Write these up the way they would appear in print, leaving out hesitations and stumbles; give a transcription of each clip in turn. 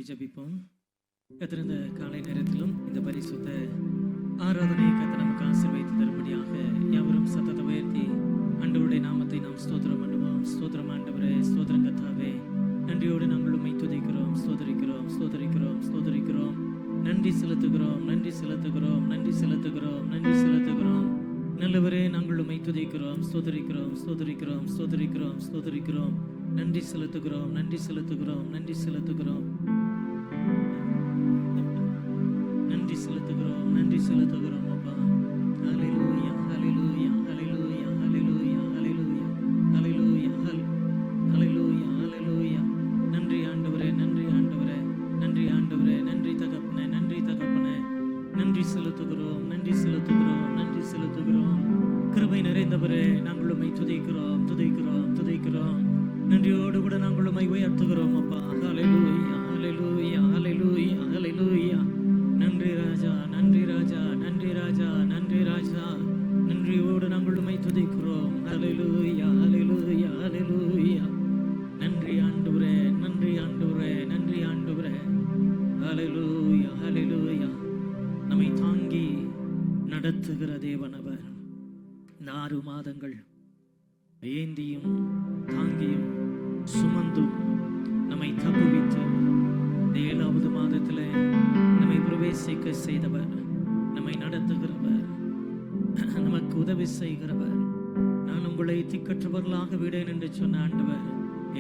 ஜபிப்போம். கர்த்தர் இந்த காலை நேரத்திலும் இந்த பரிசுத்த ஆராதனை கர்த்தர் நமக்கு ஆசீர்வதித்து தரும்படியாக யாவரும் சத்தத்தை உயர்த்தி ஆண்டவருடைய நாமத்தை நாம் ஸ்தோத்திரம் பண்ணுவோம். ஸ்தோத்திரம் ஆண்டவரே, ஸ்தோத்திரம் கர்த்தாவே, நன்றியோடு நாங்கள் உம்மை துதிக்கிறோம், ஸ்தோத்திரிக்கிறோம், ஸ்தோத்திரிக்கிறோம், ஸ்தோத்திரிக்கிறோம். நன்றி செலுத்துகிறோம், நன்றி செலுத்துகிறோம், நன்றி செலுத்துகிறோம், நன்றி செலுத்துகிறோம். நல்லவரே, நாங்கள் உம்மை துதிக்கிறோம், ஸ்தோத்திரிக்கிறோம், ஸ்தோத்திரிக்கிறோம், ஸ்தோத்திரிக்கிறோம், ஸ்தோத்திரிக்கிறோம். நன்றி செலுத்துகிறோம், நன்றி செலுத்துகிறோம், நன்றி செலுத்துகிறோம், நன்றி செலுத்துகிறோம், நன்றி செலுத்துகிறோம் அப்பா. ஹல்லேலூயா, ஹல்லேலூயா, ஹல்லேலூயா, ஹல்லேலூயா, ஹல்லேலூயா, ஹல்லேலூயா, ஹல்லேலூயா, ஹல்லேலூயா. நன்றி ஆண்டவரே, நன்றி ஆண்டவரே, நன்றி ஆண்டவரே, நன்றி தகப்பனே, நன்றி தகப்பனே. நன்றி செலுத்துகிறோம், நன்றி செலுத்துகிறோம், நன்றி செலுத்துகிறோம். கிருபை நிறைந்தவரே, நாங்கள் உம்மை துதிக்கிறோம், துதிக்கிறோம், துதிக்கிறோம். நன்றியோடு கூட நாங்கள் உம்மை உயர்த்துகிறோம் அப்பா. ஹல்லேலூயா, ஹல்லேலூயா, ஹல்லேலூயா, ஹல்லேலூயா. நன்றி ராஜா, நன்றி ராஜா, நன்றி ராஜா, நன்றி ராஜா. நன்றியோடு நாங்கள் உம்மை துதிக்கிறோம். ஹல்லேலூயா, ஹல்லேலூயா, ஹல்லேலூயா. நன்றி ஆண்டவரே, நன்றி ஆண்டவரே, நன்றி ஆண்டவரே. ஹல்லேலூயா, ஹல்லேலூயா. நம்மை தாங்கி நடத்துகிற தேவனவர். இந்த 6 மாதங்கள் ஏந்தியும் தாங்கியும் சுமந்தும் நம்மை தப்புவித்து இந்த 7வது மாதத்தில் நம்மை பிரவேசிக்க செய்தவர், நம்மை நடத்துகிறவர், நமக்கு உதவி செய்கிறவர். நான் உங்களை திக்கற்றவர்களாக விடேன் என்று சொன்ன ஆண்டவர்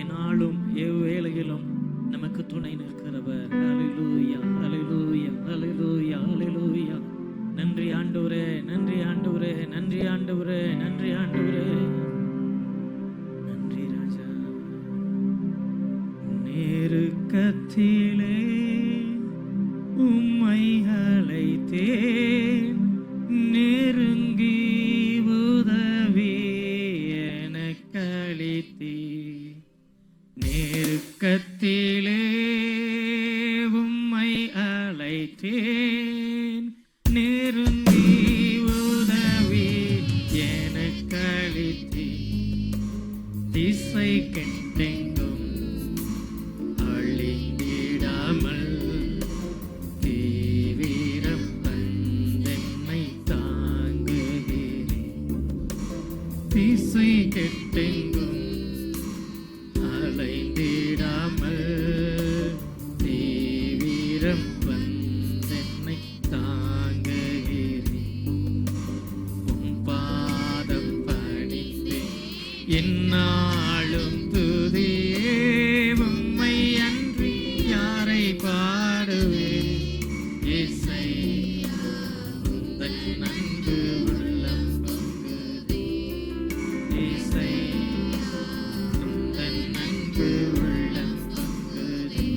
என்னாலும் எவ்வேளையிலும் நமக்கு துணை நிற்கிறவர். ஹல்லேலூயா, ஹல்லேலூயா, ஹல்லேலூயா, ஹல்லேலூயா. நன்றி ஆண்டவரே, நன்றி ஆண்டவரே, நன்றி ஆண்டவரே, நன்றி ஆண்டவரே. நன்றி ராஜா. நெருக்கத்திலே உம்மை அழைத்தேன், நெருங்கி உதவி எனக்களித்தீர். நெருக்கத்திலே உம்மை அழைத்தேன், நெருங்கி உதவி எனக்களித்தீர். திசை கெட்டெங்கும் அழிந்திடாமல் தீவிரம் தந்தென்னை தாங்குகிறேன். திசை கெட்டெங்கும் அலைந்திடாமல் தீவிரம் வந்தென்னை தாங்குகிறேன். உம் பாதம் பணிந்தேன் என்னாலும் துதியே. உம்மை அன்றி யாரை பாடுவேன்? இசையா உந்தன் அன்பு உள்ளம் பங்குதே. இசையா உந்தன் அன்பு உள்ளம் பங்குதே.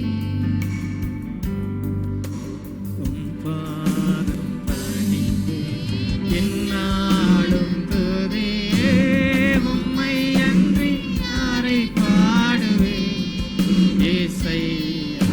உம் பாதம் பணிந்தேன் என்னாலும் துதியே. உம்மை அன்றி யாரை பாடுவேன்? இசையா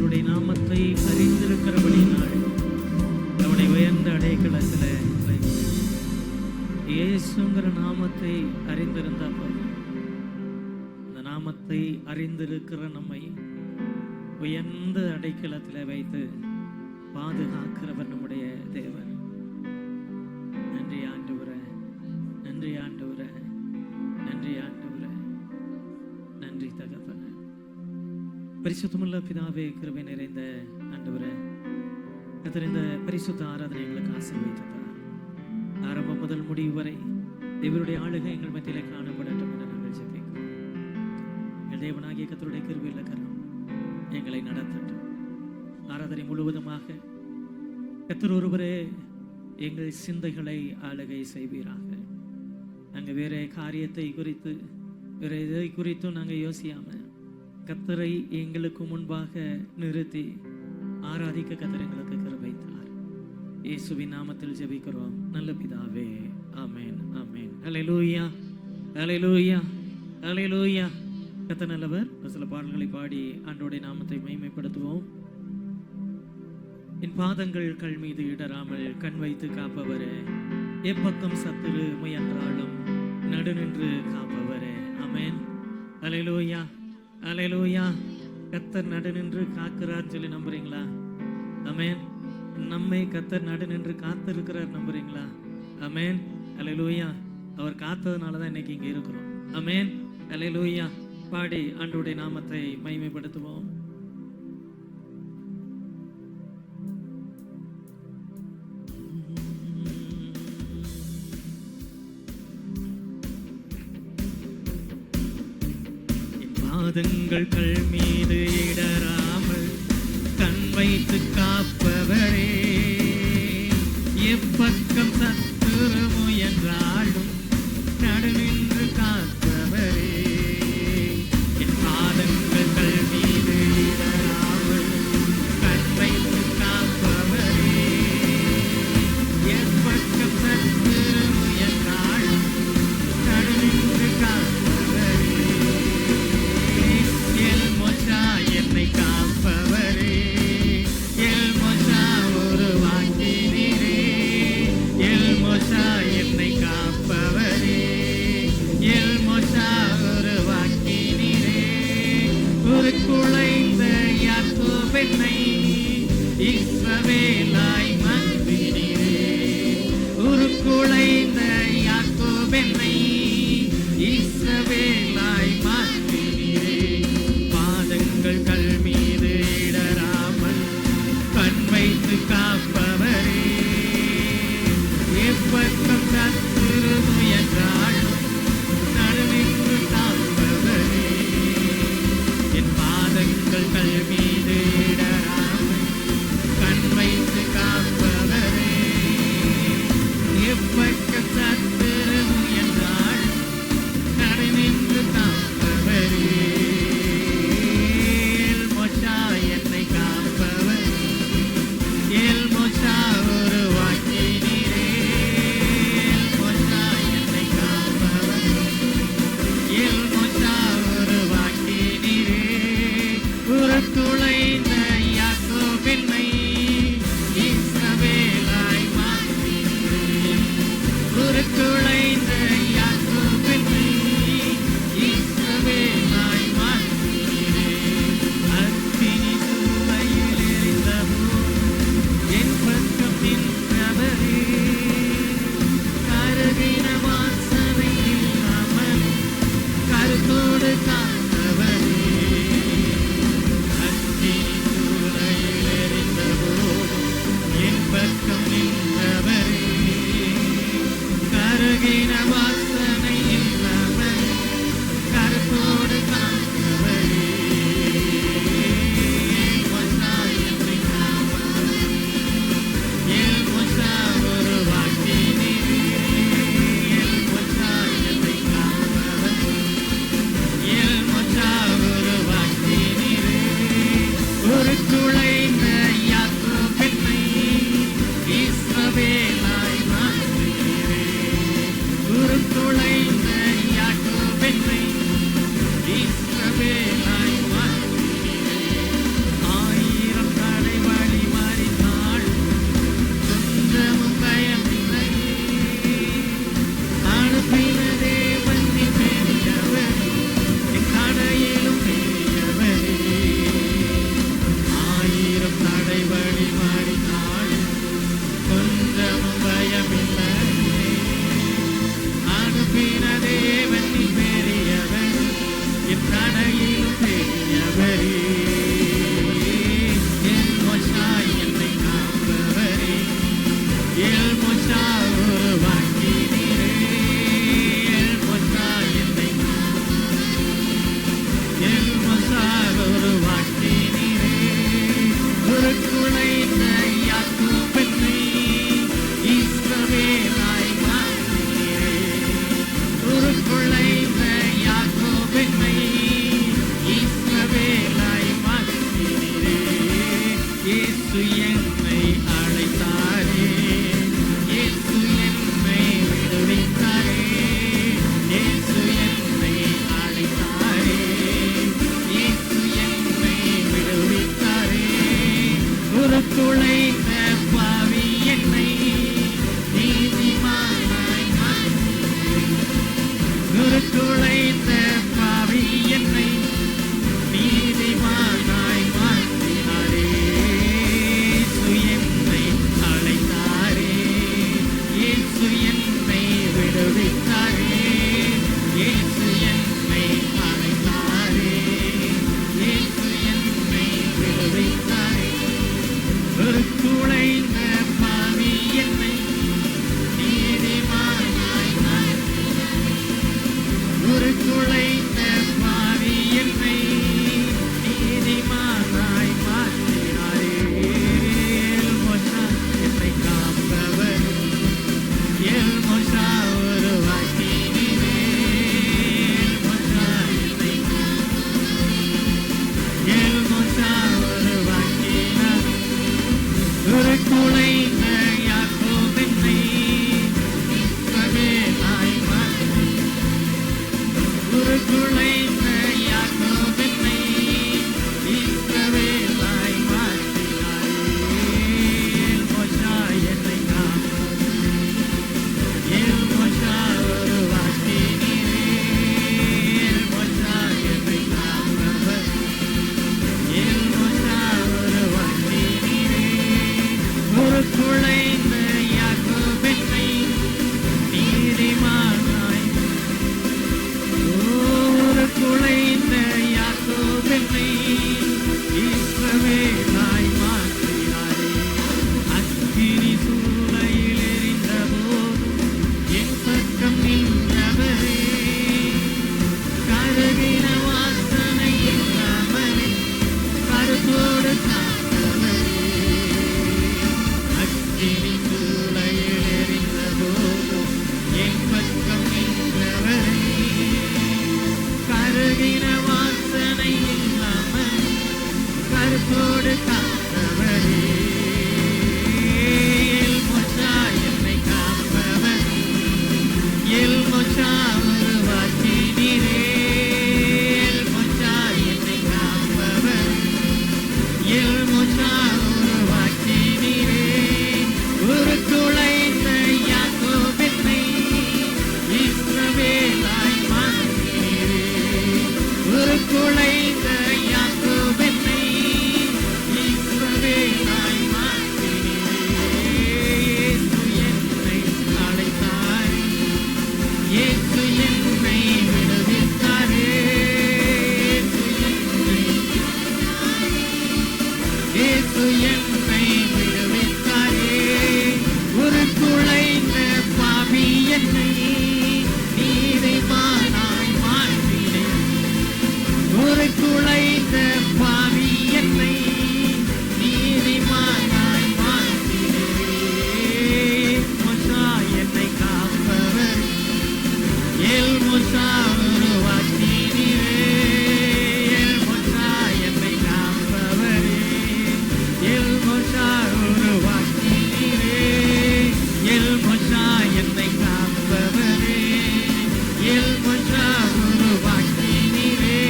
அவருடைய நாமத்தை அறிந்திருக்கிறபடினால் அவனை உயர்ந்த அடைக்கலத்தில் இயேசுங்கிற நாமத்தை அறிந்திருந்த அந்த நாமத்தை அறிந்திருக்கிற நம்மை உயர்ந்த அடைக்கலத்தில் வைத்து பாதுகாக்கிறவர் நம்முடைய தேவன். நன்றி ஆண்டவரே, நன்றி ஆண்டவரே, நன்றி ஆண்டவரே, நன்றி தகப்பனே. பரிசுத்தமுள்ள பிதாவே, கிருபை நிறைந்த ஆண்டவரே, கர்த்தர் இந்த பரிசுத்த ஆராதனை எங்களுக்கு ஆசீர்வதித்தார். ஆரம்பம் முதல் முடிவு வரை தேவனுடைய ஆளுகை எங்கள் மத்தியிலே காணப்படட்டும் என நாங்கள் ஜெபிக்கிறோம். எங்கள் தேவனாகிய கர்த்தருடைய கிருபையுள்ள கரம் எங்களை நடத்தட்டும். ஆராதனை முழுவதுமாக கர்த்தர் ஒருவரே எங்கள் சிந்தைகளை ஆளுகை செய்வீராக. நாங்கள் வேற காரியத்தை குறித்து வேற எதை குறித்தும் நாங்கள் யோசியாம கர்த்தரை எங்களுக்கு முன்பாக நிறுத்தி ஆராதிக்க கர்த்தர் எங்களுக்கு கிருபைத்தார். இயேசுவின் நாமத்தில் ஜெபிக்கிறோம் நல்ல பிதாவே, ஆமென், ஆமென். ஹல்லேலூயா, ஹல்லேலூயா, ஹல்லேலூயா. கர்த்தர் நல்லவர். சில பாடல்களை பாடி ஆண்டவருடைய நாமத்தை மகிமைப்படுத்துவோம். என் பாதங்கள் கல் மீது இடராமல் கண் வைத்து காப்பவரே, எப்பக்கம் சத்துரு முயன்றாலும் நடுநின்று காப்பவரே, ஆமென். ஹல்லேலூயா, ஹல்லேலூயா. கர்த்தர் நடுநின்று காக்கிறார் சொல்லி நம்புறீங்களா? ஆமென். நம்மை கர்த்தர் நடுநின்று காத்திருக்கிறார் நம்புறீங்களா? ஆமென், ஹல்லேலூயா. அவர் காத்ததுனால தான் இன்னைக்கு இங்கே இருக்கிறோம். ஆமென், ஹல்லேலூயா. பாடி ஆண்டவருடைய நாமத்தை மகிமைப்படுத்துவோம். பாதங்கள் கல் மீது இடராமல் கண் வைத்து காப்பவரே, எப்பக்கம் சத்துரு முயன்றாலும் நடுநின்று காப்பவரே, என் பாதங்கள் கல் மீது இடராமல் கண் வைத்து காப்பவரே, எப்பக்கம் சத்துரு முயன்றாலும் நடுநின்று காப்பவரே, எல் மோசா என்னை காப்பவரே, எல் மோசா உருவாக்கினீரே, எல் மோசா என்னை காப்பவரே, எல் மோசா உருவாக்கினீரே, ஒரு குழைந்த யாக்கோபென்னை இஸ்ரவேலாய் மாற்றினீரே, ஒரு குழைந்த யாக்கோபென்னை இஸ்ரவேலாய் மாற்றினீரே, பாதங்கள் கல் மீது இடராமல் கண் வைத்து காப்பவரே, எப்பக்கம் சத்துரு முயன்றாலும் நடுநின்று காப்பவரே, என் பாதங்கள் கல் மீது இடராமல் கண் வைத்து காப்பவரே, எப்பக்கம் இயேசு என்னை அழைத்தாரே, இயேசு என்னை விடுவித்தாரே, இயேசு என்னை அழைத்தாரே, இயேசு என்னை விடுவித்தாரே. ஒரு குலைந்த பாவி என்னை நீதிமானாய் ஒரு குலைந்த பாவி என்னை நீதிமானாய் மாற்றினாரே. இயேசு என்னை அழைத்தாரே, இயேசு என்னை விடுவித்தாரே, இயேசு என்னை அழைத்தாரே, இயேசு என்னை விடுவித்தாரே. ஒரு குலைந்த பாவி என்னை நீதிமானாய் ஒரு குலைந்த பாவி என்னை நீதிமானாய் மாற்றினாரே. என்னை காப்பவர் எல் மோசா உருவாக்கினீரே, எல் மோசா உருவாக்கினார். ஒரு குலைந்த யாக்கோபு என்னை இஸ்ரவேலாய் மாற்றினார். ஒரு குலைந்த யாக்கோபு என்னை இஸ்ரவேலாய் மாற்றினாரே. எல் மோசா என்னை காப்பவர் எல் மோசா உருவாக்கினீரே, எல் மோசா என்னை காப்பவர் எல் மோசா உருவாக்கினீரே. ஒரு குலைந்த யாக்கோபு என்னை நீதிமானாய் ஒரு குலைந்த யாக்கோபு என்னை இஸ்ரவேலாய் மாற்றினாரே. அக்கினி சூளையில் எரிந்தபோது என் பக்கம் நின்றவரே, கருகின வாசனை இல்லாமலே கருத்தோடு காத்தவரே. அக்கினி சூளையில் எரிந்தபோது என் பக்கம் நின்றவரே, கருகின வாசனை இல்லாமல் கருத்தோடு காத்தவரே. எல் மோசா என்னை காப்பவர் எல் மோசா உருவாக்கினீரே, எல் மோசா என்னை காப்பவர் எல் மோசா உருவாக்கினீரே. ஒரு குலைந்த யாக்கோபு என்னை இஸ்ரவேலாய் மாற்றினீரே. ஒரு குலைந்த யாக்கோபு என்னை இஸ்ரவேலாய் மாற்றினீரே. இயேசு என்னை அழைத்தாரே, இயேசு என்னை விடுவித்தாரே, இயேசு என்னை விடுவித்தாரே. ஒரு குலைந்த பாவி என்னை நீதிமானாய் மாற்றினீர். ஒரு குலைந்த பாவி என்னை நீதிமானாய் மாற்றினீரே. மோசா என்னை காப்பவர் எல் மோசா உருவாக்கினீரே, எல் மோசா என்னை காப்பவரே, எல் மோசா உருவாக்கினீரே, எல் மோசா என்னை காப்பவரே, எல் மோசா உருவாக்கினீரே,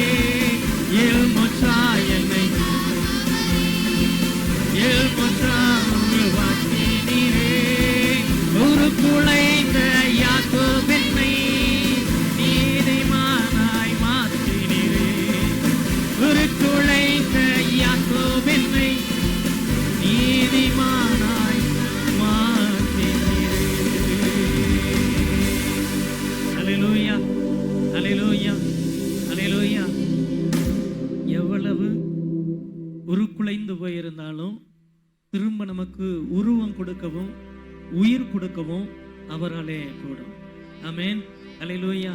எல் மோசா என்னை எல் மோசா உருவாக்கினீரே. ஒரு குலைந்த யாக்கோபு என்னை நீதிமானாய் மாற்றினீரே. ஒரு குலைந்த யாக்கோபு என்னை நீதிமானாய் மாற்றினீரே. அல்லேலூயா, அல்லேலூயா, அல்லேலூயா. எவ்வளவு உருக்குலைந்து போயிருந்தாலும் திரும்ப நமக்கு உருவம் கொடுக்கவும் உயிர் கொடுக்கவும் அவராலே கூடும். ஆமென். அல்லேலூயா,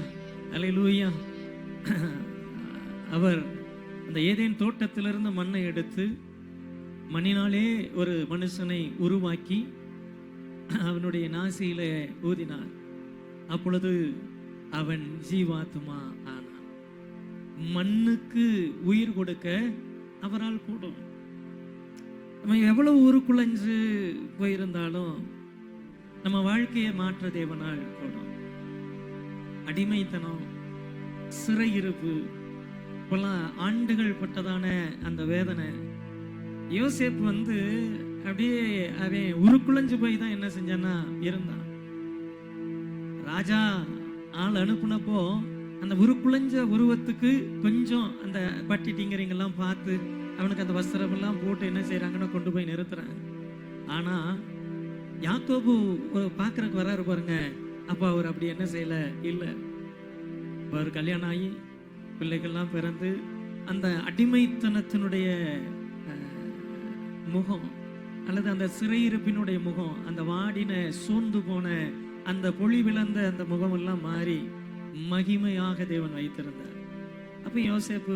அல்லேலூயா. அவர் அந்த ஏதேன் தோட்டத்திலிருந்து மண்ணை எடுத்து மண்ணினாலே ஒரு மனுஷனை உருவாக்கி அவனுடைய நாசியில ஊதினார். அப்பொழுது அவன் ஜீவாத்மா ஆனான். மண்ணுக்கு உயிர் கொடுக்க அவரால் கூடும். நம்ம எவ்வளவு உருக்குலைஞ்சு போயிருந்தாலும் நம்ம வாழ்க்கையை மாற்ற தேவனால் கூடும். அடிமைத்தனம், சிறையிருப்பு, இப்பெல்லாம் ஆண்டுகள் பட்டதான அந்த வேதனை. யோசேப்பு அப்படியே அவன் உருக்குலைஞ்சு போய் தான் என்ன செஞ்சான்னா இருந்தான். ராஜா ஆள் அனுப்புனப்போ அந்த உருக்குலைஞ்ச உருவத்துக்கு கொஞ்சம் அந்த பட்டி டிங்கரிங்கெல்லாம் பார்த்து அவனுக்கு அந்த வஸ்திரம் எல்லாம் போட்டு என்ன செய்யறாங்கன்னா கொண்டு போய் நிறுத்துறாங்க. ஆனா யாக்கோபு பார்க்கறதுக்கு வராரு பாருங்க, அப்ப அவர் அப்படி என்ன செய்யல இல்லை. அவர் கல்யாணம் ஆகி பிள்ளைகள்லாம் பிறந்து அந்த அடிமைத்தனத்தினுடைய முகம் அல்லது அந்த சிறையிருப்பினுடைய முகம், அந்த வாடின சோர்ந்து போன அந்த பொழிவிழந்த அந்த முகம் எல்லாம் மாறி மகிமையாக தேவன் வைத்திருந்தார். அப்ப யோசேப்பு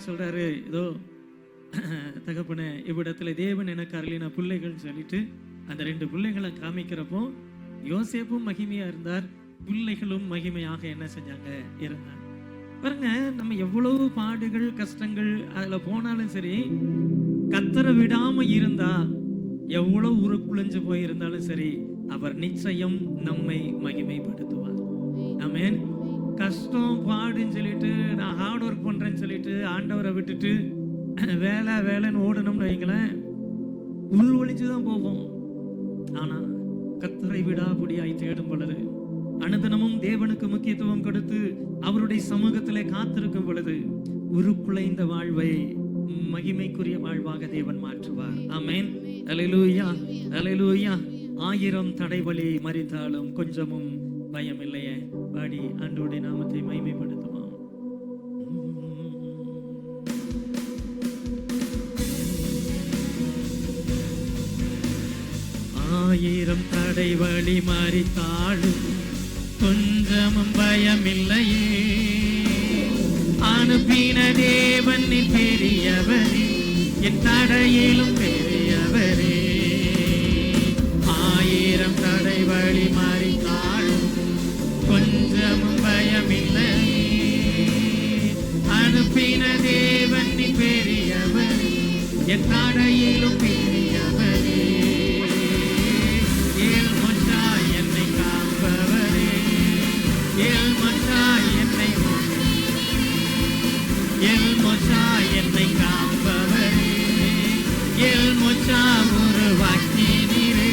சொல்றாரு, இதோ தகப்பன இவ்விடத்துல தேவன் எனக்கு அருளின பிள்ளைகள் சொல்லிட்டு அந்த 2 பிள்ளைகளை காமிக்கிறப்போ யோசேப்பும் மகிமையா இருந்தார், பிள்ளைகளும் மகிமையாக என்ன செஞ்சாங்க இருந்தாங்க. பாருங்க, நம்ம எவ்வளவு பாடுகள் கஷ்டங்கள் அதுல போனாலும் சரி, கத்தரை விடாம இருந்தா எவ்வளவு உருக்குலைஞ்சு போயிருந்தாலும் சரி, அவர் நிச்சயம் நம்மை மகிமைப்படுத்துவார். ஆமென். கஷ்டம் பாடுன்னு சொல்லிட்டு நான் ஹார்ட் ஒர்க் பண்றேன்னு சொல்லிட்டு ஆண்டவரை விட்டுட்டு வேலை வேலைன்னு ஓடணும்னு வைங்களேன், உள் ஒழிச்சுதான் போவோம். ஆனா கத்தரை விடாபடியாய் தேடும் பொழுது, அனுதினமும் தேவனுக்கு முக்கியத்துவம் கொடுத்து அவருடைய சமூகத்திலே காத்திருக்கும் பொழுது உருக்குலைந்த வாழ்வை மகிமைக்குரிய வாழ்வாக தேவன் மாற்றுவார். ஆமென். அல்லேலூயா, அல்லேலூயா. 1000 தடைவழி மறித்தாலும் கொஞ்சமும் பயம் இல்லையே. பாடி ஆண்டவருடைய நாமத்தை மகிமைப்படுத்துவோம். 1000 தடைவழி மறித்தாலும் கொஞ்சமும் பயமில்லையே. அனுப்பின தேவன் பெரியவரே, என் தடையிலும் பெரியவரே. 1000 தடைவழி மறித்தாலும் கொஞ்சமும் பயமில்லையே. அனுப்பின தேவன் பெரியவரே, என் தடையிலும் பெரியவரே. என்னை காப்பவரே, உருவாக்கினீரே.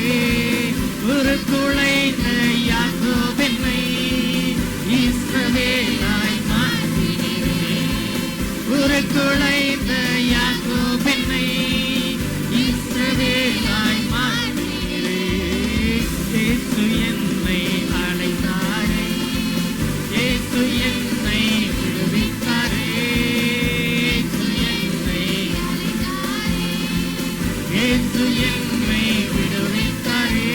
உருக்குலைந்த யாக்கோபென்னை இஸ்ரவேலாய் மாற்றினீரே. உருக்குலைந்த யாக்கோபென்னை இஸ்ரவேலாய் மாற்றினீரே. இயேசு என்னை அழைத்தாரே, இயேசு என்னை விடுவித்தாரே. இயேசு என்னை விடுவித்தாரே.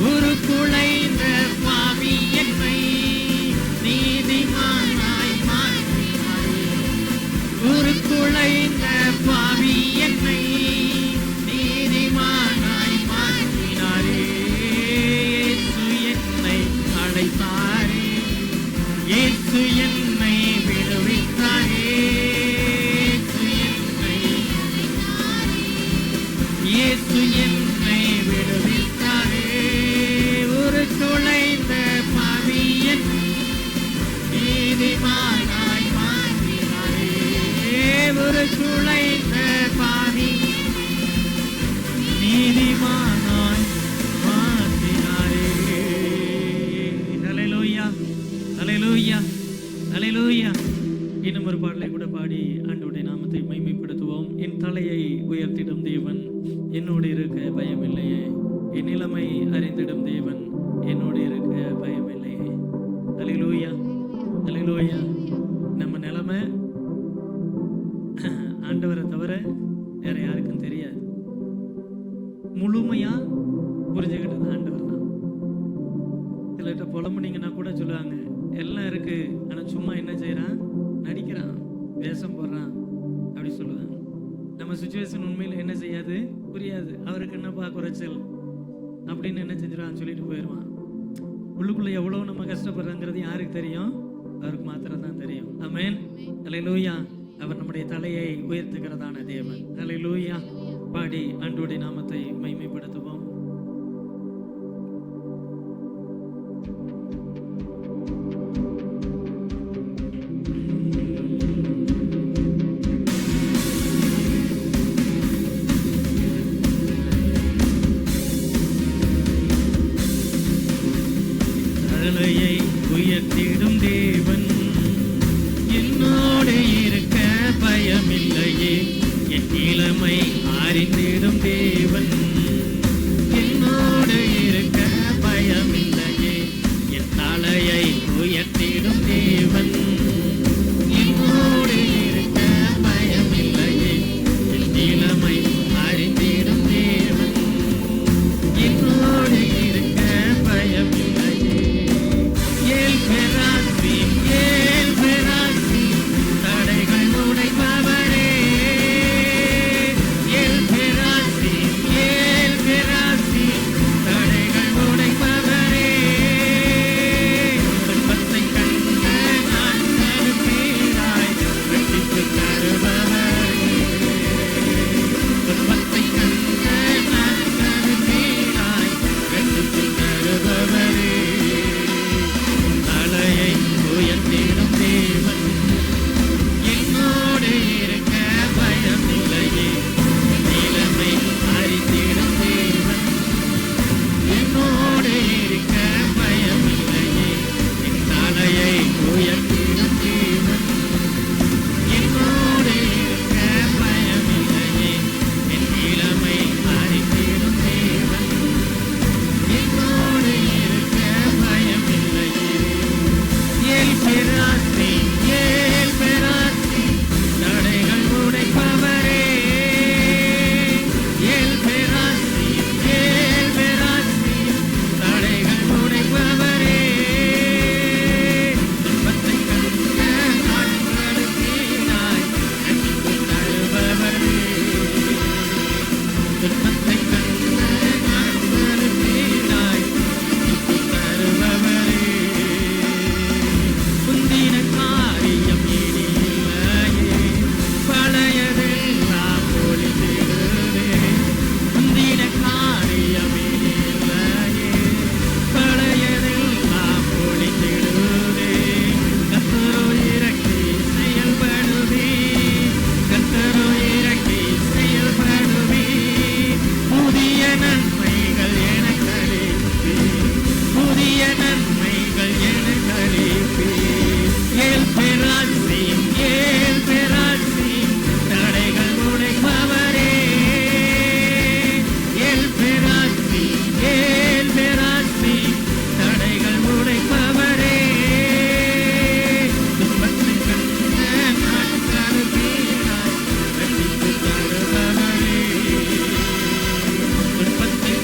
உருக்குலைந்த பாவி என்னை நீதிமானாய் மாற்றினாரே. உருக்குலைந்த பாவி என்னை நீதிமானாய் மாற்றினாரே. இயேசு என்னை அழைத்தாரே, இயேசு என்னை விடுவித்தாரே. இயேசு என்னை விடுவித்தாரே. உருக்குலைந்த பாவி என்னை நீதிமானாய் மாற்றினாரே. உருக்குலைந்த பாவி நீதிமானாய் மாற்றினாரே. அல்லேலூயா, அல்லேலூயா, அல்லேலூயா. இன்னும் ஒரு பாடலை கூட பாடி ஆண்டவருடைய நாமத்தை மகிமைப்படுத்துவோம். என் தலையை உயர்த்திடும் தேவன் என்னோடு இருக்க பயமில்லையே. என் நிலைமை அறிந்திடும் தேவன் என்னோடு இருக்க பயமில்லையே. அல்லேலூயா, அல்லேலூயா. நம்ம நிலைமை ஆண்டவரை தவிர வேற யாருக்கும் தெரியாது. முழுமையா புரிஞ்சுக்கிட்டது ஆண்டவர் தான். சிலர்கிட்ட புலம்புனீங்கன்னா கூட சொல்லுவாங்க, எல்லாம் இருக்கு ஆனா சும்மா என்ன செய்யறான், நடிக்கிறான், வேஷம் போடுறான் அப்படி சொல்லுவாங்க. நம்ம சுச்சுவேஷன் உண்மையில என்ன செய்யாது, புரியாது. அவருக்கு என்னப்பா குறைச்சல் அப்படின்னு என்ன செஞ்சிருவான் சொல்லிட்டு போயிடுவான். உள்ளுக்குள்ள எவ்வளவு நம்ம கஷ்டப்படுறோங்கிறது யாருக்கு தெரியும்? அவருக்கு மாத்திரம் தான் தெரியும். ஆமென். அல்லேலூயா. அவர் நம்முடைய தலையை உயர்த்துகிறதான தேவன். அல்லேலூயா, பாடி ஆண்டவருடைய நாமத்தை மகிமைப்படுத்துவோம். தலையை உயர்த்திடும் தேவன் என்னோடு இருக்க பயமில்லையே. என் இளமை அறிந்திடும் தேவன் என்னோடு இருக்க பயமில்லையே. என் தலையை உயர்த்திடும் தேவன் என்னோடு இருக்க பயமில்லையே. என் இளமை அறிந்திடும் தேவன் என்னோடு இருக்க பயமில்லையே. ஏல் பெராசி தடைகள் உடைப்பவரே. ஏல் பெராசி தடைகள் உடைப்பவரே. துன்பத்தை கண்ட நாட்கள் பேராய் ரட்சித்து தருபவரே. துன்பத்தை கண்ட நாட்கள் பேராய் ரட்சித்து தருபவரே. தலையை உயர்த்திடும் தேவன் என்னோடு இருக்க பயமில்லையே. நிலைமை அறிந்திடும் தேவன் என்னோடு இருக்க பயமில்லையே. என் தலையை உயர்த்திடும் தேவன் என்னோடு இருக்க பயமில்லையே. என் நிலைமை அறிந்திடும் தேவன் என்னோடு இருக்க பயமில்லையே. ஏல் பெராசி தடைகள் உடைப்பவரே. ஏல் பெராசி தடைகள் உடைப்பவரே. துன்பத்தை கண்ட நாட்களுக்கு நாய் ரட்சித்து தருபவரே. துன்பத்தை கண்ட நாட்களுக்கு நாய் ரட்சித்து தருபவரே. முந்தின காரியம் இனி இல்லையே. பழையதெல்லாம் ஒழிந்திடுவே. முந்தின காரியம் இனி இல்லையே. பழையதெல்லாம் ஒழிந்திடுவே. கர்த்தரோ இறங்கி செயல்படுவே. கர்த்தரோ இறங்கி செயல்படுவே. புதிய நன்மைகள் எனக்கு அளிப்பே. புதிய நன்மைகள் எனக்கு அளிப்பே. ஏல் பெராசி தடைகள் உடைப்பவரே. ஏல் பெராசி தடைகள் உடைப்பவரே. துன்பத்தை கண்ட நாட்களுக்கு நாய் ரட்சித்து தருபவரே. துன்பத்தை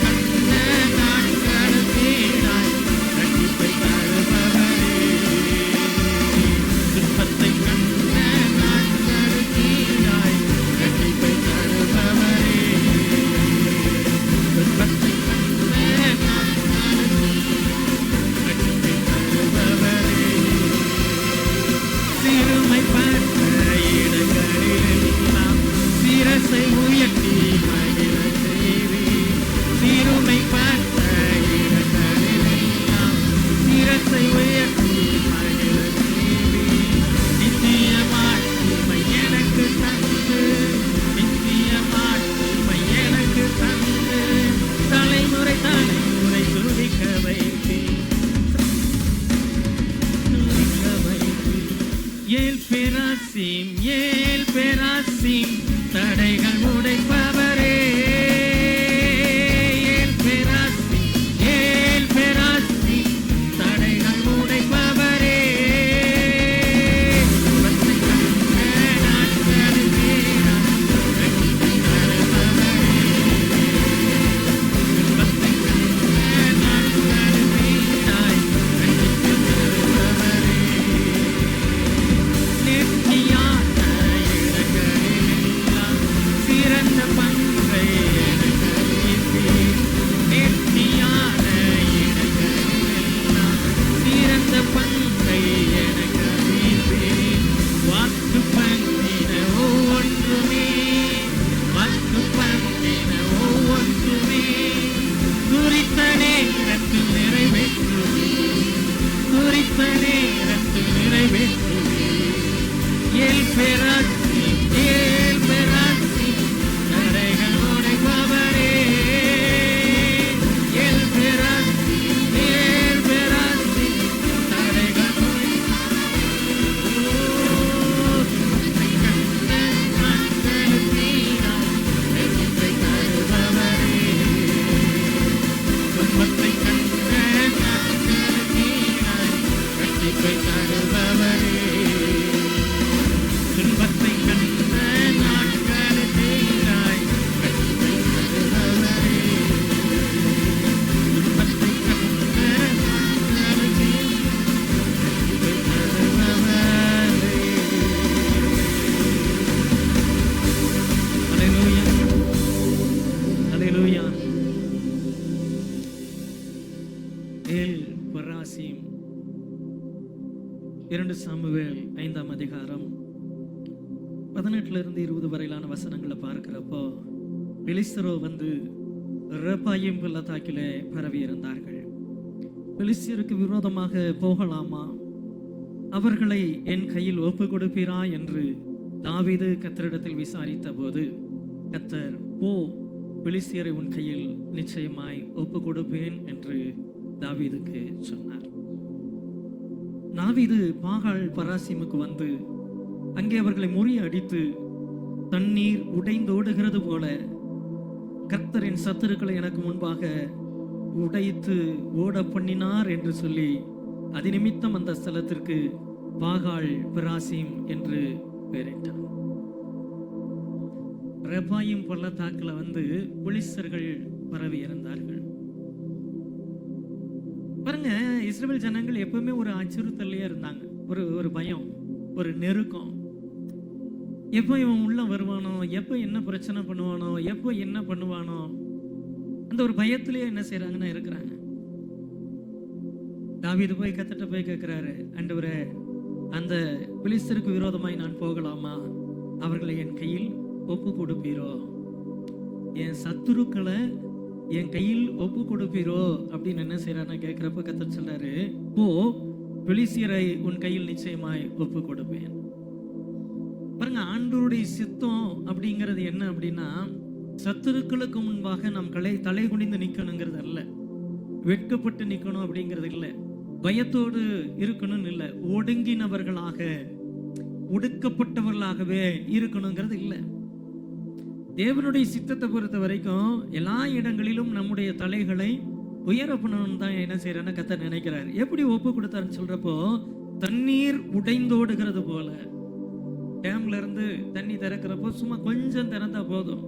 அல்லேலூயா. ஏல் பராசீம் 2 சாமுவேல் 5ஆம் அதிகாரம் 18 20 வரையிலான வசனங்களை பார்க்கிறப்போ, பெலிஸ்தரோ வந்து ரெப்பாயீம் பள்ளத்தாக்கிலே பரவி இருந்தார்கள். பெலிஸ்தியருக்கு விரோதமாக போகலாமா, அவர்களை என் கையில் ஒப்பு கொடுப்பீரா என்று தாவீது கர்த்தரிடத்தில் விசாரித்த போது, கர்த்தர், போ, பெலிஸ்தியரை உன் கையில் நிச்சயமாய் ஒப்பு கொடுப்பேன் என்று தாவீதுக்கு சொன்னார். தாவீது பாகால் பராசீமுக்கு வந்து அங்கே அவர்களை முறியடித்து தண்ணீர் உடைந்தோடுகிறது போல கர்த்தரின் சத்துருக்களை எனக்கு முன்பாக உடைத்து ஓட பண்ணினார் என்று சொல்லி அது நிமித்தம் அந்த ஸ்தலத்திற்கு பாகால் பராசீம் என்று பெயரிட்டார். ரெப்பாயீம் பள்ளத்தாக்குல வந்து பெலிஸ்தர்கள் பரவி இருந்தார்கள். பாருங்க, இஸ்ரவேல் ஜனங்கள் எப்பவுமே ஒரு அச்சுறுத்தலையே இருந்தாங்க. ஒரு பயம், ஒரு நெருக்கம். எப்போ இவன் உள்ள வருவானோ, எப்போ என்ன பிரச்சனை பண்ணுவானோ, எப்போ என்ன பண்ணுவானோ, அந்த ஒரு பயத்திலேயே என்ன செய்யறாங்கன்னா இருக்கிறாங்க. தாவீது போய் கர்த்தர்ட்ட போய் கேட்கிறாரு, ஆண்டவரே, அந்த பெலிஸ்தருக்கு விரோதமாய் நான் போகலாமா, அவர்களை என் கையில் ஒப்பு கொடுப்பீரோ, என் சத்துருக்களை என் கையில் ஒப்பு கொடுப்பீரோ அப்படின்னு என்ன செய்யறாருன்னா கேட்கிறப்ப கர்த்தர் சொல்றாரு, போ, பெலிஸ்தியரை உன் கையில் நிச்சயமாய் ஒப்பு கொடுப்பேன். பாருங்க, ஆண்டவருடைய சித்தம் அப்படிங்கிறது என்ன அப்படின்னா, சத்துருக்களுக்கு முன்பாக நாம் தலை குனிந்து நிக்கணுங்கிறது அல்ல, வெட்கப்பட்டு நிக்கணும் அப்படிங்கிறது இல்லை, பயத்தோடு இருக்கணும்னு இல்லை, ஒடுங்கினவர்களாக ஒடுக்கப்பட்டவர்களாகவே இருக்கணுங்கிறது இல்லை. தேவனுடைய சித்தத்தை பொறுத்த வரைக்கும் எல்லா இடங்களிலும் நம்முடைய தலைகளை உயர பண்ணணும்னு தான் என்ன செய்யறேன்னா கர்த்தர் நினைக்கிறார். எப்படி ஒப்பு கொடுத்தாருன்னு சொல்றப்போ, தண்ணீர் உடைந்தோடுகிறது போல, டேம்ல இருந்து தண்ணி திறக்கிறப்போ சும்மா கொஞ்சம் திறந்தா போதும்,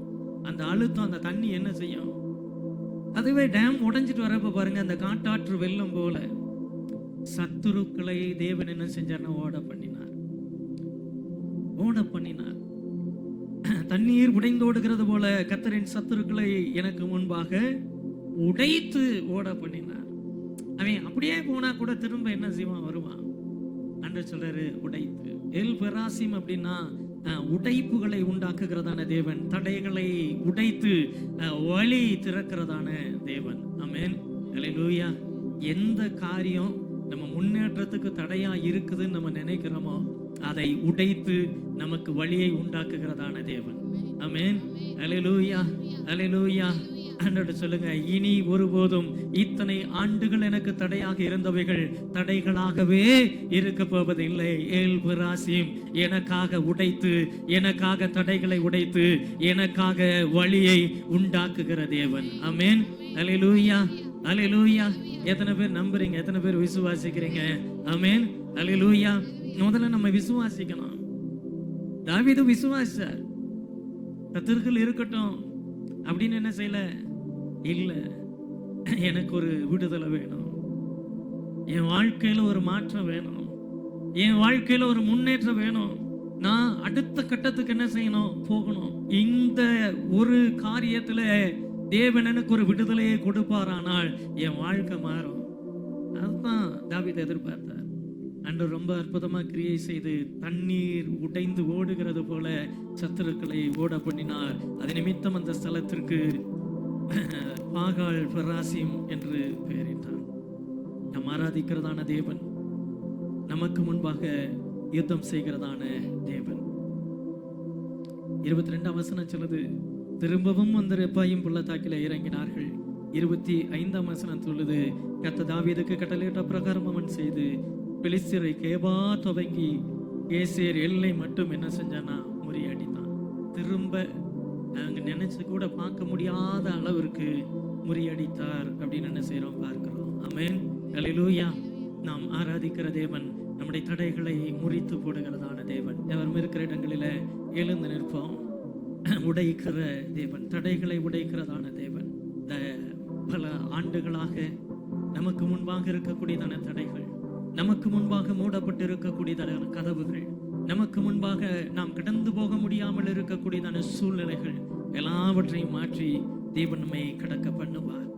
அந்த அழுத்தம் அந்த தண்ணி என்ன செய்யும், அதுவே டேம் உடைஞ்சிட்டு வரப்ப பாருங்க, அந்த காட்டாற்று வெள்ளம் போல சத்துருக்களை தேவன் என்ன செஞ்சார்னா ஓட பண்ணினார். தண்ணீர் உடைந்தோடுகிறது போல கர்த்தரின் சத்துருக்களை எனக்கு முன்பாக உடைத்து ஓட பண்ணினார். அவன் அப்படியே போனா கூட திரும்ப என்ன செய்வான், வருவான். அன்று சொல்றாரு உடைத்து. எல் பெராசிம் அப்படின்னா உடைப்புகளை உண்டாக்குகிறதான தேவன், தடைகளை உடைத்து வழி திறக்கிறதான தேவன். ஆமென், அல்லேலூயா. எந்த காரியம் நம்ம முன்னேற்றத்துக்கு தடையா இருக்குதுன்னு நம்ம நினைக்கிறோமோ அதை உடைத்து நமக்கு வழியை உண்டாக்குகிறதான தேவன். ஆமென், அல்லேலூயா, அல்லேலூயா. ஆண்டவரே சொல்லுங்க, இனி ஒருபோதும் இத்தனை ஆண்டுகள் எனக்கு தடையாக இருந்தவைகள் தடைகளாகவே இருக்க போவதில்லை. ஏல் பெராசீம் எனக்காக உடைத்து, எனக்காக தடைகளை உடைத்து, எனக்காக வழியை உண்டாக்குகிற தேவன். ஆமென், அல்லேலூயா, அல்லேலூயா. எத்தனை பேர் நம்புறீங்க, எத்தனை பேர் விசுவாசிக்கிறீங்க? ஆமென், அல்லேலூயா. முதல்ல நம்ம விசுவாசிக்கணும். தாவீது விசுவாசிச்சார். சத்துருக்கள் இருக்கட்டும் அப்படின்னு என்ன செய்யல, இல்ல, எனக்கு ஒரு விடுதலை வேணும், என் வாழ்க்கையில ஒரு மாற்றம் வேணும், என் வாழ்க்கையில ஒரு முன்னேற்றம் வேணும், நான் அடுத்த கட்டத்துக்கு என்ன செய்யணும், போகணும். இந்த ஒரு காரியத்துல தேவன் எனக்கு ஒரு விடுதலையை கொடுப்பாரானால் என் வாழ்க்கை மாறும். அதுதான் தாவீது எதிர்பார்த்தார். ஆண்டவர் ரொம்ப அற்புதமா கிரியை செய்து தண்ணீர் உடைந்து ஓடுகிறது போல சத்துருக்களை ஓட பண்ணினார். அது நிமித்தம் அந்த ஸ்தலத்திற்கு பாகால் பெராசீம் என்று பெயரிட்டார். நாம் ஆராதிக்கிறதான தேவன், நமக்கு முன்பாக யுத்தம் செய்கிறதான தேவன். 22ஆம் வசனம் சொல்லுது, திரும்பவும் அந்த ரெப்பாயீம் பள்ளத்தாக்கில இறங்கினார்கள். 25ஆம் வசனம் சொல்லுது, கர்த்தர் தாவீதுக்கு கட்டளையிட்ட பிரகாரம் அவன் செய்து பெலிஸ்தியரை கேபா துவங்கி கேசேர் எல்லை மட்டும் என்ன செஞ்சானா முறியடித்தான். திரும்ப நாங்க நினைச்சு கூட பார்க்க முடியாத அளவிற்கு முறியடித்தார் அப்படின்னு என்ன செய்யறோம், பார்க்கிறோம். ஆமென், அல்லேலூயா. நாம் ஆராதிக்கிற தேவன் நம்முடைய தடைகளை முறித்து போடுகிறதான தேவன். எவரும் இருக்கிற இடங்களில எழுந்து நிற்போம். உடைக்கிற தேவன், தடைகளை உடைக்கிறதான தேவன். பல ஆண்டுகளாக நமக்கு முன்பாக இருக்கக்கூடியதான தடைகள், நமக்கு முன்பாக மூடப்பட்டு இருக்கக்கூடியதான கதவுகள், நமக்கு முன்பாக நாம் கடந்து போக முடியாமல் இருக்கக்கூடியதான சூழ்நிலைகள், எல்லாவற்றையும் மாற்றி தேவன் நம்மை கடக்க பண்ணுவார்.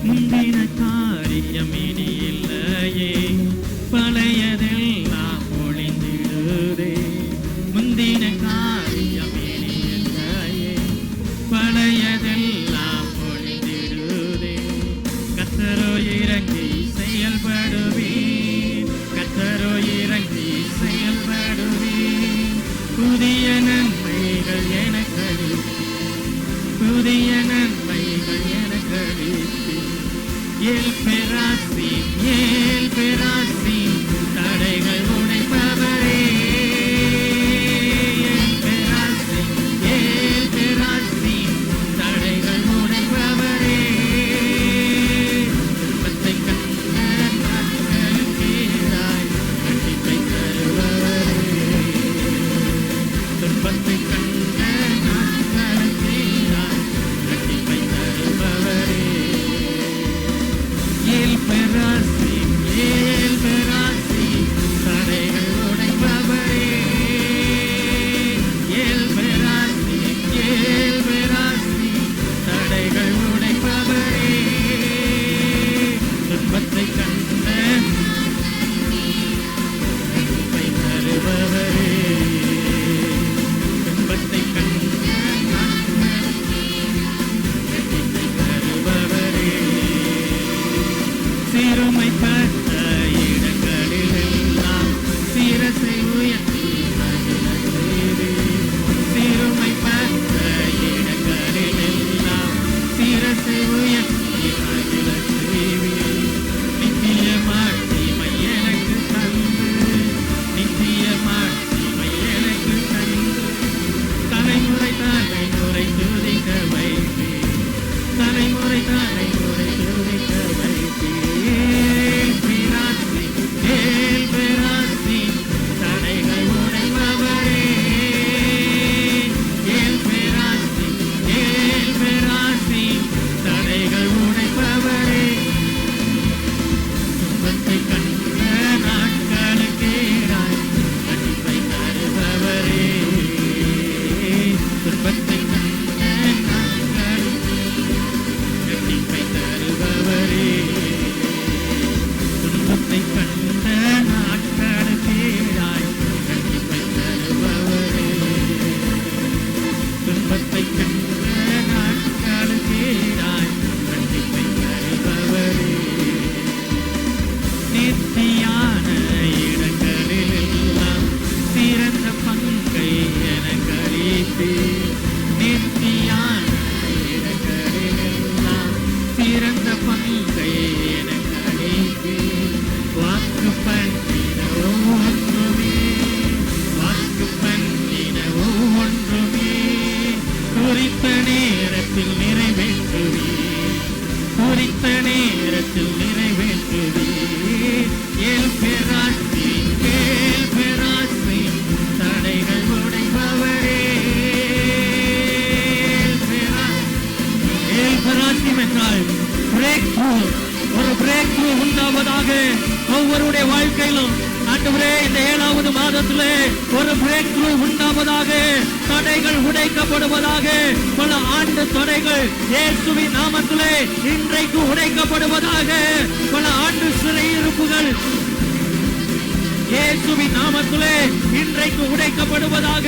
முந்தின காரியம் இனி இல்லையே, பழையதெல்லாம் ஒளிந்திடுதே. முந்தின காரியம் இனி இல்லையே, பழையதெல்லாம் ஒளிந்திடுதே. கர்த்தரோ இறங்கி செயல்படுவீர், கர்த்தரோ இறங்கி செயல்படுவீர். புதிய நன்மைகள் எனக்கு புதிய நன்மைகள் எனக்கு ஏல் பெராசி ஏல் பெராசி தடைகள் உடைப்பவரே. ஏல் பெராசி ஏல் பெராசி தடைகள் உடைப்பவரே. துன்பத்தை கண்ட நாட்களுக்கேராய் கண்டிப்பை தருபவரே. துன்பத்தை கண்ட நாட்களுக்கேராய் கண்டிப்பை தருபவரே. ஏல் பெராசி ஏல் பெராசி தடைகள் உடைப்பவரே. ஏல் பெராசி ஏல் பெராசி தடைகள் உடைப்பவரே. துன்பத்தை கண்ட கண்டிப்பை தருபவரே. துன்பத்தை கண்ட கண்டிப்பை தருபவரே. சிறுமைப்பட்ட இடங்களிலெல்லாம் சிரசை உயர்த்தி மகிழச் செய்வீர். சிறுமைப்பட்ட இடங்களிலெல்லாம் சிரசை உயர்த்தி மகிழச் செய்வீர். நித்திய மாட்சிமை எனக்கு தந்து, நித்திய மாட்சிமை எனக்கு தந்து, தலைமுறை தலைமுறை துதிக்க வைப்பீர். தலைமுறை தலைமுறை துதிக்க வைப்பீர். ஏல் பெராசி ஏல் பெராசி தடைகள் உடைப்பவரே. ஏல் பெராசி ஏல் பெராசி தடைகள் உடைப்பவரே. துன்பத்தை கண்ட நாட்களுக்கேராய் கண்டிப்பை தருபவரே. துன்பத்தை கண்ட நாட்களுக்கு கண்டிப்பை தருபவரே. துன்பத்தை கண்ட நாட்களுக்கேராய் கண்டிப்பை தருபவரே. துன்பத்தை கண்ட நாட்களுக்கேராய் கண்டிப்பை தருபவரே. நித்தியான இடங்களிலெல்லாம் சிறந்த பங்கை எனக்கு அளித்தீர். நித்தியான இடங்களிலெல்லாம் சிறந்த பங்கை எனக்கு அளித்தீர். வாக்கு பண்ணின ஒவ்வொன்றுமே, வாக்கு பண்ணின ஒவ்வொன்றுமே குறித்த நேரத்தில் நிறைவேற்றுவீர். குறித்த நேரத்தில் நிறைவேற்றுவீர். ஏல் பெராசி ஏல் பெராசி தடைகள் உடைப்பவரே. ஏல் பெராசி என்றால் பிரேக் த்ரூ, ஒரு பிரேக் த்ரூ உண்டாவதாக ஒவ்வொருடைய வாழ்க்கையிலும். ஆண்டவரே, இந்த 7வது மாதத்திலே ஒரு பிரேக் த்ரூ உண்டாவதாக, தடைகள் உடைக்கப்படுவதாக. பல ஆண்டு தடைகள் இயேசுவின் நாமத்திலே இன்றைக்கு உடைக்கப்படுவதாக. பல ஆண்டு சிறையிருப்புகள் இயேசுவின் நாமத்திலே இன்றைக்கு உடைக்கப்படுவதாக.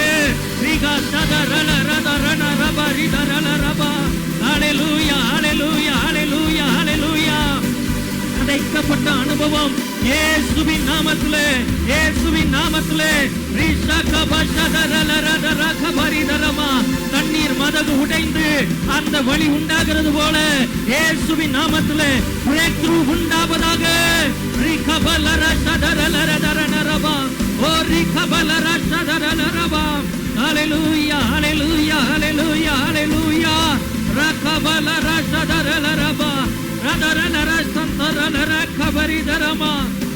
ரிகா சத ரல ரத ரண ரப ரித ரல ரப. ஹல்லேலூயா ஹல்லேலூயா ஹல்லேலூயா ஹல்லேலூயா. அடைக்கப்பட்ட அனுபவம் இயேசுவின் நாமத்திலே, இயேசுவின் நாமத்திலே. தண்ணீர் மதகு உடைந்து அந்த வழி உண்டாகிறது போல இயேசுவின் நாமத்திலே பிரேக் த்ரூ உண்டாவதாக. ஹல்லேலூயா ஹல்லேலூயா ஹல்லேலூயா ஹல்லேலூயா.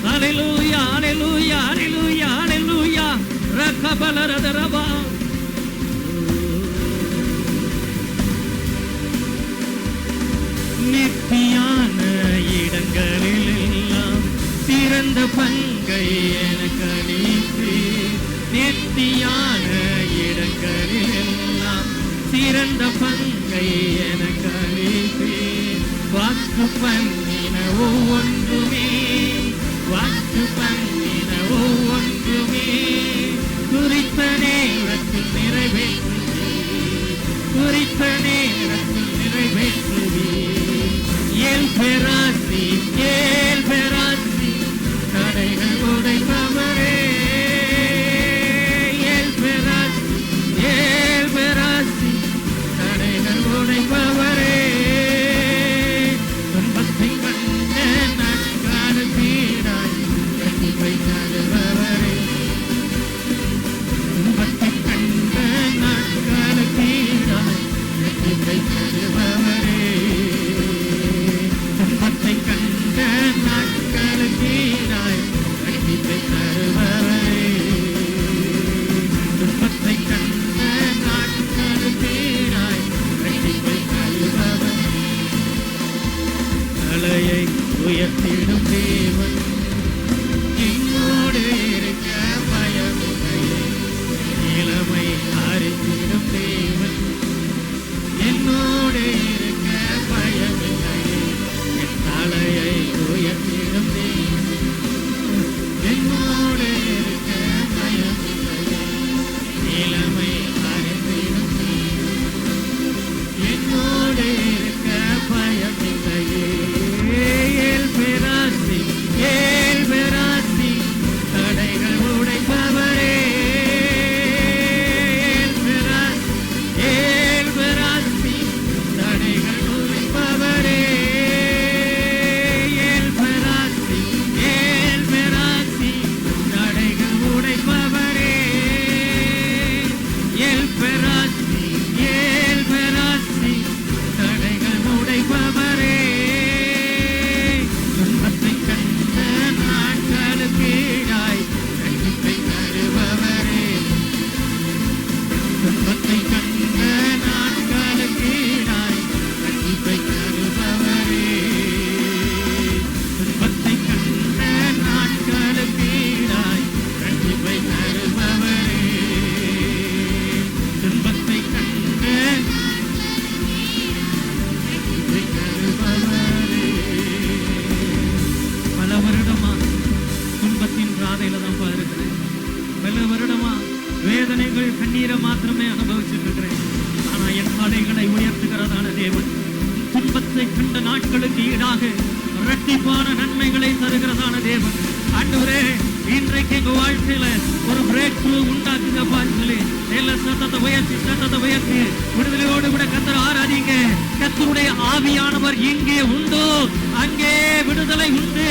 Hallelujah, hallelujah, hallelujah, hallelujah. Rakabalaraba. நித்தியான இடங்களிலெல்லாம் சிறந்த பங்கை என பிறந்த பங்கை எனக்கு அளித்தீர். வாக்கு பண்ணின ஒவ்வொன்றுமே, வாக்கு பண்ணின ஒவ்வொன்றுமே குறித்த நேரத்தில் நிறைவேற்றுவீர், குறித்த நேரத்தில் நிறைவேற்றுவீர். ஏல் பெராசி, ஏல் பெராசி, தடைகள் உடைப்பவரே. ஏல் பெராசி, ஏல் பெராசி, தடைகள் உடைப்பவரே. துன்பத்தை கண்ட நாட்கால தீராய் கண்டிப்பை தருபவரே. துன்பத்தை கண்ட நாட்கால தீராய் கண்டிப்பை தருபவரே. துன்பத்தை கண்ட நாட்கால தீராய் கண்டிப்பை தருபவரே. துன்பத்தை கண்ட நாட்கால தீராய் கண்டிப்பை தருபவரே. தலையை உயர்த்திடும் தேவன் என்னோடு இருக்க பயமில்லையே. இளமை அறிந்திடும் தேவன் என்னோடு இருக்க பயமில்லையே. என் தலையை உயர்த்திடும் தேவன் என்னோடு இருக்க பயமில்லையே. இளமை அறிந்திடும் தேவன் என்னோடு இருக்க பயமில்லையே. ஏல் பெராசி, ஏல் பெராசி, தடைகள் உடைப்பவரே. ஏல் பெராசி, ஏல் பெராசி, தடைகள் உடைப்பவரே. ஏல் பெராசி, ஏல் பெராசி, தடைகள் உடைப்பவரே. ஏல் பெராசி, ஏல் பெராசி, தடைகள் உடைப்பவரே. துன்பத்தை கண்ட நாட்களுக்கு ஈடாய் கண்டிப்பை தருபவரே. துன்பத்தை கண்ட நாட்களுக்கு ஈடாய் கண்டிப்பை தருபவரே. துன்பத்தை கண்ட நாட்களுக்கு ஈடாய் கண்டிப்பை தருபவரே. துன்பத்தை கண்ட கண்டிப்பை தருபவரே. பல வருடமா துன்பத்தின் பாதையில தான் இருக்கிறேன். பல வருடமா வேதனைகள் கண்ணீரை மாத்திரமே அனுபவிச்சுட்டு இருக்கிறேன். ஆனா என் தலைகளை உயர்த்துகிறதான தேவன் துன்பத்தை கண்ட நாட்களுக்கு ஈடாக இரட்டிப்பான நன்மைகளை தருகிறதான தேவன். ஆண்டவரே, இன்றைக்கு எங்க வாழ்க்கையில ஒரு பிரேக் த்ரூ உண்டாக்குங்க பாருங்களே. சத்தத்தை உயர்த்தி விடுதலையோடு கூட கர்த்தரை ஆராதிங்க. கர்த்தருடைய ஆவியானவர் எங்கே உண்டோ அங்கே விடுதலை உண்டு,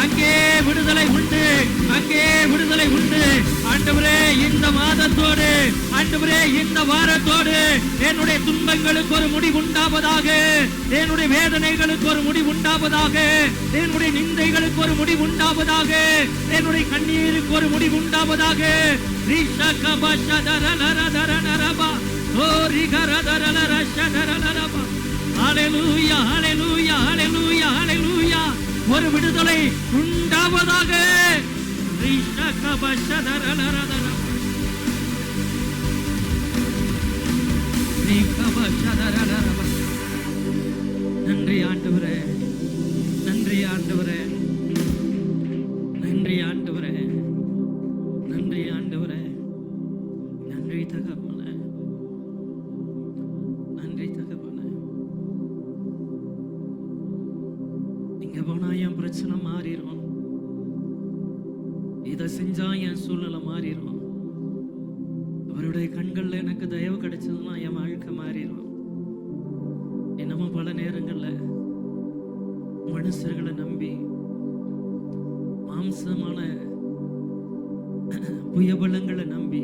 அங்கே விடுதலை உண்டு, அங்கே விடுதலை உண்டு. ஆண்டவரே, இந்த மாதத்தோடு, ஆண்டவரே இந்த வாரத்தோடு என்னுடைய துன்பங்களுக்கு ஒரு முடிவு உண்டாவதாக, என்னுடைய வேதனைகளுக்கு ஒரு முடிவு உண்டாவதாக, என்னுடைய நிந்தைகளுக்கு ஒரு முடிவு உண்டாவதாக, என்னுடைய கண்ணீருக்கு ஒரு முடிவு உண்டாவதாக. ஹல்லேலூயா, ஹல்லேலூயா, ஹல்லேலூயா, ஹல்லேலூயா. ஒரு விடுதலை உண்டாவதாக. நன்றி ஆண்டவரே, நன்றி ஆண்டவரே, நன்றி ஆண்டவரே, நன்றி ஆண்டவரே, நன்றி தகப்பனே, நன்றி தகப்பனே. இங்க போனா என் பிரச்சனை மாறிடும், இதை செஞ்சா என் சூழ்நிலை மாறிடும். அவருடைய கண்கள்ல எனக்கு தயவு கிடைச்சதுன்னா என் வாழ்க்கை மாறிடும். என்னமோ பல நேரங்கள்ல மனுஷர்களை நம்பி மாம்சமான புயபலங்களை நம்பி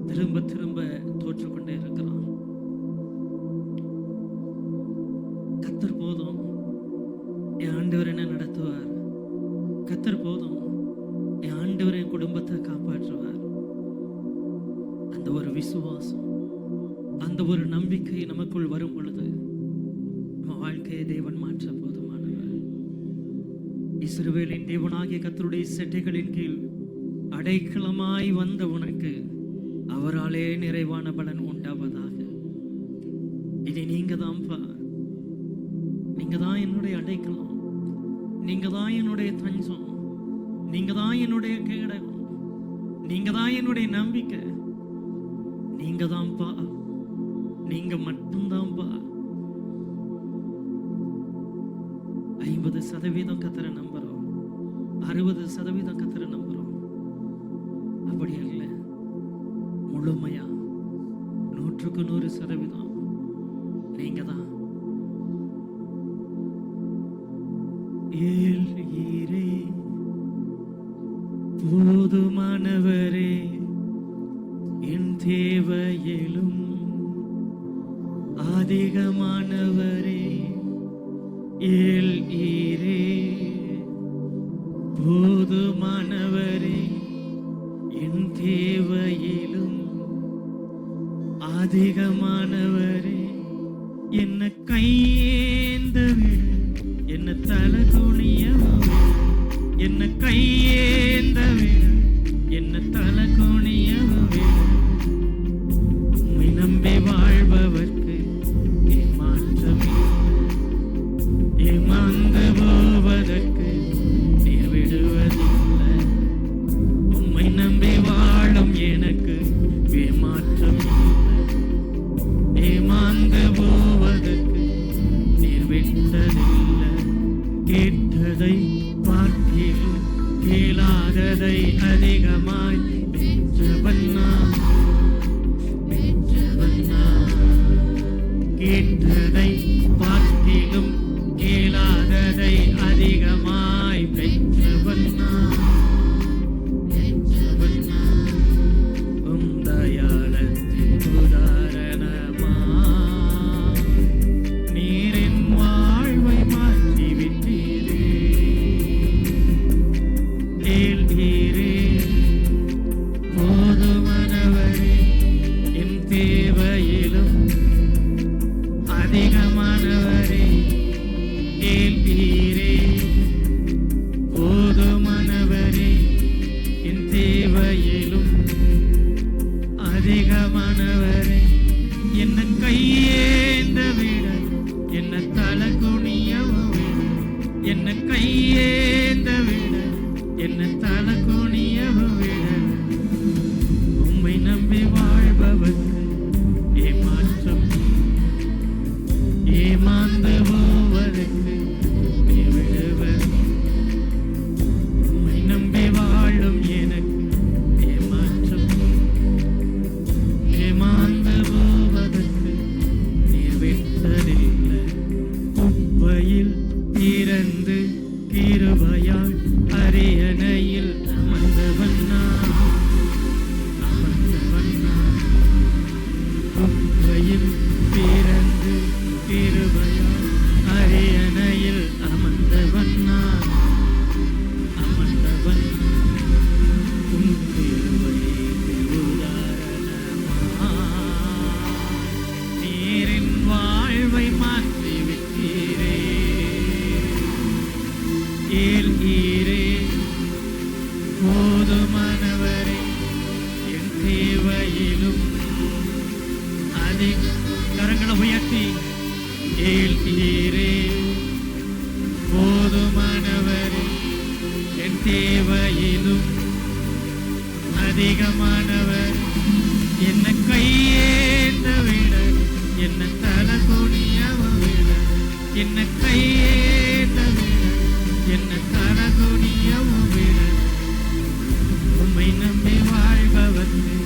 திரும்ப திரும்ப தோற்றுக்கொண்டே இருக்கிறான். கர்த்தர் போதும், என் ஆண்டவர் என்ன நடத்துவார். கர்த்தர் போதும், என் ஆண்டவர் என் குடும்பத்தை காப்பாற்றுவார். அந்த ஒரு விசுவாசம், அந்த ஒரு நம்பிக்கை நமக்குள் வரும் பொழுது நம்ம வாழ்க்கையை தேவன் மாற்ற போதுமானவர். இஸ்ரவேலின் தேவனாகிய கர்த்தருடைய செட்டைகளின் கீழ் அடைக்கலமாய் வந்த உனக்கு அவராலே நிறைவான பலன் உண்டாவதாக. இனி நீங்க தான்ப்பா, நீங்க தான் என்னுடைய அடைக்கலம், நீங்க தான் என்னுடைய தஞ்சம், நீங்க தான் என்னுடைய கேடகம், நீங்க தான் என்னுடைய நம்பிக்கை, நீங்க தான்ப்பா, நீங்க மட்டும்தான்ப்பா. 50% கர்த்தரை நம்புறோம், 60% கர்த்தரை நம்புறோம். அப்படி அல்ல, முழுமையா 100க்கு 100% நீங்க தான். ஏல்ஈரே, போதுமானவரே, என் தேவையிலும் அதிகமானவரே. ஏல்ஈரே, போதுமானவரே, என் தேவையிலும் அதிகமானவரே. என்ன கையேந்தவே, என்ன தலை குனியவே, என்ன கையேந்தவே, என்ன தலை குனியவே. உம்மை நம்பி வாழ்பவர்க்கு ஏமாற்றமே, ஏமாந்து போவதற்கு நீர் விடுவதில்லை. உம்மை நம்பி வாழும் எனக்கு ஏமாற்றம் இல்லை, ஏமாந்து போவதற்கு நீர் விட்டதில்லை. கேட்டதை பார்க்கிலும் கேளாததை அதிகமாய் பெற்றவன் நான், பெற்றவன் நான். கேட்டதை பார்க்கிலும் கேளாததை அதிகமாய் பெற்றவன் நான், பெற்றவன் நான். உம் தயாளத்தின் உதாரணமா நீரின் வாழ்வை மாற்றிவிட்டீரே. ஏல்ஈரே, போதுமானவரே, என் தேவையிலும் அதிகமானவரே. ஏல்ஈரே, போதுமானவரே, என் தேவையிலும் அதிகமானவரே. என்ன கையேந்த விட, என்ன தலை குனியவும் விட, என்ன கையேந்த விட, என்ன தலை குனியவும் விட. உம்மை நம்பி வாழ்பவர்க்கு ஏமாற்றம், ஏமாந்து போவதற்கு நீர் விடுவதில்லை. உம்மை நம்பி வாழும் எனக்கு ஏமாற்றம், ஏமாந்து போவதற்கு நீர் விட்டதில்லை. குப்பையில் பிறந்து கிருபையால் அரியணையில் அமர்ந்தவன் நான், அமர்ந்தவன் நான். குப்பையில் பிறந்து கிருபையால் அரியணையில் அமர்ந்தவன் நான், அமர்ந்தவன். உம் கிருபைக்கு உதாரணமா நீரின் வாழ்வை மாற்றிவிட்டீரே. ஏல்ஈரே, போதுமானவரே, என் தேவையிலும் அதிக. கரங்களை உயர்த்தி ஏல்ஈரே, போதுமானவரே, என் தேவையிலும் அதிகமானவர். என்ன கையேந்த விட, என்ன தலை குனியவும் விட, என்ன கையேந்த விட, என்ன தலை குனியவும் விட. உம்மை நம்பி வாழ்பவர்க்கு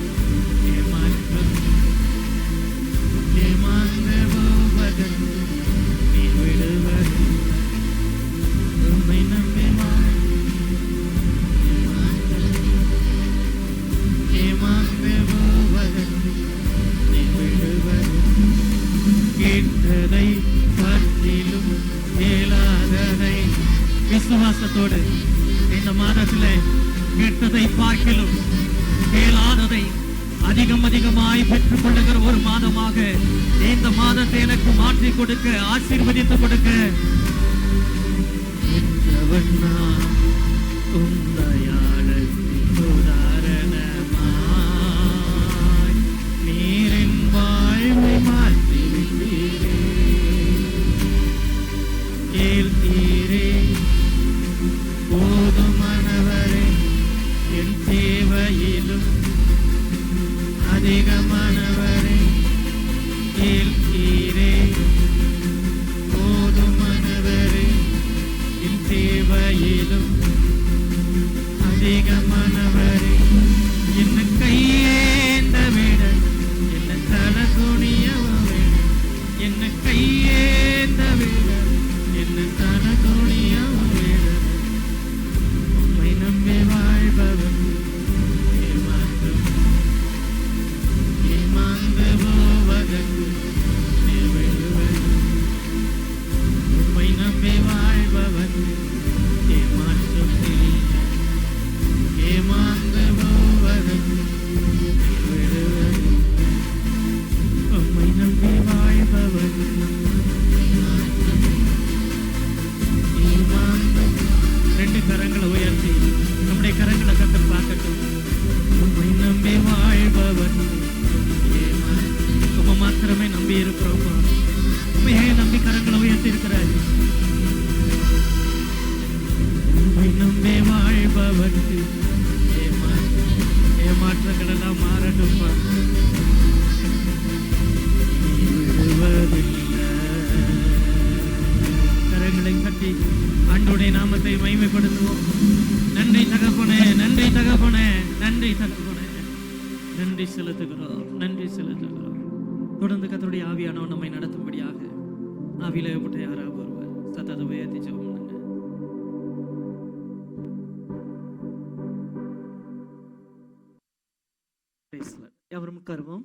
ஏமாற்றம், ஏமாந்து போவதற்கு நீர் விடுவதில்லை. உம்மை நம்பி ஏமாந்து போவதற்கு நீர் விடுவதில்லை. கேட்டதை பார்த்திலும் கேளாததை. விசுவாசத்தோடு இந்த மாதத்திலே கேட்டதை பார்க்கிலும் கேளாததை அதிகமாய் பெற்றுக் கொள்ளுகிற ஒரு மாதமாக இந்த மாதத்தை எனக்கு மாற்றி கொடுக்க, ஆசீர்வதித்து கொடுக்க உம் தயாளத்தின் உதாரணமாய் நீரின் வாழ்வை மாற்றிவிட்டீர். தேவையிலும் அதிகமானவரை கேள்கிறே. போதுமானவரை என் தேவையிலும் அதிகமானவரை என்ன கையேந்த விட என்ன தலை துணிய விட என்ன கையேந்த விட என்ன தலை துணிய விட உம்மை நம்பி வாழ்பவன் ஏமாந்து போவதற்கு உம்மை நம்பி வாழ்பவன் ஏமாற்றம் தெரிய ஏமாந்து போவதற்கு உம்மை நம்பி வாழ்பவன் ரெண்டு கரங்களை உயர்த்தி நம்முடைய கரங்களை கத்தர் பார்க்கட்டும். உம்மை நம்பி வாழ்பவன் உம்மை மாத்திரமே நம்பி இருக்கிறோமா? உண்மையே நம்பி கரங்களை உயர்த்தி இருக்கிறார். உம்மை நம்பி வாழ்பவன் ஏமாற்றங்கள் எல்லாம் மாறட்டும்பா. கரங்களை கட்டி ஆண்டவருடைய நாமத்தை மகிமைப்படுத்துவோம். நன்றி தகப்பனே, நன்றி தகப்பனே, நன்றி தகப்பனே, நன்றி செலுத்துகிறோம், நன்றி செலுத்துகிறோம். தொடர்ந்து கர்த்தருடைய ஆவியானவர் நம்மை நடத்தும்படியாக ஆவியில ஏற்பட்ட யாராவது ஒருவர் சத்தத்தை உயர்த்தி ஜெபம் பண்ணுங்க. எவரும் உட்காருவோம்.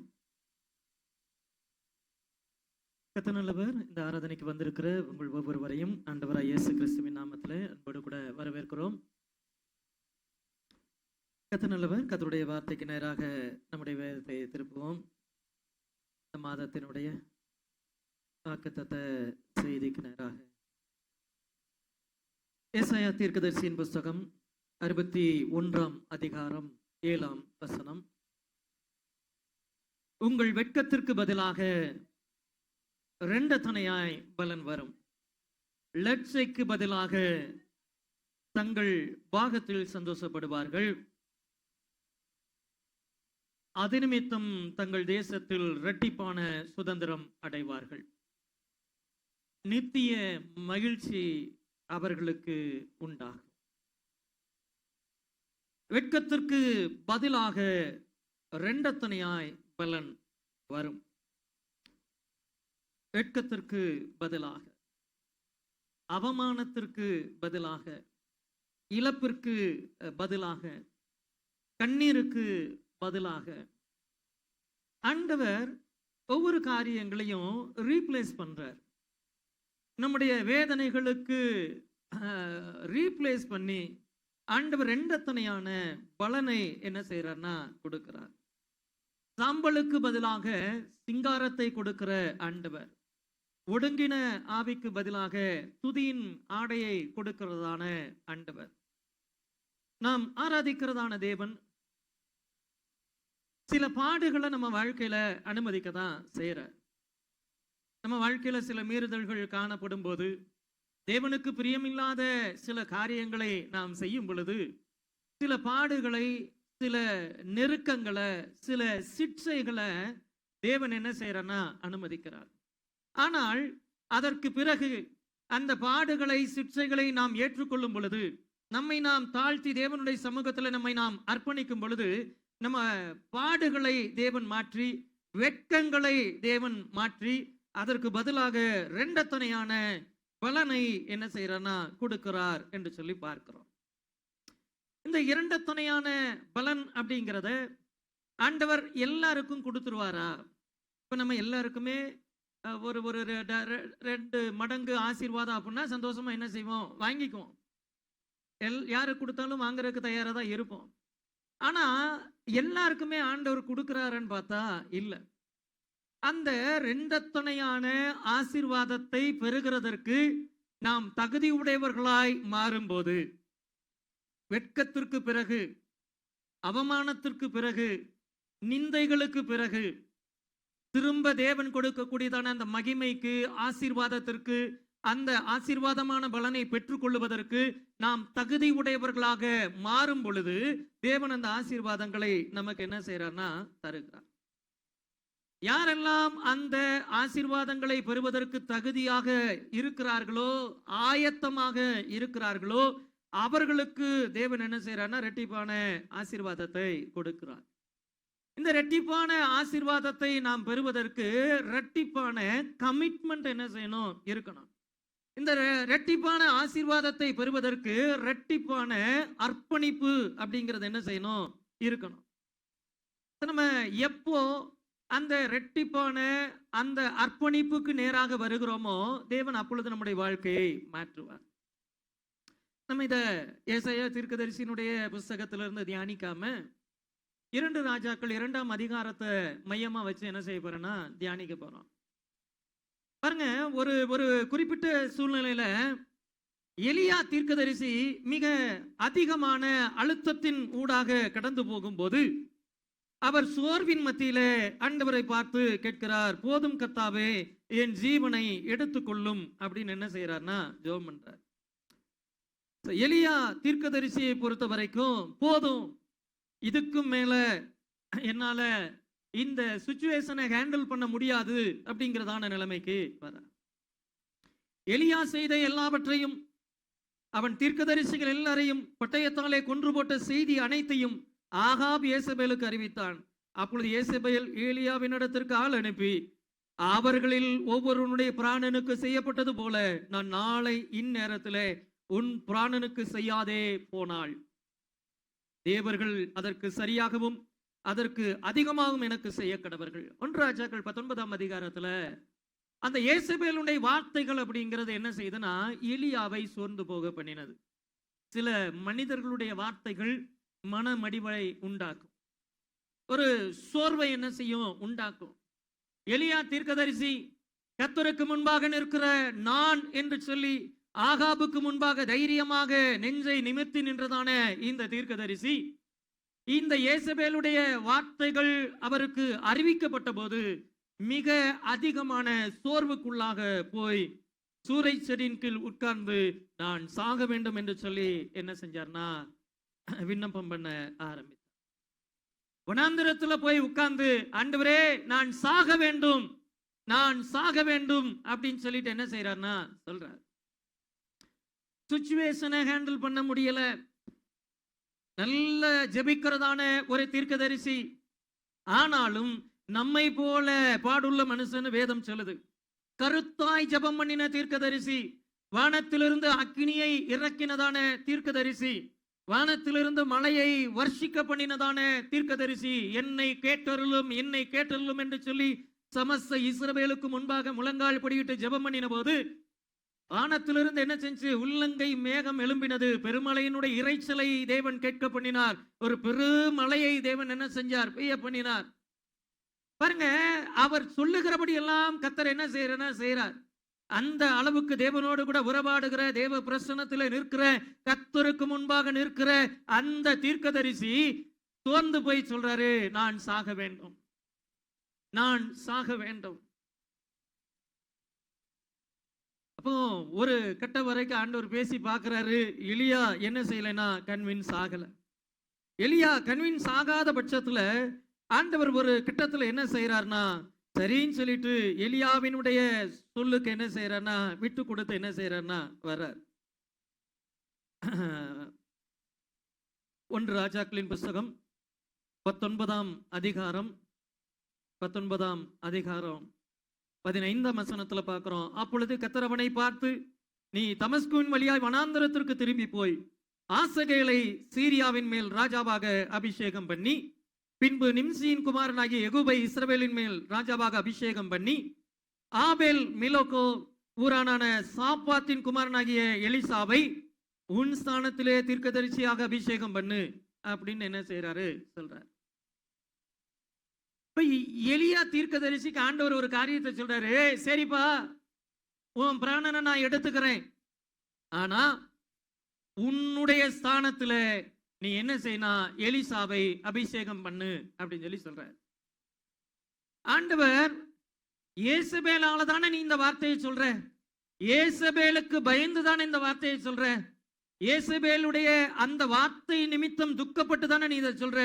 கர்த்தர் நல்லவர். இந்த ஆராதனைக்கு வந்திருக்கிற உங்கள் ஒவ்வொருவரையும் ஆண்டவராய் இயேசு கிறிஸ்துவின் நாமத்திலே அன்போடு கூட வரவேற்கிறோம். கர்த்தர் நல்லவர். கர்த்தருடைய வார்த்தைக்கு நேராக நம்முடைய வேதத்தை திருப்புவோம். இந்த மாதத்தினுடைய வாக்குத்தத்த செய்திக்கு நேராக ஏசாயா தீர்க்கதரிசியின் புஸ்தகம் 61 அதிகாரம் 7 உங்கள் வெட்கத்திற்கு பதிலாக இரண்டத்தனையாய் பலன் வரும், லட்சைக்கு பதிலாக தங்கள் பாகத்தில் சந்தோஷப்படுவார்கள், அது நிமித்தம் தங்கள் தேசத்தில் இரட்டிப்பான சுதந்திரம் அடைவார்கள், நித்திய மகிழ்ச்சி அவர்களுக்கு உண்டாகும். வெட்கத்திற்கு பதிலாக இரண்டத்தனையாய் பலன் வரும். வெட்கத்திற்கு பதிலாக, அவமானத்திற்கு பதிலாக, இழப்பிற்கு பதிலாக, கண்ணீருக்கு பதிலாக ஆண்டவர் ஒவ்வொரு காரியங்களையும் ரீப்ளேஸ் பண்றார். நம்முடைய வேதனைகளுக்கு ரீப்ளேஸ் பண்ணி ஆண்டவர் இரண்டத்தனையான பலனை என்ன செய்யறார்னா கொடுக்கிறார். சாம்பலுக்கு பதிலாக சிங்காரத்தை கொடுக்கிற ஆண்டவர், ஒடுங்கின ஆவிக்கு பதிலாக துதியின் ஆடையை கொடுக்கிறதான ஆண்டவர், நாம் ஆராதிக்கிறதான தேவன் சில பாடுகளை நம்ம வாழ்க்கையில அனுமதிக்க தான் செய்யற. நம்ம வாழ்க்கையில சில மீறுதல்கள் காணப்படும் போது, தேவனுக்கு பிரியமில்லாத சில காரியங்களை நாம் செய்யும் பொழுது, சில பாடுகளை, சில நெருக்கங்களை, சில சிற்சைகளை தேவன் என்ன செய்யறன்னா அனுமதிக்கிறார். ஆனால் அதற்கு பிறகு அந்த பாடுகளை, சிற்சைகளை நாம் ஏற்றுக்கொள்ளும் பொழுது, நம்மை நாம் தாழ்த்தி தேவனுடைய சமூகத்தில் நம்மை நாம் அர்ப்பணிக்கும் பொழுது, நம்ம பாடுகளை தேவன் மாற்றி, வெட்கங்களை தேவன் மாற்றி, அதற்கு பதிலாக இரண்டத்தனையான பலனை என்ன செய்யறார்னா கொடுக்கிறார் என்று சொல்லி பார்க்கிறோம். இந்த இரண்டத்தனையான பலன் அப்படிங்கிறத ஆண்டவர் எல்லாருக்கும் கொடுத்துருவாரா? இப்ப நம்ம எல்லாருக்குமே ஒரு ஒரு 2 மடங்கு ஆசீர்வாதம் அப்படின்னா சந்தோஷமா என்ன செய்வோம்? வாங்கிக்குவோம். யாருக்கு கொடுத்தாலும் வாங்குறதுக்கு தயாரா தான் இருப்போம். ஆனா எல்லாருக்குமே ஆண்டவர் கொடுக்கிறாருன்னு பார்த்தா இல்ல. அந்த இரண்டத்தனையான ஆசீர்வாதத்தை பெறுகிறதற்கு நாம் தகுதி உடையவர்களாய் மாறும்போது, வெட்கத்திற்கு பிறகு, அவமானத்திற்கு பிறகு, நிந்தைகளுக்கு பிறகு திரும்ப தேவன் கொடுக்கக்கூடியதான அந்த மகிமைக்கு, ஆசீர்வாதத்திற்கு, அந்த ஆசீர்வாதமான பலனை பெற்றுக்கொள்வதற்கு நாம் தகுதி உடையவர்களாக மாறும் பொழுது தேவன் அந்த ஆசீர்வாதங்களை நமக்கு என்ன செய்யறார்னா தருகிறார். யாரெல்லாம் அந்த ஆசீர்வாதங்களை பெறுவதற்கு தகுதியாக இருக்கிறார்களோ, ஆயத்தமாக இருக்கிறார்களோ, அவர்களுக்கு தேவன் என்ன செய்யறார்னா ரெட்டிப்பான ஆசீர்வாதத்தை கொடுக்கிறார். இந்த ரெட்டிப்பான ஆசீர்வாதத்தை நாம் பெறுவதற்கு ரெட்டிப்பான கமிட்மெண்ட் என்ன செய்யணும் இருக்கணும். இந்த ரெட்டிப்பான ஆசீர்வாதத்தை பெறுவதற்கு ரெட்டிப்பான அர்ப்பணிப்பு அப்படிங்கிறது என்ன செய்யணும் இருக்கணும். நம்ம எப்போ அந்த ரெட்டிப்பான அந்த அர்ப்பணிப்புக்கு நேராக வருகிறோமோ தேவன் அப்பொழுது நம்முடைய வாழ்க்கையை மாற்றுவார். நம்ம இத ஏசாயா தீர்க்கதரிசியினுடைய புஸ்தகத்திலிருந்து தியானிக்காம 2 ராஜாக்கள் 2ஆம் அதிகாரத்தை மையமா வச்சு என்ன செய்ய போறோம்னா தியானிக்க போறோம். பாருங்க, ஒரு குறிப்பிட்ட சூழ்நிலையில எலியா தீர்க்கதரிசி மிக அதிகமான அழுத்தத்தின் ஊடாக கடந்து போகும்போது அவர் சோர்வின் மத்தியில ஆண்டவரை பார்த்து கேட்கிறார், போதும் கர்த்தாவே, என் ஜீவனை எடுத்துக்கொள்ளும் அப்படின்னு என்ன செய்யறார்னா ஜெபம் பண்றார். எலியா தீர்க்கதரிசியை பொறுத்த வரைக்கும் போதும், இதுக்கும் மேல என்னால இந்த சிச்சுவேஷனை ஹேண்டில் பண்ண முடியாது அப்படிங்கிறதான நிலைமைக்கு வர. எலியா செய்த எல்லாவற்றையும், அவன் தீர்க்கதரிசிகள் எல்லாரையும் பட்டயத்தாலே கொன்று போட்ட செய்தி அனைத்தையும் ஆகாப் ஏசபேலுக்கு அறிவித்தான். அப்பொழுது ஏசபேல் ஏலியாவினிடத்திற்கு ஆள் அனுப்பி, அவர்களில் ஒவ்வொருவனுடைய பிராணனுக்கு செய்யப்பட்டது போல நான் நாளை இந்நேரத்திலே உன் பிராணனுக்கு செய்யாதே போனாள். தேவர்கள் அதற்கு சரியாகவும் அதற்கு அதிகமாகவும் எனக்கு செய்ய கடவர்கள். 1 ராஜாக்கள் 19ஆம் அதிகாரத்துல அந்த ஏசபேலுடைய வார்த்தைகள் அப்படிங்கிறது என்ன செய்தனா எலியாவை சோர்ந்து போக பண்ணினது. சில மனிதர்களுடைய வார்த்தைகள் மனமடிவை உண்டாக்கும், ஒரு சோர்வை என்ன செய்யும் உண்டாக்கும். எலியா தீர்க்கதரிசி கர்த்தருக்கு முன்பாக நிற்கிற நான் என்று சொல்லி ஆகாபுக்கு முன்பாக தைரியமாக நெஞ்சை நிமிர்த்தி நின்றதான இந்த தீர்க்கதரிசி இந்த ஏசபேலுடைய வார்த்தைகள் அவருக்கு அறிவிக்கப்பட்ட போது மிக அதிகமான சோர்வுக்குள்ளாக போய் சூறை செடியின் கீழ் உட்கார்ந்து நான் சாக வேண்டும் என்று சொல்லி என்ன செஞ்சார்னா விண்ணப்பம் பண்ண ஆரம்பித்தார். வனாந்திரத்துல போய் உட்கார்ந்து, ஆண்டவரே நான் சாக வேண்டும், நான் சாக வேண்டும் அப்படின்னு சொல்லிட்டு என்ன செய்யறார்னா சொல்றார். சிச்சுவேஷனை ஹேண்டில் பண்ண முடியல. நல்ல ஜெபிக்கிறதான ஒரு தீர்க்கதரிசி, ஆனாலும் நம்மை போல பாடுள்ள மனுஷன் வேதம் சொல்லுது. கருத்தாய் ஜெபம் பண்ணின தீர்க்கதரிசி, வானத்திலிருந்து அக்கினியை இறக்கினதான தீர்க்கதரிசி, வானத்திலிருந்து மழையை வர்ஷிக்க பண்ணினதான தீர்க்கதரிசி, என்னை கேட்டருளும் என்னை கேட்டருளும் என்று சொல்லி சமஸ்த இஸ்ரவேலுக்கு முன்பாக முழங்கால் படியிட்டு ஜெபம் பண்ணின போது வானத்திலிருந்து என்ன செஞ்சு உள்ளங்கை மேகம் எழும்பினது. பெருமழையினுடைய இறைச்சலை தேவன் கேட்க பண்ணினார். ஒரு பெருமழையை தேவன் என்ன செஞ்சார் பெய்ய பண்ணினார். பாருங்க, அவர் சொல்லுகிறபடி எல்லாம் கர்த்தர் என்ன செய்யறார். அந்த அளவுக்கு தேவனோடு கூட உறவாடுகிற, தேவ பிரசன்னத்தில் நிற்கிற, கர்த்தருக்கு முன்பாக நிற்கிற அந்த தீர்க்கதரிசி சோர்ந்து போய் சொல்றாரு, நான் சாக வேண்டும், நான் சாக வேண்டும். அப்போ ஒரு கட்ட வரைக்கும் ஆண்டவர் பேசி பார்க்கிறாரு. எலியா என்ன செய்யலைன்னா கன்வின்ஸ் ஆகல. எலியா கன்வின்ஸ் ஆகாத பட்சத்துல ஆண்டவர் ஒரு கிட்டத்துல என்ன செய்யறாருன்னா சரின்னு சொல்லிட்டு எலியாவினுடைய சொல்லுக்கு என்ன செய்யறாருன்னா விட்டு கொடுத்து என்ன செய்யறாருன்னா வர்றார். 1 ராஜாக்களின் புஸ்தகம் 19ஆம் அதிகாரம் 15ஆம் வசனத்துல பார்க்கிறோம். அப்பொழுது கர்த்தர் அவனை பார்த்து, நீ தமஸ்குவின் வழியாய் வனாந்தரத்திற்கு திரும்பி போய் ஆசகேலை சீரியாவின் மேல் ராஜாவாக அபிஷேகம் பண்ணி, பின்பு நிம்சியின் குமாரனாகிய யெகூபை இஸ்ரவேலின் மேல் ராஜாவாக அபிஷேகம் பண்ணி, ஆபேல் மிலோகோ ஊரானான சாப்பாத்தின் குமாரனாகிய எலிசாவை உன் ஸ்தானத்திலே தீர்க்கதரிசியாக அபிஷேகம் பண்ணு அப்படின்னு என்ன செய்யறாரு சொல்றாரு. எலியா தீர்க்கதரிசிக்கு ஆண்டவர் ஒரு காரியத்தை சொல்றாரு. சரிப்பா, உன் பிராணனை நான் எடுத்துக்கிறேன், ஆனா உன்னுடைய ஸ்தானத்துல நீ என்ன செய்யணும், எலிசாவை அபிஷேகம் பண்ணு அப்படின்னு சொல்லி சொல்றாரு. ஆண்டவர் இயேசுபேலால தானே நீ இந்த வார்த்தையை சொல்ற, ஏசபேலுக்கு பயந்துதான் இந்த வார்த்தையை சொல்ற. ஏசபேலுடைய அந்த வார்த்தை நிமித்தம் துக்கப்பட்டு தானே நீ இதை சொல்ற.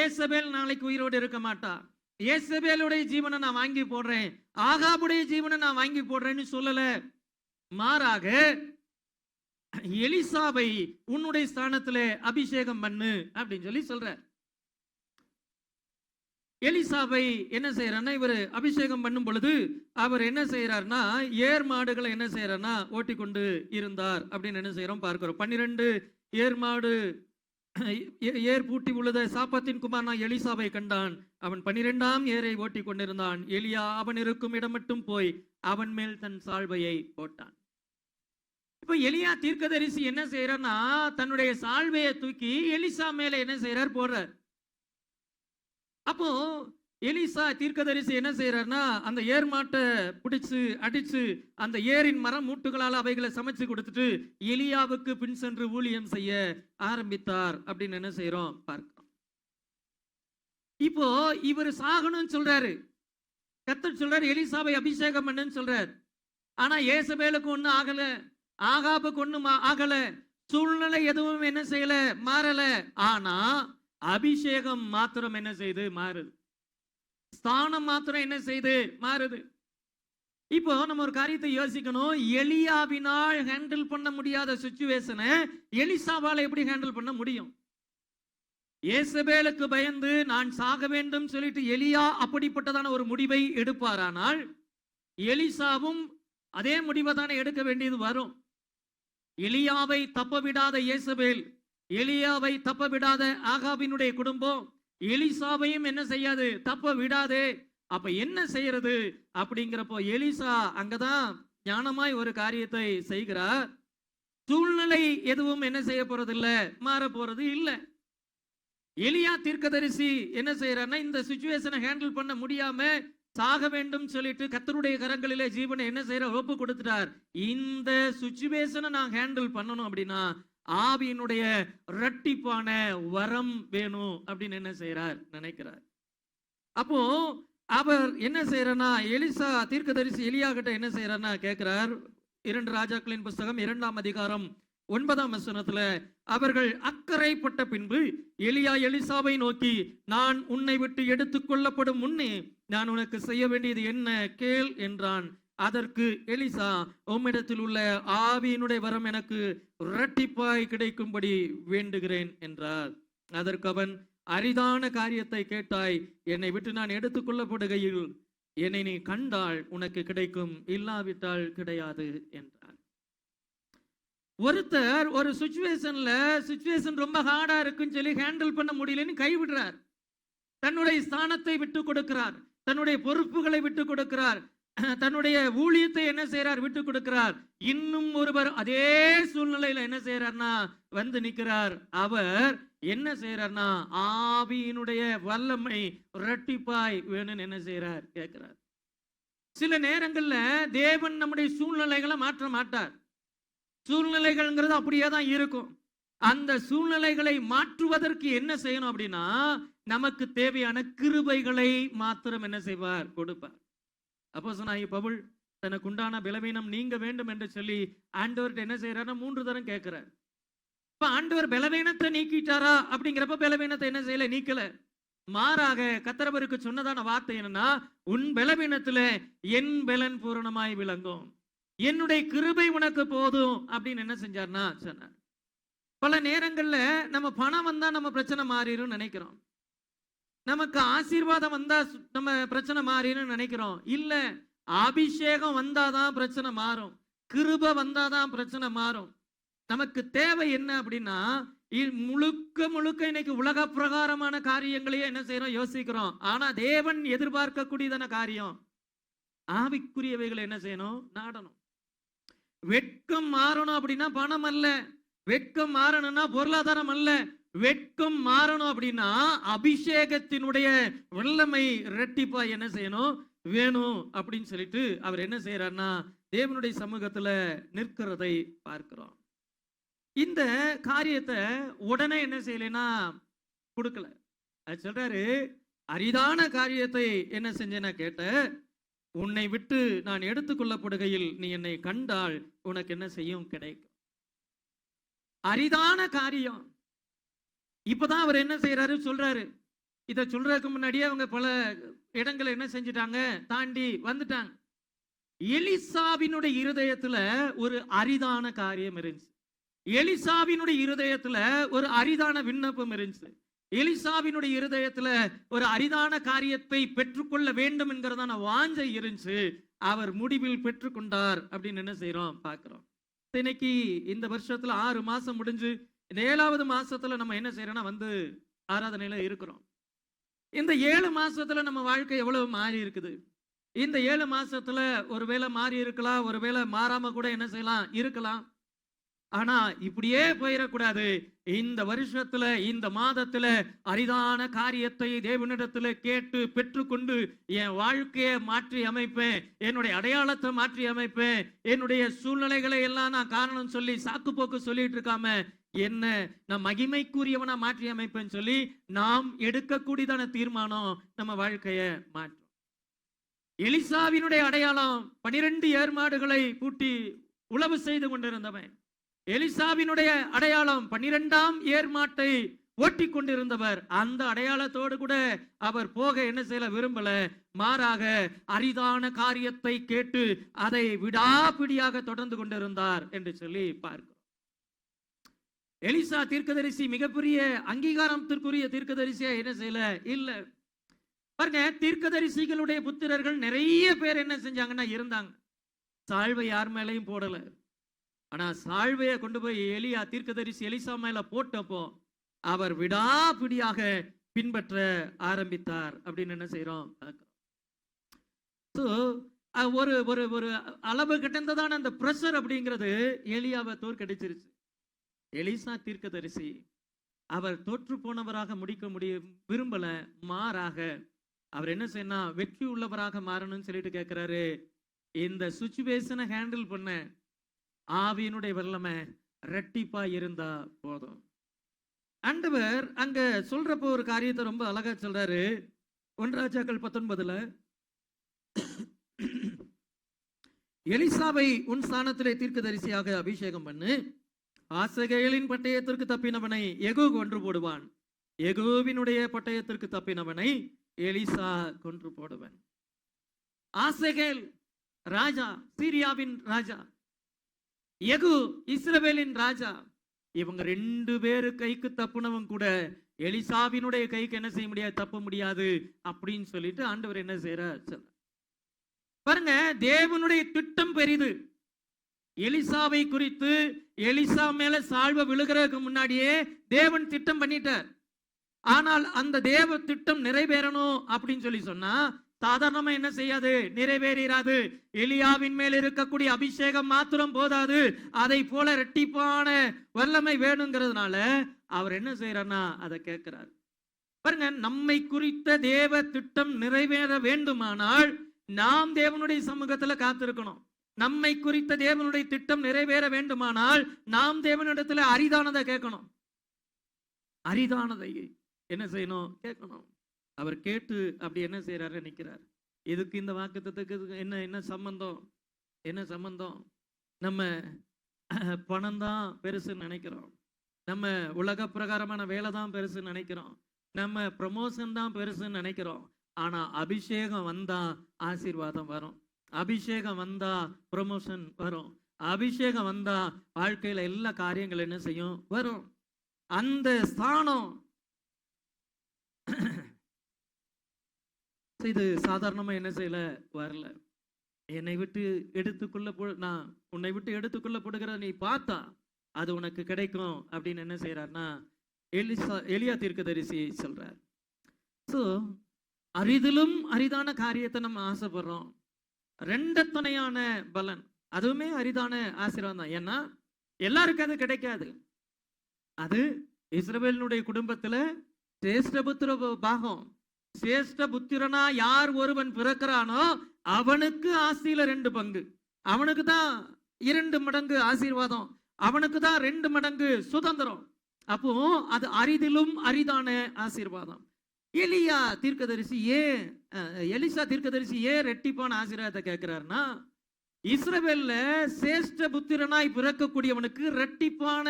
ஏசபேல் நாளைக்கு உயிரோடு இருக்க மாட்டா. ஏசபேலுடைய ஜீவனை நான் வாங்கி போடுறேன், ஆகாபுடைய ஜீவனை நான் வாங்கி போடுறேன்னு சொல்லல. மாறாக எலிசாவை உன்னுடைய ஸ்தானத்திலே அபிஷேகம் பண்ணு அப்படின்னு சொல்லி சொல்ற. எலிசாவை என்ன செய்யறாருன்னா, இவர் அபிஷேகம் பண்ணும் பொழுது அவர் என்ன செய்யறாருன்னா, ஏர் மாடுகளை என்ன செய்யறாருன்னா ஓட்டி கொண்டு இருந்தார் அப்படின்னு என்ன செய்யறோம் பார்க்கிறோம். 12 ஏர் மாடு ஏர் பூட்டி உழுத சாப்பாத்தின் குமாரனா எலிசாவை கண்டான். அவன் 12ஆம் ஏரை ஓட்டி கொண்டிருந்தான். எலியா அவன் இருக்கும் இடம் மட்டும் போய் அவன் மேல் தன் சால்வையை போட்டான். இப்ப எலியா தீர்க்கதரிசி என்ன செய்யறார்னா, தன்னுடைய சால்வையை தூக்கி எலிசா மேல என்ன செய்யறார், போடுறார். அப்போ எலிசா தீர்க்கதரிசி என்ன செய்யறாருன்னா, அந்த ஏர் மாட்டை பிடிச்சு அடிச்சு அந்த ஏரின் மரம் மூட்டுகளால் அவைகளை சமைச்சு கொடுத்துட்டு எலியாவுக்கு பின் சென்று ஊழியம் செய்ய ஆரம்பித்தார் அப்படின்னு என்ன செய்யறோம் பார்க்கிறோம். இப்போ இவர் சாகணும்னு சொல்றாரு. கர்த்தர் சொல்றாரு எலிசாவை அபிஷேகம் பண்ணுன்னு சொல்றாரு. ஆனா ஏசபேலுக்கு ஒண்ணு ஆகல, ஆகாபுக்கு ஒண்ணு ஆகல, சூழ்நிலை எதுவும் என்ன செய்யல, மாறல. ஆனா அபிஷேகம் மாத்திரம் என்ன செய்து மாறுது, ஸ்தானம் மாத்திரம் என்ன செய்து மாறுது. இப்போ நம்ம ஒரு காரியத்தை யோசிக்கணும். எலியாவினால் ஹேண்டில் பண்ண முடியாத சிச்சுவேஷனை எலிசாவால எப்படி ஹேண்டில் பண்ண முடியும்? ஏசபேலுக்கு பயந்து நான் சாக வேண்டும் சொல்லிட்டு எலியா அப்படிப்பட்டதான ஒரு முடிவை எடுப்பாரானால் எலிசாவும் அதே முடிவை தானே எடுக்க வேண்டியது வரும். எலியாவை தப்ப விடாத ஏசபேல், எலியாவை தப்ப விடாத ஆகாபினுடைய குடும்பம் எலிசாவையும் என்ன செய்யாது, தப்ப விடாதே. அப்ப என்ன செய்யறது அப்படிங்கிறப்போ எலிசா அங்கதான் ஞானமாய் ஒரு காரியத்தை செய்கிறார். சூழ்நிலை எதுவும் என்ன செய்ய போறது இல்ல, மாற போறது இல்ல. எலியா தீர்க்கதரிசி என்ன செய்யறாருன்னா, இந்த சிச்சுவேஷனை ஹேண்டில் பண்ண முடியாம சாக வேண்டும் சொல்லிட்டு கர்த்தருடைய கரங்களிலே ஜீவனை என்ன செய்யற ஒப்பு கொடுத்துட்டார். இந்த சிச்சுவேஷனை நான் ஹேண்டில் பண்ணணும் அப்படின்னா ஆவியினுடைய இரட்டிப்பான வரம் வேணும் அப்படின்னு என்ன செய்யறார் நினைக்கிறார். அப்போ அவர் என்ன செய்யறனா, எலிசா தீர்க்கதரிசி எலியா கிட்ட என்ன செய்யறாருன்னா கேட்கிறார். 2 ராஜாக்களின் புஸ்தகம் 2ஆம் அதிகாரம் 9ஆம் வசனத்துல, அவர்கள் அக்கறைப்பட்ட பின்பு எலியா எலிசாவை நோக்கி, நான் உன்னை விட்டு எடுத்துக் கொள்ளப்படும் முன்னே நான் உனக்கு செய்ய வேண்டியது என்ன கேள் என்றான். அதற்கு எலிசா, உம்மிடத்தில் உள்ள ஆவியினுடைய வரம் எனக்கு இரட்டிப்பாய் கிடைக்கும்படி வேண்டுகிறேன் என்றார். அதற்கு அவன், அரிதான காரியத்தை கேட்டாய், என்னை விட்டு நான் எடுத்துக் கொள்ளப்படுகையில் என்னை நீ கண்டால் உனக்கு கிடைக்கும், இல்லாவிட்டால் கிடையாது என்றார். ஒருத்தர் ஒரு சிச்சுவேஷன் ரொம்ப ஹார்டா இருக்குன்னு சொல்லி ஹேண்டில் பண்ண முடியலன்னு கைவிடுறார். தன்னுடைய ஸ்தானத்தை விட்டு கொடுக்கிறார், தன்னுடைய பொறுப்புகளை விட்டு கொடுக்கிறார், தன்னுடைய ஊழியத்தை என்ன செய்யறார், விட்டு கொடுக்கிறார். இன்னும் ஒருவர் அதே சூழ்நிலையில என்ன செய்யறார்னா வந்து நிற்கிறார். அவர் என்ன செய்யறார்னா ஆவியினுடைய வல்லமை இரட்டிப்பாய் வேணும்னு என்ன செய்யறார் கேட்கிறார். சில நேரங்கள்ல தேவன் நம்முடைய சூழ்நிலைகளை மாற்ற மாட்டார். சூழ்நிலைகள்ங்கிறது அப்படியே தான் இருக்கும். அந்த சூழ்நிலைகளை மாற்றுவதற்கு என்ன செய்யணும் அப்படின்னா, நமக்கு தேவையான கிருபைகளை மாத்திரம் என்ன செய்வார், கொடுப்பார். அப்போஸ்தலனாகிய பவுல் தனக்கு உண்டான பலவீனம் நீங்க வேண்டும் என்று சொல்லி ஆண்டவர்கிட்ட என்ன செய்யறாருன்னா 3 தரம் கேட்கிறார். இப்ப ஆண்டவர் பலவீனத்தை நீக்கிட்டாரா அப்படிங்கிறப்ப பலவீனத்தை என்ன செய்யல, நீக்கல. மாறாக கர்த்தருக்கு சொன்னதான வார்த்தை என்னன்னா, உன் பலவீனத்துல என் பலன் பூரணமாய் விளங்கும், என்னுடைய கிருபை உனக்கு போதும் அப்படின்னு என்ன செஞ்சார்னா சொன்னார். பல நேரங்கள்ல நம்ம பணம் வந்தா நம்ம பிரச்சனை மாறிடும் நினைக்கிறோம், நமக்கு ஆசீர்வாதம் வந்தா நம்ம பிரச்சனை மாறிடும் நினைக்கிறோம். இல்ல, அபிஷேகம் வந்தாதான் பிரச்சனை மாறும், கிருபை வந்தாதான் பிரச்சனை மாறும். நமக்கு தேவை என்ன அப்படின்னா, முழுக்க முழுக்க இன்னைக்கு உலக பிரகாரமான காரியங்களையே என்ன செய்யறோம், யோசிக்கிறோம். ஆனா தேவன் எதிர்பார்க்கக்கூடியதான காரியம் ஆவிக்குரியவைகளை என்ன செய்யணும், நாடணும். வெட்கம் மாறணும் அப்படின்னா பணம் அல்ல, வெட்கம் மாறணும்னா பொருளாதாரம் அல்ல, வெட்கம் மாறணும் அப்படின்னா அபிஷேகத்தினுடைய வல்லமை இரட்டிப்பா என்ன செய்யணும், வேணும் அப்படின்னு சொல்லிட்டு அவர் என்ன செய்யறாருன்னா தேவனுடைய சமூகத்துல நிற்கிறதை பார்க்கிறோம். இந்த காரியத்தை உடனே என்ன செய்யலைன்னா கொடுக்கல. அது சொல்றாரு, அரிதான காரியத்தை என்ன செஞ்சேன்னா கேட்ட, உன்னை விட்டு நான் எடுத்துக்கொள்ளப்படுகையில் நீ என்னை கண்டால் உனக்கு என்ன செய்யும்? கிடைக்கும். அரிதான காரியம். இப்பதான் அவர் என்ன செய்யறாரு சொல்றாரு. இதை சொல்றதுக்கு முன்னாடியே அவங்க பல இடங்களை என்ன செஞ்சுட்டாங்க? தாண்டி வந்துட்டாங்க. எலிசாவினுடைய இருதயத்துல ஒரு அரிதான காரியம் இருந்துச்சு. எலிசாவினுடைய இருதயத்துல ஒரு அரிதான விண்ணப்பம் இருந்துச்சு. எலிசாவினுடைய இருதயத்துல ஒரு அரிதான காரியத்தை பெற்றுக்கொள்ள வேண்டும் என்கிறதான வாஞ்சை இருந்துச்சு. அவர் முடிவில் பெற்றுக்கொண்டார் அப்படின்னு என்ன செய்யறோம்? பார்க்கிறோம். இன்னைக்கு இந்த வருஷத்துல 6 மாசம் முடிஞ்சு இந்த 7வது மாசத்துல நம்ம என்ன செய்யறோம்னா வந்து ஆராதனையில இருக்கிறோம். இந்த 7 மாசத்துல நம்ம வாழ்க்கை எவ்வளவு மாறி இருக்குது. இந்த 7 மாசத்துல ஒருவேளை மாறி இருக்கலாம், ஒருவேளை மாறாம கூட என்ன செய்யலாம்? இருக்கலாம். ஆனா இப்படியே போயிடக்கூடாது. இந்த வருஷத்துல இந்த மாதத்துல அரிதான காரியத்தை தேவனிடத்துல கேட்டு பெற்றுக்கொண்டு என் வாழ்க்கையை மாற்றி அமைப்பேன், என்னுடைய அடையாளத்தை மாற்றி அமைப்பேன், என்னுடைய சூழ்நிலைகளை எல்லாம் நான் காரணம் சொல்லி சாக்கு போக்கு சொல்லிட்டு இருக்காம என்ன நான் மகிமைக்குரியவனா மாற்றி அமைப்பேன்னு சொல்லி நாம் எடுக்கக்கூடியதான தீர்மானம் நம்ம வாழ்க்கையை மாற்றும். எலிசாவினுடைய அடையாளம் 12 ஏர்மாடுகளை பூட்டி உழவு செய்து கொண்டிருந்தவன். எலிசாவினுடைய அடையாளம் 12ஆம் ஏர்மாட்டை ஓட்டி கொண்டிருந்தவர். அந்த அடையாளத்தோடு கூட அவர் போக என்ன செய்யல விரும்பல. மாறாக அரிதான காரியத்தை கேட்டு அதை விடாப்பிடியாக தொடர்ந்து கொண்டிருந்தார் என்று சொல்லி பார்க்கிறோம். எலிசா தீர்க்கதரிசி மிகப்பெரிய அங்கீகாரத்திற்குரிய தீர்க்கதரிசியா என்ன செய்யல இல்ல. பாருங்க, தீர்க்கதரிசிகளுடைய புத்திரர்கள் நிறைய பேர் என்ன செஞ்சாங்கன்னா இருந்தாங்க. சால்வை யார் மேலையும் போடல. ஆனா சால்வையை கொண்டு போய் எலியா தீர்க்கதரிசி எலிசா மேல போட்டப்போ அவர் விடாப்பிடியாக பின்பற்ற ஆரம்பித்தார் அப்படின்னு என்ன செய்யறோம்? ஒரு ஒரு ஒரு அளவு கிட்டந்ததான அந்த பிரஷர் அப்படிங்கிறது எலியாவை தோற்கடிச்சிருச்சு. எலிசா தீர்க்கதரிசி அவர் தோற்று போனவராக முடிக்க விரும்பல. மாறாக அவர் என்ன செய்யணும்? வெற்றி உள்ளவராக மாறணும்னு சொல்லிட்டு கேட்கிறாரு. இந்த சுச்சுவேஷனை ஹேண்டில் பண்ண ஆவியினுடைய வல்லமை ரெட்டிப்பா இருந்தா போதும். ஆண்டவர் அங்க சொல்றப்போ ஒரு காரியத்தை ரொம்ப அழகா சொல்றாரு. 1 ராஜாக்கள் 19 எலிசாவை உன் ஸ்தானத்திலே தீர்க்கதரிசியாக அபிஷேகம் பண்ணு. ஆசகேலின் பட்டயத்திற்கு தப்பினவனை யெகூ கொன்று போடுவான், யெகூவினுடைய பட்டயத்திற்கு தப்பினவனை எலிசா கொன்று போடுவன். ஆசகேல் ராஜா, சீரியாவின் ராஜா, யெகூ இஸ்ரவேலின் ராஜா. இவங்க 2 பேரு கைக்கு தப்புனவன் கூட எலிசாவினுடைய கைக்கு என்ன செய்ய முடியாது? தப்ப முடியாது அப்படின்னு சொல்லிட்டு ஆண்டவர் என்ன செய்யறார் பாருங்க. தேவனுடைய திட்டம் பெரிது. எலிசாவை குறித்து எலிசா மேல சால்வ விழுகிறதுக்கு முன்னாடியே தேவன் திட்டம் பண்ணிட்டார். ஆனால் அந்த தேவ திட்டம் நிறைவேறணும் அப்படின்னு சொல்லி சொன்னா சாதாரணமா என்ன செய்யாது? நிறைவேறாது. எலியாவின் மேல் இருக்கக்கூடிய அபிஷேகம் மாத்திரம் போதாது, அதை போல இரட்டிப்பான வல்லமை வேணுங்கிறதுனால அவர் என்ன செய்யறாருன்னா அதை கேட்கிறார். பாருங்க, நம்மை குறித்த தேவ திட்டம் நிறைவேற வேண்டுமானால் நாம் தேவனுடைய சமூகத்துல காத்திருக்கணும். நம்மை குறித்த தேவனுடைய திட்டம் நிறைவேற வேண்டுமானால் நாம் தேவனிடத்துல அரிதானதை கேட்கணும். அரிதானதை என்ன செய்யணும்? கேட்கணும். அவர் கேட்டு அப்படி என்ன செய்யறாரு? நிற்கிறார். இதுக்கு இந்த வாக்குத்தத்துக்கு என்ன என்ன சம்பந்தம்? என்ன சம்பந்தம்? நம்ம பணம் தான் பெருசுன்னு நினைக்கிறோம். நம்ம உலக பிரகாரமான வேலை தான் பெருசுன்னு நினைக்கிறோம். நம்ம ப்ரமோஷன் தான் பெருசுன்னு நினைக்கிறோம். ஆனா அபிஷேகம் வந்தா ஆசீர்வாதம் வரும். அபிஷேகம் வந்தா ப்ரமோஷன் வரும். அபிஷேகம் வந்தா வாழ்க்கையில எல்லா காரியங்கள் என்ன செய்யும்? வரும். அந்த ஸ்தானம் இது சாதாரணமா என்ன செய்யல? வரல. என்னை விட்டு நான் உன்னை விட்டு எடுத்துக்கொள்ளப்படுகிற நீ பார்த்தா அது உனக்கு கிடைக்கும் அப்படின்னு என்ன செய்யறாருன்னா எலியா தீர்க்கதரிசி சொல்றார். சோ அரிதிலும் அரிதான காரியத்தை நம்ம ஆசைப்படுறோம். 2 துணையான பலன், அதுவுமே அரிதான ஆசீர்வாதம் தான். ஏன்னா எல்லாருக்கும் அது கிடைக்காது. அது இஸ்ரவேலினுடைய குடும்பத்துல சிரேஷ்டபுத்திர பாகம். சிரேஷ்ட புத்திரனா யார் ஒருவன் பிறக்கிறானோ அவனுக்கு ஆசியில 2 பங்கு. அவனுக்கு தான் 2 மடங்கு ஆசீர்வாதம். அவனுக்கு தான் 2 மடங்கு சுதந்திரம். அப்போ அது அரிதிலும் அரிதான ஆசீர்வாதம். எலியா தீர்க்கதரிசி ஏன் எலிசா தீர்க்கதரிசி ஏன் ரெட்டிப்பான ஆசீர்வாதத்தை கேட்கிறாருன்னா, இஸ்ரவேல்ல சேஷ்ட புத்திரனாய் பிறக்கக்கூடியவனுக்கு ரெட்டிப்பான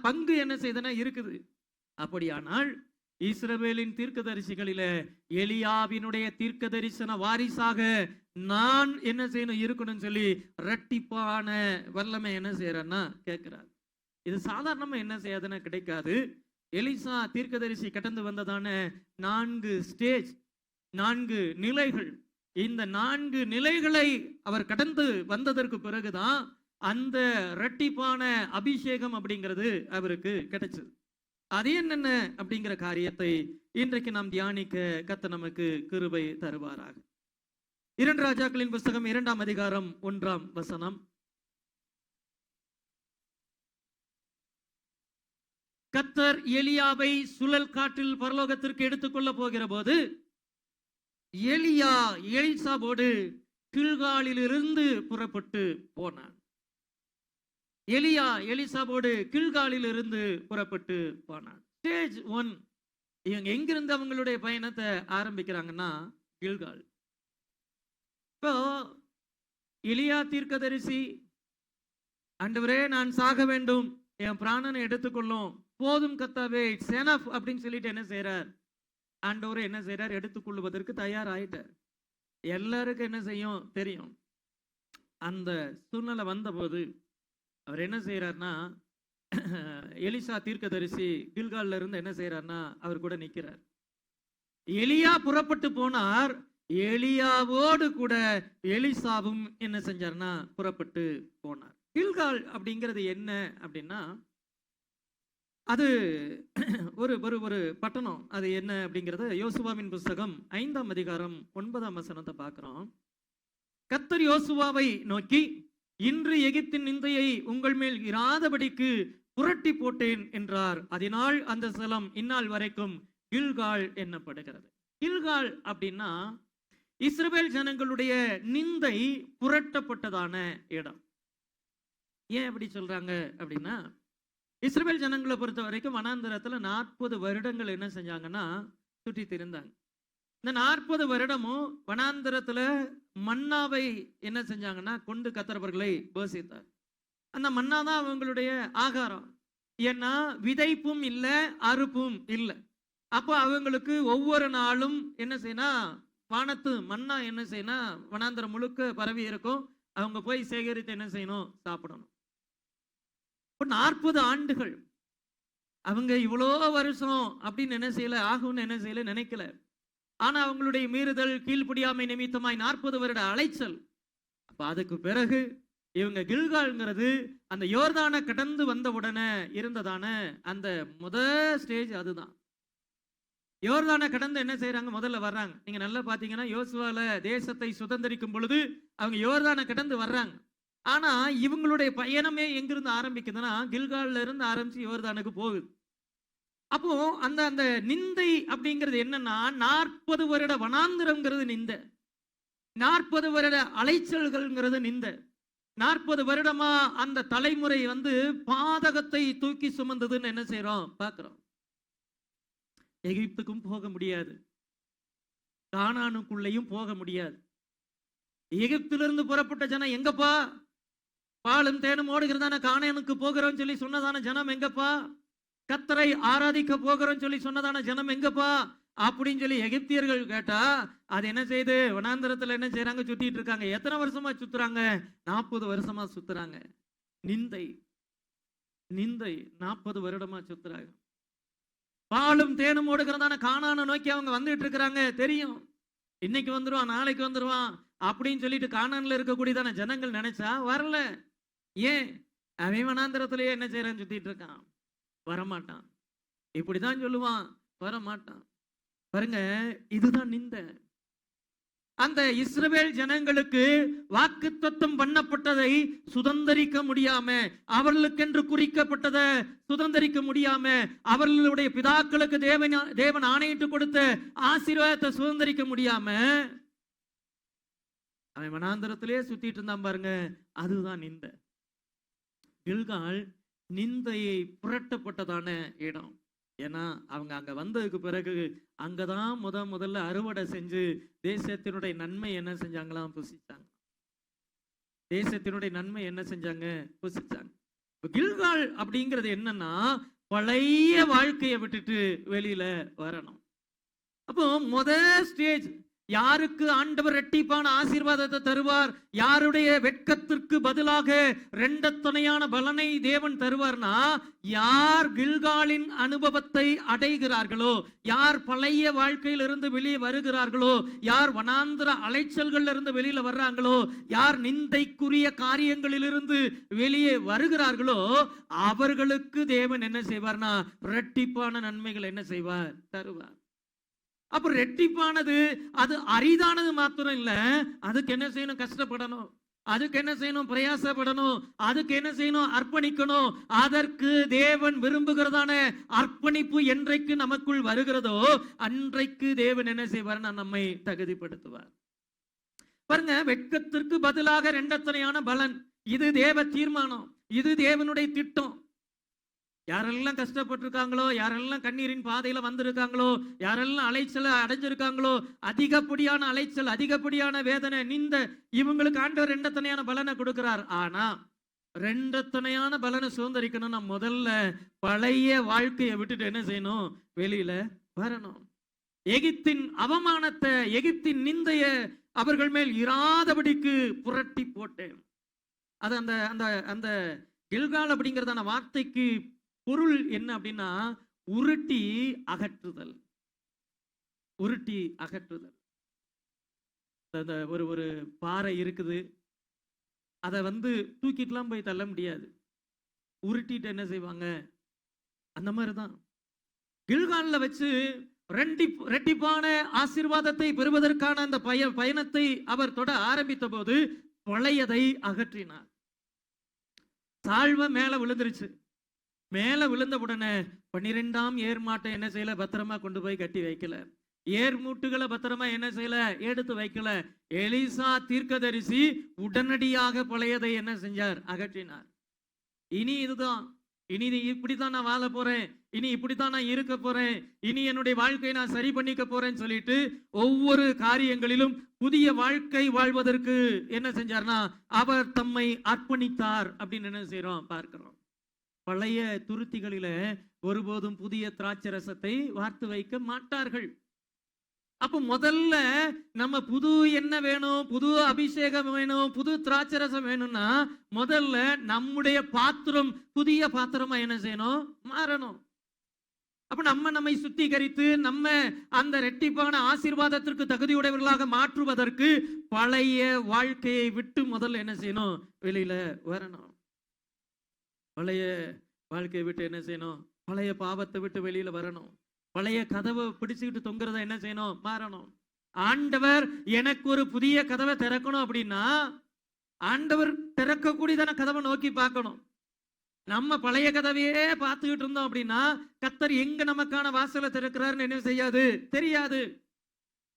பங்கு என்ன செய்தன இருக்குது. அப்படியானால் இஸ்ரவேலின் தீர்க்கதரிசிகளில எலியாவினுடைய தீர்க்க தரிசன வாரிசாக நான் என்ன செய்யணும் இருக்கணும்னு சொல்லி ரெட்டிப்பான வல்லமை என்ன செய்யறன்னா கேட்கிறார். இது சாதாரணமா என்ன செய்யாதுன்னா கிடைக்காது. எலிசா தீர்க்கதரிசி கடந்து வந்ததான 4 ஸ்டேஜ், 4 நிலைகள். இந்த 4 நிலைகளை அவர் கடந்து வந்ததற்கு பிறகுதான் அந்த ரெட்டிப்பான அபிஷேகம் அப்படிங்கிறது அவருக்கு கிடைச்சது. அது என்னென்ன அப்படிங்கிற காரியத்தை இன்றைக்கு நாம் தியானிக்க கர்த்தர் நமக்கு கிருபை தருவாராக. 2 ராஜாக்களின் புஸ்தகம் 2ஆம் அதிகாரம் 1ஆம் வசனம். கர்த்தர் எலியாவை சுழல் காற்றில் பரலோகத்திற்கு எடுத்துக்கொள்ள போகிற போது எலியா எலிசாவோடு கில்காலிலிருந்து புறப்பட்டு போனான். எலியா எலிசாவோடு கில்காலிலிருந்து புறப்பட்டு போனான். ஸ்டேஜ் 1. இவங்க எங்கிருந்து அவங்களுடைய பயணத்தை ஆரம்பிக்கிறாங்கன்னா கில்கால். இப்போ எலியா தீர்க்கதரிசி, ஆண்டவரே நான் சாக வேண்டும், என் பிராணனை எடுத்துக்கொள்ளும், போதும் கர்த்தாவே, இட்ஸ் எனஃப் அப்படின்னு சொல்லிட்டு என்ன செய்யறார், ஆண்டவரே என்ன செய்யறார், எடுத்துக்கொள்வதற்கு தயாராயிட்டார். எல்லாருக்கும் என்ன செய்யும் தெரியும். அந்த சூழ்நிலை வந்தபோது அவர் என்ன செய்யறாருன்னா, எலிசா தீர்க்கதரிசி கில்கால்ல இருந்து என்ன செய்யறாருன்னா அவர் கூட நிக்கிறார். எலியா புறப்பட்டு போனார். எலியாவோடு கூட எலிசாவும் என்ன செஞ்சார்னா புறப்பட்டு போனார். கில்கால் அப்படிங்கிறது என்ன அப்படின்னா, அது ஒரு ஒரு ஒரு பட்டணம். அது என்ன அப்படிங்கிறத யோசுவாவின் புஸ்தகம் 5ஆம் அதிகாரம் 9ஆம் வசனத்தை பார்க்கிறோம். கர்த்தர் யோசுவாவை நோக்கி, இன்று எகிப்தின் நிந்தையை உங்கள் மேல் இராதபடிக்கு புரட்டி போட்டேன் என்றார். அதனால் அந்த ஸ்தலம் இந்நாள் வரைக்கும் கில்கால் என்னப்படுகிறது. கில்கால் அப்படின்னா இஸ்ரவேல் ஜனங்களுடைய நிந்தை புரட்டப்பட்டதான இடம். ஏன் அப்படி சொல்றாங்க அப்படின்னா, இஸ்ரவேல் ஜனங்களை பொறுத்த வரைக்கும் வனாந்தரத்துல 40 வருடங்கள் என்ன செஞ்சாங்கன்னா சுற்றி திரிந்தாங்க. இந்த 40 வருடமும் வனாந்தரத்துல மன்னாவை என்ன செஞ்சாங்கன்னா கொண்டு கர்த்தரவர்களை போஷித்தார். அந்த மன்னா தான் அவங்களுடைய ஆகாரம். ஏன்னா விதைப்பும் இல்லை, அறுப்பும் இல்லை. அப்போ அவங்களுக்கு ஒவ்வொரு நாளும் என்ன செய்யணும், வானத்து மன்னா என்ன செய்யணும் வனாந்தரம் முழுக்க பரவி இருக்கும். அவங்க போய் சேகரித்து என்ன செய்யணும், சாப்பிடணும். 40 ஆண்டுகள் அவங்க இவ்வளோ வருஷம் அப்படின்னு என்ன செய்யல, ஆகும்னு என்ன செய்யல நினைக்கல. ஆனா அவங்களுடைய மீறுதல் கீழ்ப்படியாமை நிமித்தமாய் 40 வருட அலைச்சல். அப்ப அதுக்கு பிறகு இவங்க கில்கால்ங்கிறது அந்த யோர்தானை கடந்து வந்த உடனே இருந்ததான அந்த முதல் ஸ்டேஜ். அதுதான் யோர்தானை கடந்து என்ன செய்யறாங்க, முதல்ல வர்றாங்க. நீங்க நல்லா பாத்தீங்கன்னா யோசுவால தேசத்தை சுதந்திரிக்கும் பொழுது அவங்க யோர்தானை கடந்து வர்றாங்க. ஆனா இவங்களுடைய பயணமே எங்கிருந்து ஆரம்பிக்குதுன்னா கில்கால்ல இருந்து ஆரம்பிச்சு யோர்தானுக்கு போகுது. அப்போ அந்த அந்த நிந்தை அப்படிங்கிறது என்னன்னா, 40 வருட வனாந்திரம்ங்கிறது நிந்தை, 40 வருட அலைச்சல்கள்ங்கிறது நிந்தை. 40 வருடமா அந்த தலைமுறை பாதகத்தை தூக்கி சுமந்ததுன்னு என்ன செய்யறோம் பார்க்கிறோம். எகிப்துக்கும் போக முடியாது, கானானுக்குள்ளேயும் போக முடியாது. எகிப்திலிருந்து புறப்பட்ட ஜனம் எங்கப்பா, பாலும் தேனும் ஓடுகிறதான கானானுக்கு போகிறோம் சொல்லி சொன்னதான ஜனம் எங்கப்பா, கர்த்தரை ஆராதிக்க போகிறோம் சொல்லி சொன்னதான ஜனம் எங்கப்பா அப்படின்னு சொல்லி எகிப்தியர்கள் கேட்டா, அது என்ன செய்யுது, வனாந்தரத்துல என்ன செய்யறாங்க, சுத்திட்டு இருக்காங்க. எத்தனை வருஷமா சுத்துறாங்க, 40 வருஷமா சுத்துறாங்க. நிந்தை நிந்தை 40 வருடமா சுத்துறாங்க. பாலும் தேனும் ஓடுகிறதான கானானை நோக்கி அவங்க வந்துட்டு இருக்கிறாங்க. தெரியும் இன்னைக்கு வந்துருவான், நாளைக்கு வந்துருவான் அப்படின்னு சொல்லிட்டு கானான்ல இருக்கக்கூடியதான ஜனங்கள் நினைச்சா வரல. ஏன், அவன் வனாந்தரத்திலேயே என்ன செய்யறான்னு சுத்திட்டு இருக்கான், வரமாட்டான். இப்படிதான் சொல்லுவான், வரமாட்டான். பாருங்க, இதுதான் நிந்தை. அந்த இஸ்ரவேல் ஜனங்களுக்கு வாக்குத்தத்தம் பண்ணப்பட்டதை சுதந்திரிக்க முடியாம, அவர்களுக்கென்று குறிக்கப்பட்டதை சுதந்திரிக்க முடியாம, அவர்களுடைய பிதாக்களுக்கு தேவன் ஆணையிட்டு கொடுத்த ஆசீர்வாதத்தை சுதந்திரிக்க முடியாம அவன் வனாந்தரத்திலே சுத்திட்டு இருந்தான். பாருங்க, அதுதான் நிந்தை. கில்கால் நிந்தையை புரட்டப்பட்டதான இடம். ஏன்னா அவங்க அங்க வந்ததுக்கு பிறகு அங்கதான் முதல்ல அறுவடை செஞ்சு தேசத்தினுடைய நன்மை என்ன செஞ்சாங்களாம், புசிச்சாங்க. தேசத்தினுடைய நன்மை என்ன செஞ்சாங்க, புசிச்சாங்க. கில்கால் அப்படிங்கிறது என்னன்னா, பழைய வாழ்க்கையை விட்டுட்டு வெளியில வரணும். அப்போ ஸ்டேஜ், யாருக்கு ஆண்டவர் இரட்டிப்பான ஆசீர்வாதத்தை தருவார், யாருடைய வெட்கத்திற்கு பதிலாக இரண்டத்தனையான பலனை தேவன் தருவார்னா, யார் கில்காலின் அனுபவத்தை அடைகிறார்களோ, யார் பழைய வாழ்க்கையிலிருந்து வெளியே வருகிறார்களோ, யார் வனாந்திர அலைச்சல்கள் இருந்து வெளியில வர்றாங்களோ, யார் நிந்தைக்குரிய காரியங்களிலிருந்து வெளியே வருகிறார்களோ, அவர்களுக்கு தேவன் என்ன செய்வார்னா இரட்டிப்பான நன்மைகள் என்ன செய்வார், தருவார். அப்ப ரெட்டிப்பானது அது அரிதானது மாத்திரம் இல்ல, அதுக்கு என்ன செய்யணும், கஷ்டப்படணும். அதுக்கு என்ன செய்யணும், பிரயாசப்படணும். அதுக்கு என்ன செய்யணும், அர்ப்பணிக்கணும். அதற்கு தேவன் விரும்புகிறதான அர்ப்பணிப்பு என்றைக்கு நமக்குள் வருகிறதோ அன்றைக்கு தேவன் என்ன செய்வார், நம்மை தகுதிப்படுத்துவார். பாருங்க, வெட்கத்திற்கு பதிலாக இரண்டத்தனையான பலன். இது தேவ தீர்மானம், இது தேவனுடைய திட்டம். யாரெல்லாம் கஷ்டப்பட்டிருக்காங்களோ, யாரெல்லாம் கண்ணீரின் பாதையில வந்திருக்காங்களோ, யாரெல்லாம் அலைச்சல அடைஞ்சிருக்காங்களோ, அதிகப்படியான அலைச்சல், அதிகப்படியான வேதனை, நிந்த, இவங்களுக்கு ஆண்டவர் இரண்டத்தனையான பலனை கொடுக்கிறார். ஆனா இரண்டத்தனையான பலனை சுதந்திரிக்கணும், நம்ம முதல்ல பழைய வாழ்க்கையை விட்டுட்டு என்ன செய்யணும், வெளியில வரணும். எகிப்தின் அவமானத்தை, எகிப்தின் நிந்தைய அவர்கள் மேல் இராதபடிக்கு புரட்டி போட்டேன். அது அந்த அந்த அந்த கில்கால் அப்படிங்கிறதான வார்த்தைக்கு பொருள் என்ன அப்படின்னா, உருட்டி அகற்றுதல். உருட்டி அகற்றுதல். ஒரு ஒரு பாறை இருக்குது, அதை தூக்கிட்டுலாம் போய் தள்ள முடியாது, உருட்டிட்டு என்ன செய்வாங்க, அந்த மாதிரிதான் கில்கால்ல வச்சு ரெட்டிப்பான ஆசீர்வாதத்தை பெறுவதற்கான அந்த பயணத்தை அவர் தொட ஆரம்பித்த போது பழையதை அகற்றினார். தாழ்வ மேல விழுந்துருச்சு. மேல விழுந்த உடனே 12ஆம் ஏர்மாட்டை என்ன செய்யல, பத்திரமா கொண்டு போய் கட்டி வைக்கல. ஏர் மூட்டுகளை பத்திரமா என்ன செய்யல, எடுத்து வைக்கல. எலிசா தீர்க்கதரிசி உடனடியாக பழையதை என்ன செஞ்சார், அகற்றினார். இனி இதுதான், இனி இப்படித்தான் நான் வாழ போறேன், இனி இப்படித்தான் நான் இருக்க போறேன், இனி என்னுடைய வாழ்க்கையை நான் சரி பண்ணிக்க போறேன்னு சொல்லிட்டு ஒவ்வொரு காரியங்களிலும் புதிய வாழ்க்கை வாழ்வதற்கு என்ன செஞ்சார்னா அவர் தம்மை அர்ப்பணித்தார் அப்படின்னு என்ன செய்யறோம், பார்க்கிறோம். பழைய துருத்திகளில ஒருபோதும் புதிய திராட்சை ரசத்தை வார்த்து வைக்க மாட்டார்கள். அப்ப முதல்ல நம்ம புது என்ன வேணும், புது அபிஷேகம் வேணும், புது திராட்சை ரசம் வேணும்னா முதல்ல நம்முடைய பாத்திரம் புதிய பாத்திரமா என்ன செய்யணும், மாறணும். அப்ப நம்மை சுத்திகரித்து நம்ம அந்த இரட்டிப்பான ஆசீர்வாதத்திற்கு தகுதியுடையவர்களாக மாற்றுவதற்கு பழைய வாழ்க்கையை விட்டு முதல்ல என்ன செய்யணும், வெளியில வரணும். பழைய வாழ்க்கையை விட்டு என்ன செய்யணும், பழைய பாவத்தை விட்டு வெளியில வரணும். பழைய கதவை பிடிச்சுக்கிட்டு தொங்குறத என்ன செய்யணும், மாறணும். ஆண்டவர் எனக்கு ஒரு புதிய கதவை திறக்கணும் அப்படின்னா ஆண்டவர் திறக்கக்கூடியதான கதவை நோக்கி பார்க்கணும். நம்ம பழைய கதவையே பார்த்துக்கிட்டு இருந்தோம் அப்படின்னா கர்த்தர் எங்க நமக்கான வாசலை திறக்கிறாருன்னு என்ன செய்யாது, தெரியாது.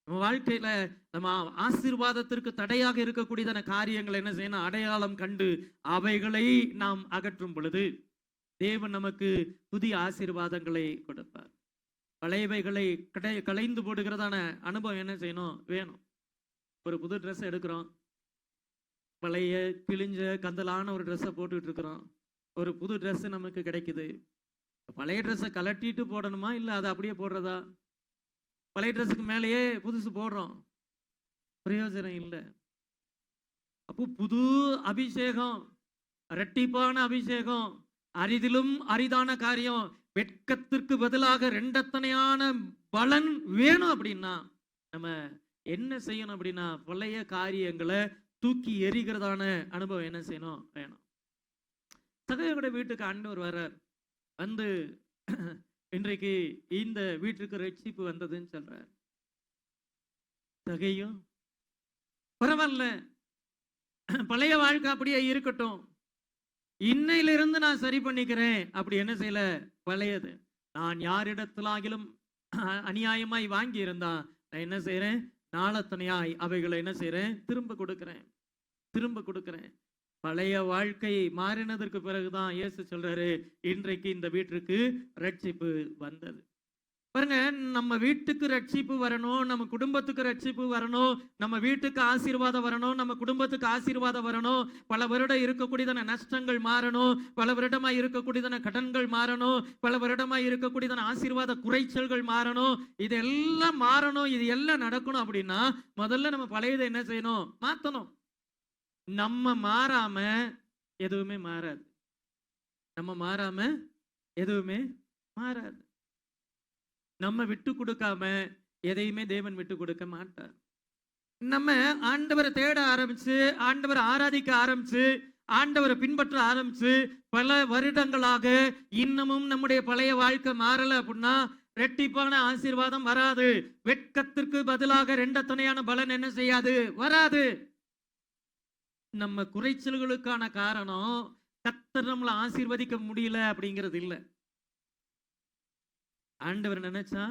நம்ம வாழ்க்கையில நம்ம ஆசீர்வாதத்திற்கு தடையாக இருக்கக்கூடியதான காரியங்கள் என்ன செய்யணும், அடையாளம் கண்டு அவைகளை நாம் அகற்றும் பொழுது தேவன் நமக்கு புதிய ஆசீர்வாதங்களை கொடுப்பார். பழையவைகளை களைந்து போடுகிறதான அனுபவம் என்ன செய்யணும், வேணும். ஒரு புது ட்ரெஸ் எடுக்கிறோம், பழைய கிழிஞ்ச கந்தலான ஒரு ட்ரெஸ்ஸை போட்டுக்கிட்டு இருக்கிறோம். ஒரு புது ட்ரெஸ் நமக்கு கிடைக்குது. பழைய ட்ரெஸ்ஸை கலட்டிட்டு போடணுமா, இல்லை அதை அப்படியே போடுறதா? பழைய ட்ரெஸ்ஸுக்கு மேலேயே புதுசு போடுறோம், பிரயோஜனம் இல்லை. அப்போ புது அபிஷேகம், இரட்டிப்பான அபிஷேகம், அரிதிலும் அரிதான காரியம், வெட்கத்திற்கு பதிலாக இரண்டத்தனையான பலன் வேணும் அப்படின்னா நம்ம என்ன செய்யணும் அப்படின்னா பழைய காரியங்களை தூக்கி எறிகிறதான அனுபவம் என்ன செய்யணும், வேணும். சகோதரனுடைய வீட்டுக்கு ஆண்டவர் வர்றார், இன்றைக்கு இந்த வீட்டுக்கு ரட்சிப்பு வந்ததுன்னு சொல்றார். சகையும் பரவாயில்ல, பழைய வாழ்க்கை அப்படியே இருக்கட்டும், இன்னையிலிருந்து நான் சரி பண்ணிக்கிறேன். அப்படி என்ன செய்யல, பழையது நான் யாரிடத்திலாகிலும் அநியாயமாய் வாங்கி இருந்தா நான் என்ன செய்யறேன், நாளத்தனையாய் அவைகளை என்ன செய்யறேன், திரும்ப கொடுக்கிறேன். பழைய வாழ்க்கை மாறினதற்கு பிறகுதான் இயேசு சொல்றாரு, இன்றைக்கு இந்த வீட்டிற்கு ரட்சிப்பு வந்தது. பாருங்க, நம்ம வீட்டுக்கு ரட்சிப்பு வரணும், நம்ம குடும்பத்துக்கு ரட்சிப்பு வரணும், நம்ம வீட்டுக்கு ஆசீர்வாதம் வரணும், நம்ம குடும்பத்துக்கு ஆசீர்வாதம் வரணும், பல வருடம் இருக்கக்கூடியதான நஷ்டங்கள் மாறணும், பல வருடமா இருக்கக்கூடியதான கடன்கள் மாறணும், பல வருடமா இருக்கக்கூடியதான ஆசீர்வாத குறைச்சல்கள் மாறணும், இதெல்லாம் மாறணும், இது எல்லாம் நடக்கணும் அப்படின்னா முதல்ல நம்ம பழையதை என்ன செய்யணும்? மாத்தணும். நம்ம மாறாம எதுவுமே மாறாது. நம்ம மாறாம எதுவுமே மாறாது. நம்ம விட்டு கொடுக்காம எதையுமே தேவன் விட்டு கொடுக்க மாட்டார். நம்ம ஆண்டவரை தேட ஆரம்பிச்சு, ஆண்டவரை ஆராதிக்க ஆரம்பிச்சு, ஆண்டவரை பின்பற்ற ஆரம்பிச்சு பல வருடங்களாக இன்னமும் நம்முடைய பழைய வாழ்க்கை மாறல அப்படின்னா ரெட்டிப்பான ஆசீர்வாதம் வராது. வெட்கத்திற்கு பதிலாக ரெண்டத்தனையான பலன் என்ன செய்யாது? வராது. நம்ம குறைச்சல்களுக்கான காரணம் கர்த்தர் நம்மளை ஆசீர்வதிக்க முடியல அப்படிங்கிறது இல்லை. ஆண்டவர் நினைச்சா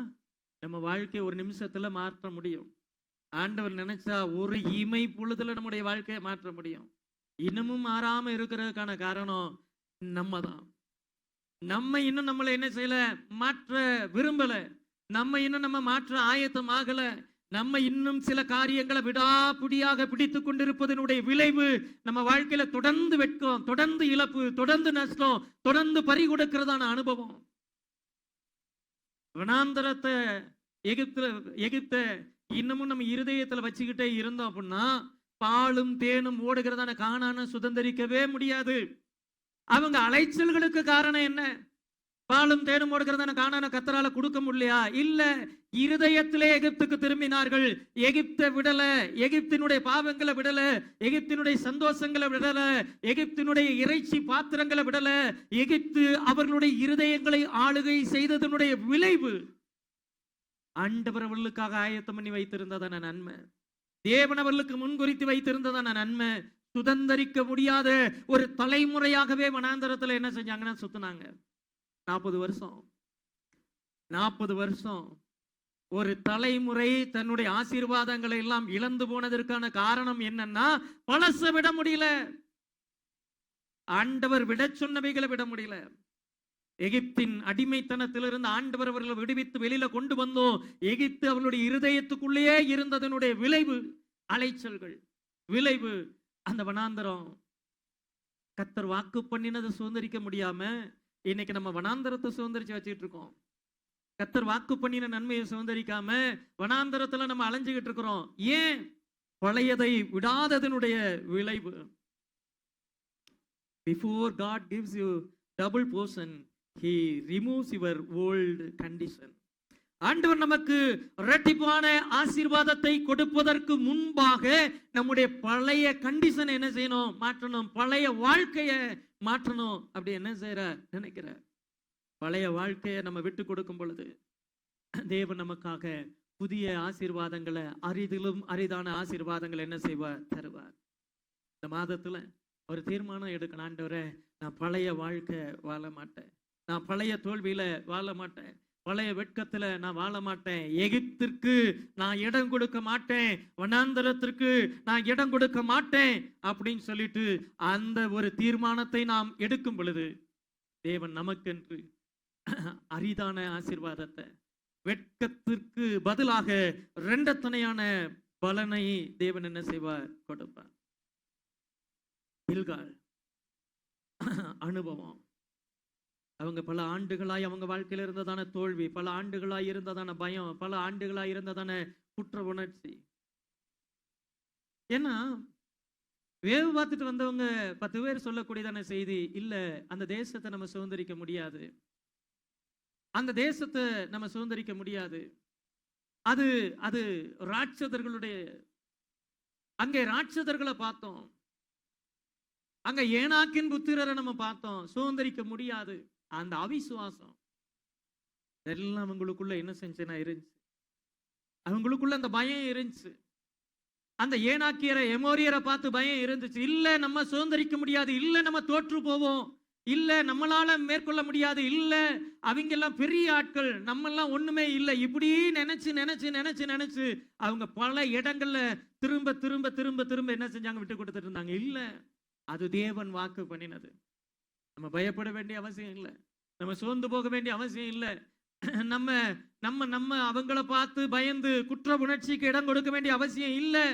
நம்ம வாழ்க்கையை ஒரு நிமிஷத்துல மாற்ற முடியும். ஆண்டவர் நினைச்சா ஒரு இமை பொழுதுல நம்முடைய வாழ்க்கையை மாற்ற முடியும். இன்னமும் மாறாம இருக்கிறதுக்கான காரணம் நம்ம தான். நம்ம இன்னும் நம்மளை என்ன செய்யல? மாற்ற விரும்பல. நம்ம இன்னும் நம்ம மாற்ற ஆயத்தம் ஆகல. நம்ம இன்னும் சில காரியங்களை விடாப்பிடியாக பிடித்து கொண்டிருப்பதனுடைய விளைவு நம்ம வாழ்க்கையில தொடர்ந்து வெட்கம், தொடர்ந்து இழப்பு, தொடர்ந்து நஷ்டம், தொடர்ந்து பறி கொடுக்கிறதான அனுபவம். வனாந்தரத்தை எகிப்த இன்னமும் நம்ம இருதயத்துல வச்சுக்கிட்டே இருந்தோம் அப்படின்னா பாலும் தேனும் ஓடுகிறதான கானான சுதந்திரிக்கவே முடியாது. அவங்க அலைச்சல்களுக்கு காரணம் என்ன? பாலும் தேனும் ஓடுகிறதான கானான கர்த்தரால கொடுக்க முடியலையா? இல்ல, இருதயத்திலே எகிப்துக்கு திரும்பினார்கள். எகிப்தை விடல, எகிப்தினுடைய பாவங்களை விடல, எகிப்தினுடைய சந்தோஷங்களை விடல, எகிப்தினுடைய இறைச்சி பாத்திரங்களை விடல. எகிப்து அவர்களுடைய இருதயங்களை ஆளுகை செய்ததனுடைய விளைவு ஆண்டவர் அவர்களுக்காக ஆயத்தம் பண்ணி வைத்திருந்ததான நன்மை, தேவன் அவர்களுக்கு முன்குறித்து வைத்திருந்ததான நன்மை சுதந்திரிக்க முடியாத ஒரு தலைமுறையாகவே வனாந்தரத்துல என்ன செஞ்சாங்கன்னா சுத்தினாங்க. 40 வருஷம் ஒரு தலைமுறை தன்னுடைய ஆசீர்வாதங்களை எல்லாம் இழந்து போனதற்கான காரணம் என்னன்னா பழச விட முடியல. ஆண்டவர் விட சொன்னவைகளை விட முடியல. எகிப்தின் அடிமைத்தனத்திலிருந்து ஆண்டவர் அவர்களை விடுவித்து வெளியில கொண்டு வந்தோம். எகிப்து அவர்களுடைய இருதயத்துக்குள்ளேயே இருந்ததனுடைய விளைவு அலைச்சல்கள், விளைவு அந்த வனாந்தரம். கர்த்தர் வாக்கு பண்ணினதை சுதந்திரிக்க முடியாம இன்னைக்கு நம்ம வனாந்தரத்தை சுதந்திரிச்சு வச்சுட்டு இருக்கோம். கர்த்தர் வாக்கு பண்ணின நன்மையை சுதந்திரிக்காம வனாந்தரத்துல நம்ம அலைஞ்சுகிட்டு இருக்கிறோம். ஏன்? பழையதை விடாததனுடைய விளைவு. Before God gives you double portion, He removes your old condition. ஆண்டவர் நமக்கு இரட்டிப்பான ஆசீர்வாதத்தை கொடுப்பதற்கு முன்பாக நம்முடைய பழைய கண்டிஷன் என்ன செய்யணும்? மாற்றணும். பழைய வாழ்க்கையை மாற்றணும். அப்படி என்ன செய்யற நினைக்கிற? பழைய வாழ்க்கையை நம்ம விட்டு கொடுக்கும் பொழுது தேவன் நமக்காக புதிய ஆசீர்வாதங்களை, அரிதிலும் அரிதான ஆசீர்வாதங்களை என்ன செய்வார்? தருவார். இந்த மாதத்துல ஒரு தீர்மானம் எடுக்கணும். ஆண்டவரே, நான் பழைய வாழ்க்கை வாழ மாட்டேன், நான் பழைய தோல்வியில வாழ மாட்டேன், பழைய வெட்கத்துல நான் வாழ மாட்டேன், எகிப்திற்கு நான் இடம் கொடுக்க மாட்டேன், வனாந்தரத்திற்கு நான் இடம் கொடுக்க மாட்டேன் அப்படின்னு சொல்லிட்டு அந்த ஒரு தீர்மானத்தை நாம் எடுக்கும் பொழுது தேவன் நமக்கென்று அரிதான ஆசீர்வாதத்தை, வெட்கத்திற்கு பதிலாக இரண்டத்தனையான பலனை தேவன் என்ன செய்வார்? கொடுப்பார். கில்கால் அனுபவம். அவங்க பல ஆண்டுகளாய் அவங்க வாழ்க்கையில இருந்ததான தோல்வி, பல ஆண்டுகளாய் இருந்ததான பயம், பல ஆண்டுகளாய் இருந்ததான குற்ற உணர்ச்சி. ஏன்னா வேவு பார்த்துட்டு வந்தவங்க 10 பேர் சொல்லக்கூடியதான செய்தி, இல்ல அந்த தேசத்தை நம்ம சுதந்திரிக்க முடியாது, அந்த தேசத்தை நம்ம சுதந்திரிக்க முடியாது, அது அது ராட்சதர்களுடைய, அங்கே ராட்சதர்களை பார்த்தோம், அங்க ஏனாக்கின் புத்திரரை நம்ம பார்த்தோம், சுதந்திரிக்க முடியாது. அந்த அவிசுவாசம் எல்லாம் அவங்களுக்குள்ள என்ன செஞ்சுன்னா இருந்துச்சு. அவங்களுக்குள்ள அந்த பயம் இருந்துச்சு. அந்த ஏனாக்கியரை, எமோரியரை பார்த்து பயம் இருந்துச்சு. இல்ல நம்ம சுதந்திரிக்க முடியாது, இல்ல நம்ம தோற்று போவோம், இல்ல நம்மளால மேற்கொள்ள முடியாது, இல்ல அவங்க எல்லாம் பெரிய ஆட்கள், நம்ம எல்லாம் ஒண்ணுமே இல்லை, இப்படி நினைச்சு நினைச்சு நினைச்சு நினைச்சு அவங்க பல இடங்கள்ல திரும்ப திரும்ப திரும்ப திரும்ப என்ன செஞ்சாங்க? விட்டு கொடுத்துட்டு இருந்தாங்க. இல்ல, அது தேவன் வாக்கு பண்ணினது. நம்ம பயப்பட வேண்டிய அவசியம் இல்லை, நம்ம சோர்ந்து போக வேண்டிய அவசியம் இல்லை. நம்ம நம்ம நம்ம அவங்கள பார்த்து பயந்து குற்ற உணர்ச்சிக்கு இடம் கொடுக்க வேண்டிய அவசியம் இல்லை.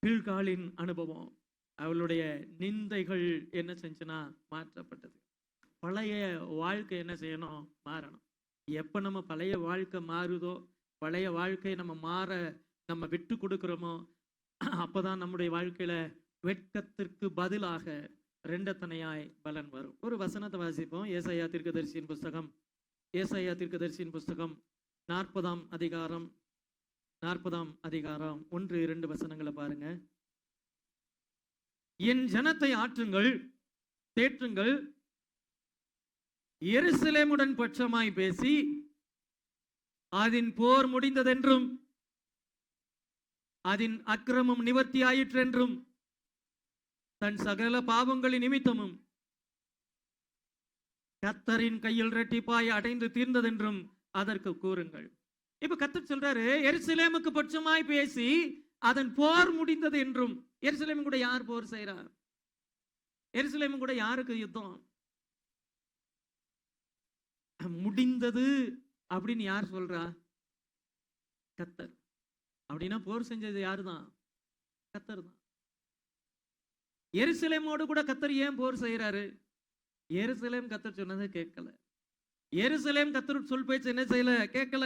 பில்காலின் அனுபவம், அவளுடைய நிந்தைகள் என்ன செஞ்சுனா மாற்றப்பட்டது. பழைய வாழ்க்கை என்ன செய்யணும்? மாறணும். எப்ப நம்ம பழைய வாழ்க்கை மாறுதோ, பழைய வாழ்க்கை நம்ம மாற நம்ம விட்டு கொடுக்கிறோமோ, அப்பதான் நம்முடைய வாழ்க்கையில வெட்கத்திற்கு பதிலாக ரெண்டத்தனையாய் பலன் வரும். ஒரு வசனத்தை வாசிப்போம். ஏசாயா தீர்க்கதரிசியின் புஸ்தகம், ஏசாயா தீர்க்கதரிசியின் புஸ்தகம் 40ஆம் அதிகாரம் 1-2 வசனங்களை பாருங்க. என் ஜனத்தை ஆற்றுங்கள், தேற்றுங்கள், எருசலேமுடன் பட்சமாய் பேசி அதன் போர் முடிந்ததென்றும் அதன் அக்கிரமம் நிவர்த்தி ஆயிற்றென்றும் தன் சகல பாவங்களின் நிமித்தமும் கர்த்தரின் கையில் இரட்டிப்பாய் அடைந்து தீர்ந்ததென்றும் அதற்கு கூறுங்கள். இப்ப கர்த்தர் சொல்றாரு, எருசலேமுக்கு பட்சமாய் பேசி அதன் போர் முடிந்தது என்றும். எருசலேம் கூட யார் போர் செய்யறார்? எருசலேம் கூட யாருக்கு யுத்தம் முடிந்தது அப்படின்னு யார் சொல்றா? கர்த்தர். அப்படின்னா போர் செஞ்சது யாருதான்? கர்த்தர் தான். எருசலேமோடு கூட கர்த்தர் ஏன் போர் செய்யறாரு? எருசலேம் கர்த்தர் சொன்னதை கேட்கல. எருசலேம் கர்த்தர் சொல் பேச்சு என்ன செய்யல? கேட்கல.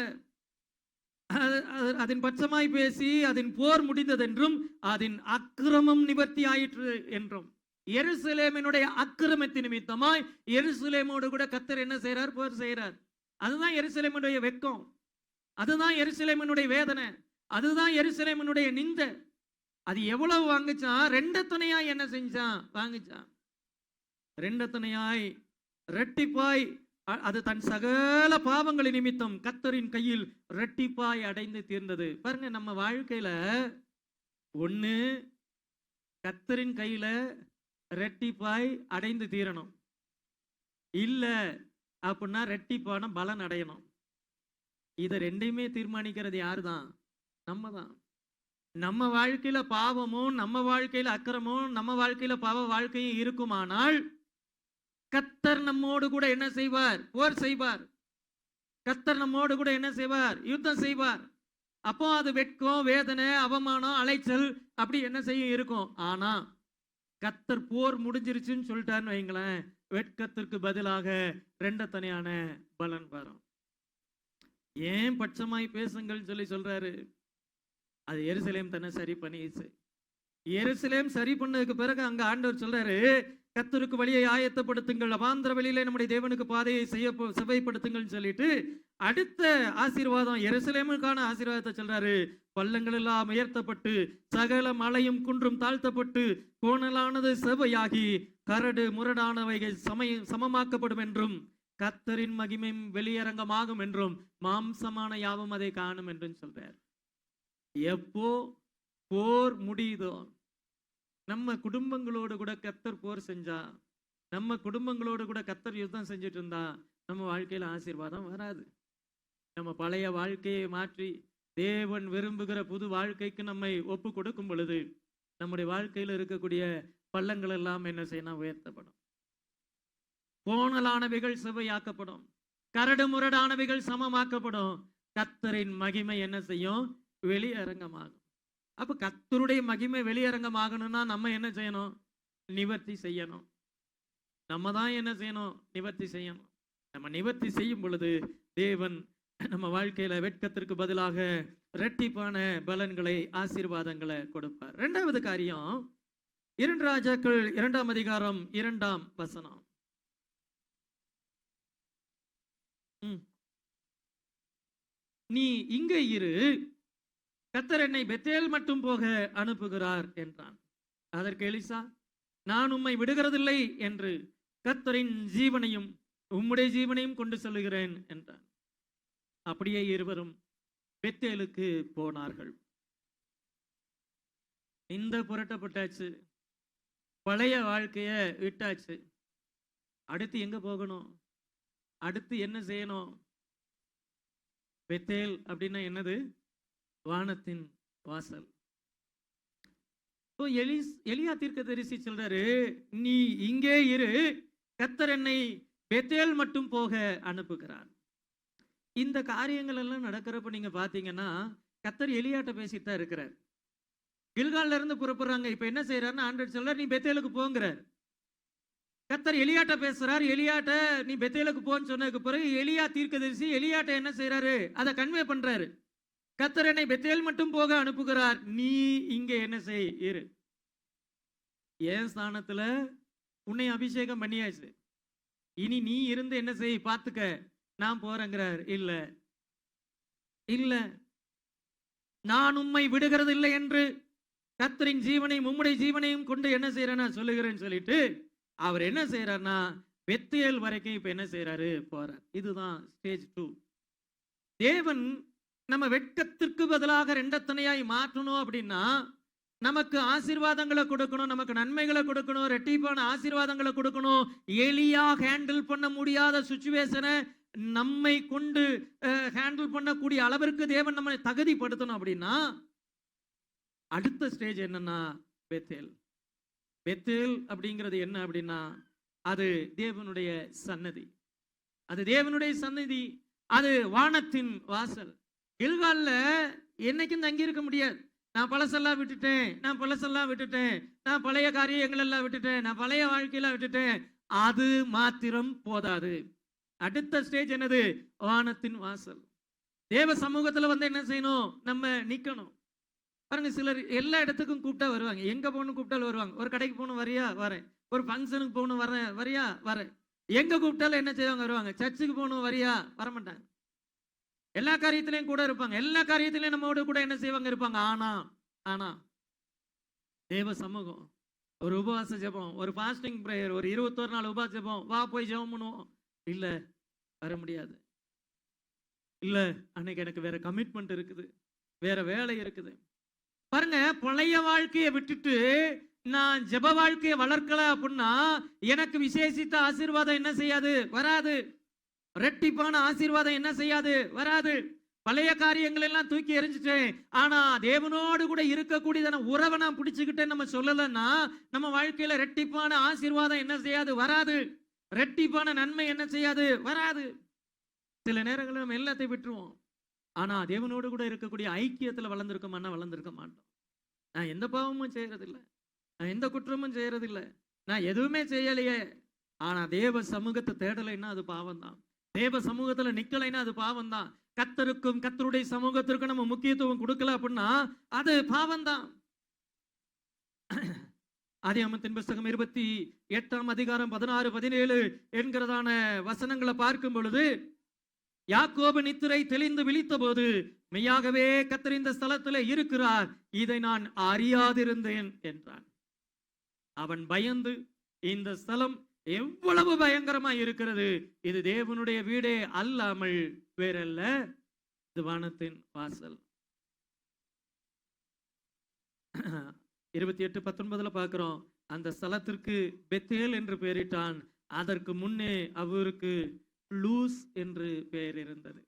அதன் பட்சமாய் பேசி அதன் போர் முடிந்ததென்றும் அதன் அக்கிரமம் நிவர்த்தி ஆயிற்று என்றும். எருசலேமினுடைய அக்கிரமத்தின் நிமித்தமாய் எருசலேமோடு கூட கர்த்தர் என்ன செய்யறார்? போர் செய்யறார். அதுதான் எருசலேமுடைய வெட்கம், அதுதான் எருசலேமினுடைய வேதனை, அதுதான் எருசலேமினுடைய நிந்தை. அது எவ்வளவு வாங்குச்சான்? ரெண்டத்தனையாய் என்ன செஞ்சான்? வாங்குச்சான். ரெண்டத்தனையாய் இரட்டிப்பாய். அது தன் சகல பாவங்களின் நிமித்தம் கர்த்தரின் கையில் இரட்டிப்பாய் அடைந்து தீர்ந்தது. பாருங்க, நம்ம வாழ்க்கையில ஒண்ணு கர்த்தரின் கையில இரட்டிப்பாய் அடைந்து தீரணும், இல்ல அப்படின்னா இரட்டிப்பான பலன் அடையணும். இதை ரெண்டையுமே தீர்மானிக்கிறது யாருதான்? நம்ம தான். நம்ம வாழ்க்கையில பாவமும் நம்ம வாழ்க்கையில அக்கிரமும் நம்ம வாழ்க்கையில பாவ வாழ்க்கையும் இருக்குமானால் கர்த்தர் நம்மோடு கூட என்ன செய்வார்? போர் செய்வார். கர்த்தர் நம்மோடு கூட என்ன செய்வார்? யுத்தம் செய்வார். அப்போ அது வெட்கம், வேதனை, அவமானம், அலைச்சல் அப்படி என்ன செய்ய இருக்கும். ஆனா கர்த்தர் போர் முடிஞ்சிருச்சுன்னு சொல்லிட்டாருன்னு வைங்களேன், வெட்கத்திற்கு பதிலாக ரெண்டத்தனையான பலன் வரும். ஏன் பட்சமாய் பேசுங்கள் சொல்லி சொல்றாரு? அது எருசலேம் தானே சரி பண்ணிடுச்சு. எருசலேம் சரி பண்ணதுக்கு பிறகு அங்க ஆண்டவர் சொல்றாரு, கர்த்தருக்கு வழியை ஆயத்தப்படுத்துங்கள், அவாந்திர வழியிலே நம்முடைய தேவனுக்கு பாதையை செவ்வாய்ப்படுத்துங்கள் சொல்லிட்டு அடுத்த ஆசீர்வாதம், எருசலேமுக்கான ஆசீர்வாதத்தை சொல்றாரு. பள்ளங்கள் எல்லாம் உயர்த்தப்பட்டு சகல மலையும் குன்றும் தாழ்த்தப்பட்டு கோணலானது செவ்வையாகி கரடு முரடானவைகள் சமமாக்கப்படும் என்றும் கர்த்தரின் மகிமை வெளியரங்கமாகும் என்றும் மாம்சமான யாவும் அதை காணும் என்றும் சொல்றார். எப்போ போர் முடியுதோ, நம்ம குடும்பங்களோடு கூட கர்த்தர் போர் செஞ்சா, நம்ம குடும்பங்களோடு கூட கர்த்தர் யுத்தம் செஞ்சுட்டு இருந்தா நம்ம வாழ்க்கையில ஆசீர்வாதம் வராது. நம்ம பழைய வாழ்க்கையை மாற்றி தேவன் விரும்புகிற புது வாழ்க்கைக்கு நம்மை ஒப்பு கொடுக்கும் பொழுது நம்முடைய வாழ்க்கையில் இருக்கக்கூடிய பள்ளங்கள் எல்லாம் என்ன செய்யணும்? உயர்த்தப்படும். கோணலானவைகள் செவ்வையாக்கப்படும், கரடு முரடானவைகள் சமமாக்கப்படும். கர்த்தரின் மகிமை என்ன செய்யும்? வெளியரங்கமாகும். அப்ப கர்த்தருடைய மகிமை வெளியரங்கமாகணும்னா நம்ம என்ன செய்யணும்? நிவர்த்தி செய்யணும். நம்ம தான் என்ன செய்யணும்? நிவர்த்தி செய்யணும். நம்ம நிவர்த்தி செய்யும் பொழுது தேவன் நம்ம வாழ்க்கையில வெட்கத்திற்கு பதிலாக இரட்டிப்பான பலன்களை, ஆசீர்வாதங்களை கொடுப்பார். இரண்டாவது காரியம், 2 ராஜாக்கள் 2ஆம் அதிகாரம் 2ஆம் வசனம். நீ இங்கே இரு, கர்த்தர் என்னை பெத்தேல் மட்டும் போக அனுப்புகிறார் என்றான். அதற்கு எலிசா, நான் உம்மை விடுகிறதில்லை என்று கர்த்தரின் ஜீவனையும் உம்முடைய ஜீவனையும் கொண்டு செல்லுகிறேன் என்றான். அப்படியே இருவரும் பெத்தேலுக்கு போனார்கள். இந்த புரட்டப்பட்டாச்சு, பழைய வாழ்க்கைய விட்டாச்சு. அடுத்து எங்க போகணும்? அடுத்து என்ன செய்யணும்? பெத்தேல் அப்படின்னா என்னது? வானத்தின் வாசல். இப்போ எலியா தீர்க்கதரிசி சொல்றாரு, நீ இங்கே இரு, கர்த்தர் என்னை பெத்தேல் மட்டும் போக அனுப்புகிறார். இந்த காரியங்கள் எல்லாம் நடக்கிறப்ப நீங்க பாத்தீங்கன்னா, கர்த்தர் எலியாட்ட பேசிட்டு தான் இருக்கிறார். கில்கால்ல இருந்து புறப்படுறாங்க. இப்ப என்ன செய்யறாருன்னு ஆண்டவர் சொல்றார், நீ பெத்தேலுக்கு போங்கிறார். கர்த்தர் எலியாட்ட பேசுறார். எலியாட்ட நீ பெத்தேலுக்கு போன்னு சொன்னதுக்கு பிறகு எலியா தீர்க்கதரிசி எலியாட்ட என்ன செய்யறாரு, அதை கன்வே பண்றாரு. கர்த்தர் என்னை பெத்தேல் மட்டும் போக அனுப்புகிறார், நீ இங்க என்ன செய் இரு. என் ஸ்தானத்துல உன்னை அபிஷேகம் பண்ணியாச்சு, இனி நீ இருந்து என்ன செய் பார்த்துக்க, நான் போறேங்கிறார். இல்ல இல்ல, நான் உம்மை விடுகிறது இல்லை என்று கர்த்தரின் ஜீவனையும் உம்முடைய ஜீவனையும் கொண்டு என்ன செய்யறேன்னா சொல்லுகிறேன்னு சொல்லிட்டு அவர் என்ன செய்யறாருன்னா பெத்தேல் வரைக்கும் இப்ப என்ன செய்யறாரு, போறார். இதுதான் ஸ்டேஜ் 2. தேவன் நம்ம வெட்கத்திற்கு பதிலாக ரெண்டத்தனையாய் மாற்றணும் அப்படின்னா, நமக்கு ஆசீர்வாதங்களை கொடுக்கணும், நமக்கு நன்மைகளை கொடுக்கணும், ரெட்டிப்பான ஆசீர்வாதங்களை கொடுக்கணும். எலியா ஹேண்டில் பண்ண முடியாத சுச்சுவேஷனை நம்மை கொண்டு ஹேண்டில் பண்ணக்கூடிய அளவிற்கு தேவன் நம்மை தகுதிப்படுத்தணும் அப்படின்னா, அடுத்த ஸ்டேஜ் என்னன்னா பெத்தேல். பெத்தேல் அப்படிங்கிறது என்ன அப்படின்னா, அது தேவனுடைய சன்னதி. அது தேவனுடைய சன்னதி, அது வானத்தின் வாசல். கில்கால்ல என்னைக்கும் தங்கி இருக்க முடியாது. நான் பழசெல்லாம் விட்டுட்டேன், நான் பழசெல்லாம் விட்டுட்டேன், நான் பழைய காரியங்கள் எல்லாம் விட்டுட்டேன், நான் பழைய வாழ்க்கையெல்லாம் விட்டுட்டேன். அது மாத்திரம் போதாது. அடுத்த ஸ்டேஜ் என்னது, வானத்தின் வாசல். தேவ சமூகத்துல வந்து என்ன செய்யணும், நம்ம நிக்கணும். பாருங்க, சிலர் எல்லா இடத்துக்கும் கூப்பிட்டா வருவாங்க. எங்க போகணும் கூப்பிட்டாலும் வருவாங்க. ஒரு கடைக்கு போகணும், வரியா வரேன். ஒரு ஃபங்க்ஷனுக்கு போகணும், வரேன், வரியா வரேன். எங்க கூப்பிட்டாலும் என்ன செய்வாங்க, வருவாங்க. சர்ச்சுக்கு போகணும், வரியா, வரமாட்டாங்க. எல்லா காரியத்திலையும் கூட இருப்பாங்க, எல்லா காரியத்திலையும் நம்மோட கூட என்ன செய்வாங்க, இருப்பாங்க. ஆனா தேவ சமூகம், ஒரு உபவாச ஜெபம், ஒரு ஃபாஸ்டிங் பிரேயர், ஒரு 21 நாள் உபவாச ஜெபம், வா போய் ஜெபம் பண்ணுவோம், இல்ல வர முடியாது. இல்ல அன்னைக்கு எனக்கு வேற கமிட்மெண்ட் இருக்குது, வேற வேலை இருக்குது. பாருங்க, பழைய வாழ்க்கையை விட்டுட்டு நான் ஜெப வாழ்க்கையை வளர்க்கல அப்படின்னா எனக்கு விசேஷித்த ஆசீர்வாதம் என்ன செய்யாது, வராது. ரெட்டிப்பான ஆசீர்வாதம் என்ன செய்யாது, வராது. பழைய காரியங்கள் எல்லாம் தூக்கி எறிஞ்சிட்டேன், ஆனா தேவனோடு கூட இருக்கக்கூடியதான உறவை நான் பிடிச்சுக்கிட்டேன் நம்ம சொல்லலைன்னா நம்ம வாழ்க்கையில ரெட்டிப்பான ஆசீர்வாதம் என்ன செய்யாது, வராது. ரெட்டிப்பான நன்மை என்ன செய்யாது, வராது. சில நேரங்களில் நம்ம எல்லாத்தையும் விட்டுருவோம். ஆனா தேவனோடு கூட இருக்கக்கூடிய ஐக்கியத்துல வளர்ந்துருக்கோம்னா வளர்ந்துருக்க மாட்டோம். நான் எந்த பாவமும் செய்யறதில்லை, நான் எந்த குற்றமும் செய்யறதில்லை, நான் எதுவுமே செய்யலையே. ஆனா தேவ சமூகத்தை தேடலைன்னா அது பாவம் தான். தேவ சமூகத்துல நிக்கலைன்னா அது பாவம் தான். கர்த்தருக்கும் கர்த்தருடைய சமூகத்திற்கும் நம்ம முக்கியத்துவம் கொடுக்கல அப்படின்னா அது பாவம் தான். ஆதியாகமத்தின் புத்தகம் 28ஆம் அதிகாரம் 16, 17 என்கிறதான வசனங்களை பார்க்கும் பொழுது, யாக்கோபு நித்திரை தெளிந்து விழித்த போது மெய்யாகவே கர்த்தர் இந்த ஸ்தலத்தில் இருக்கிறார், இதை நான் அறியாதிருந்தேன் என்றான். அவன் பயந்து, இந்த ஸ்தலம் எவ்வளவு பயங்கரமா இருக்கிறது, இது தேவனுடைய வீடே அல்லாமல் வேறல்ல, இது வானத்தின் வாசல். 28:19 பார்க்கிறோம், அந்த ஸ்தலத்திற்கு பெத்தேல் என்று பெயரிட்டான். அதற்கு முன்னே அவருக்கு லூஸ் என்று பெயர் இருந்தது.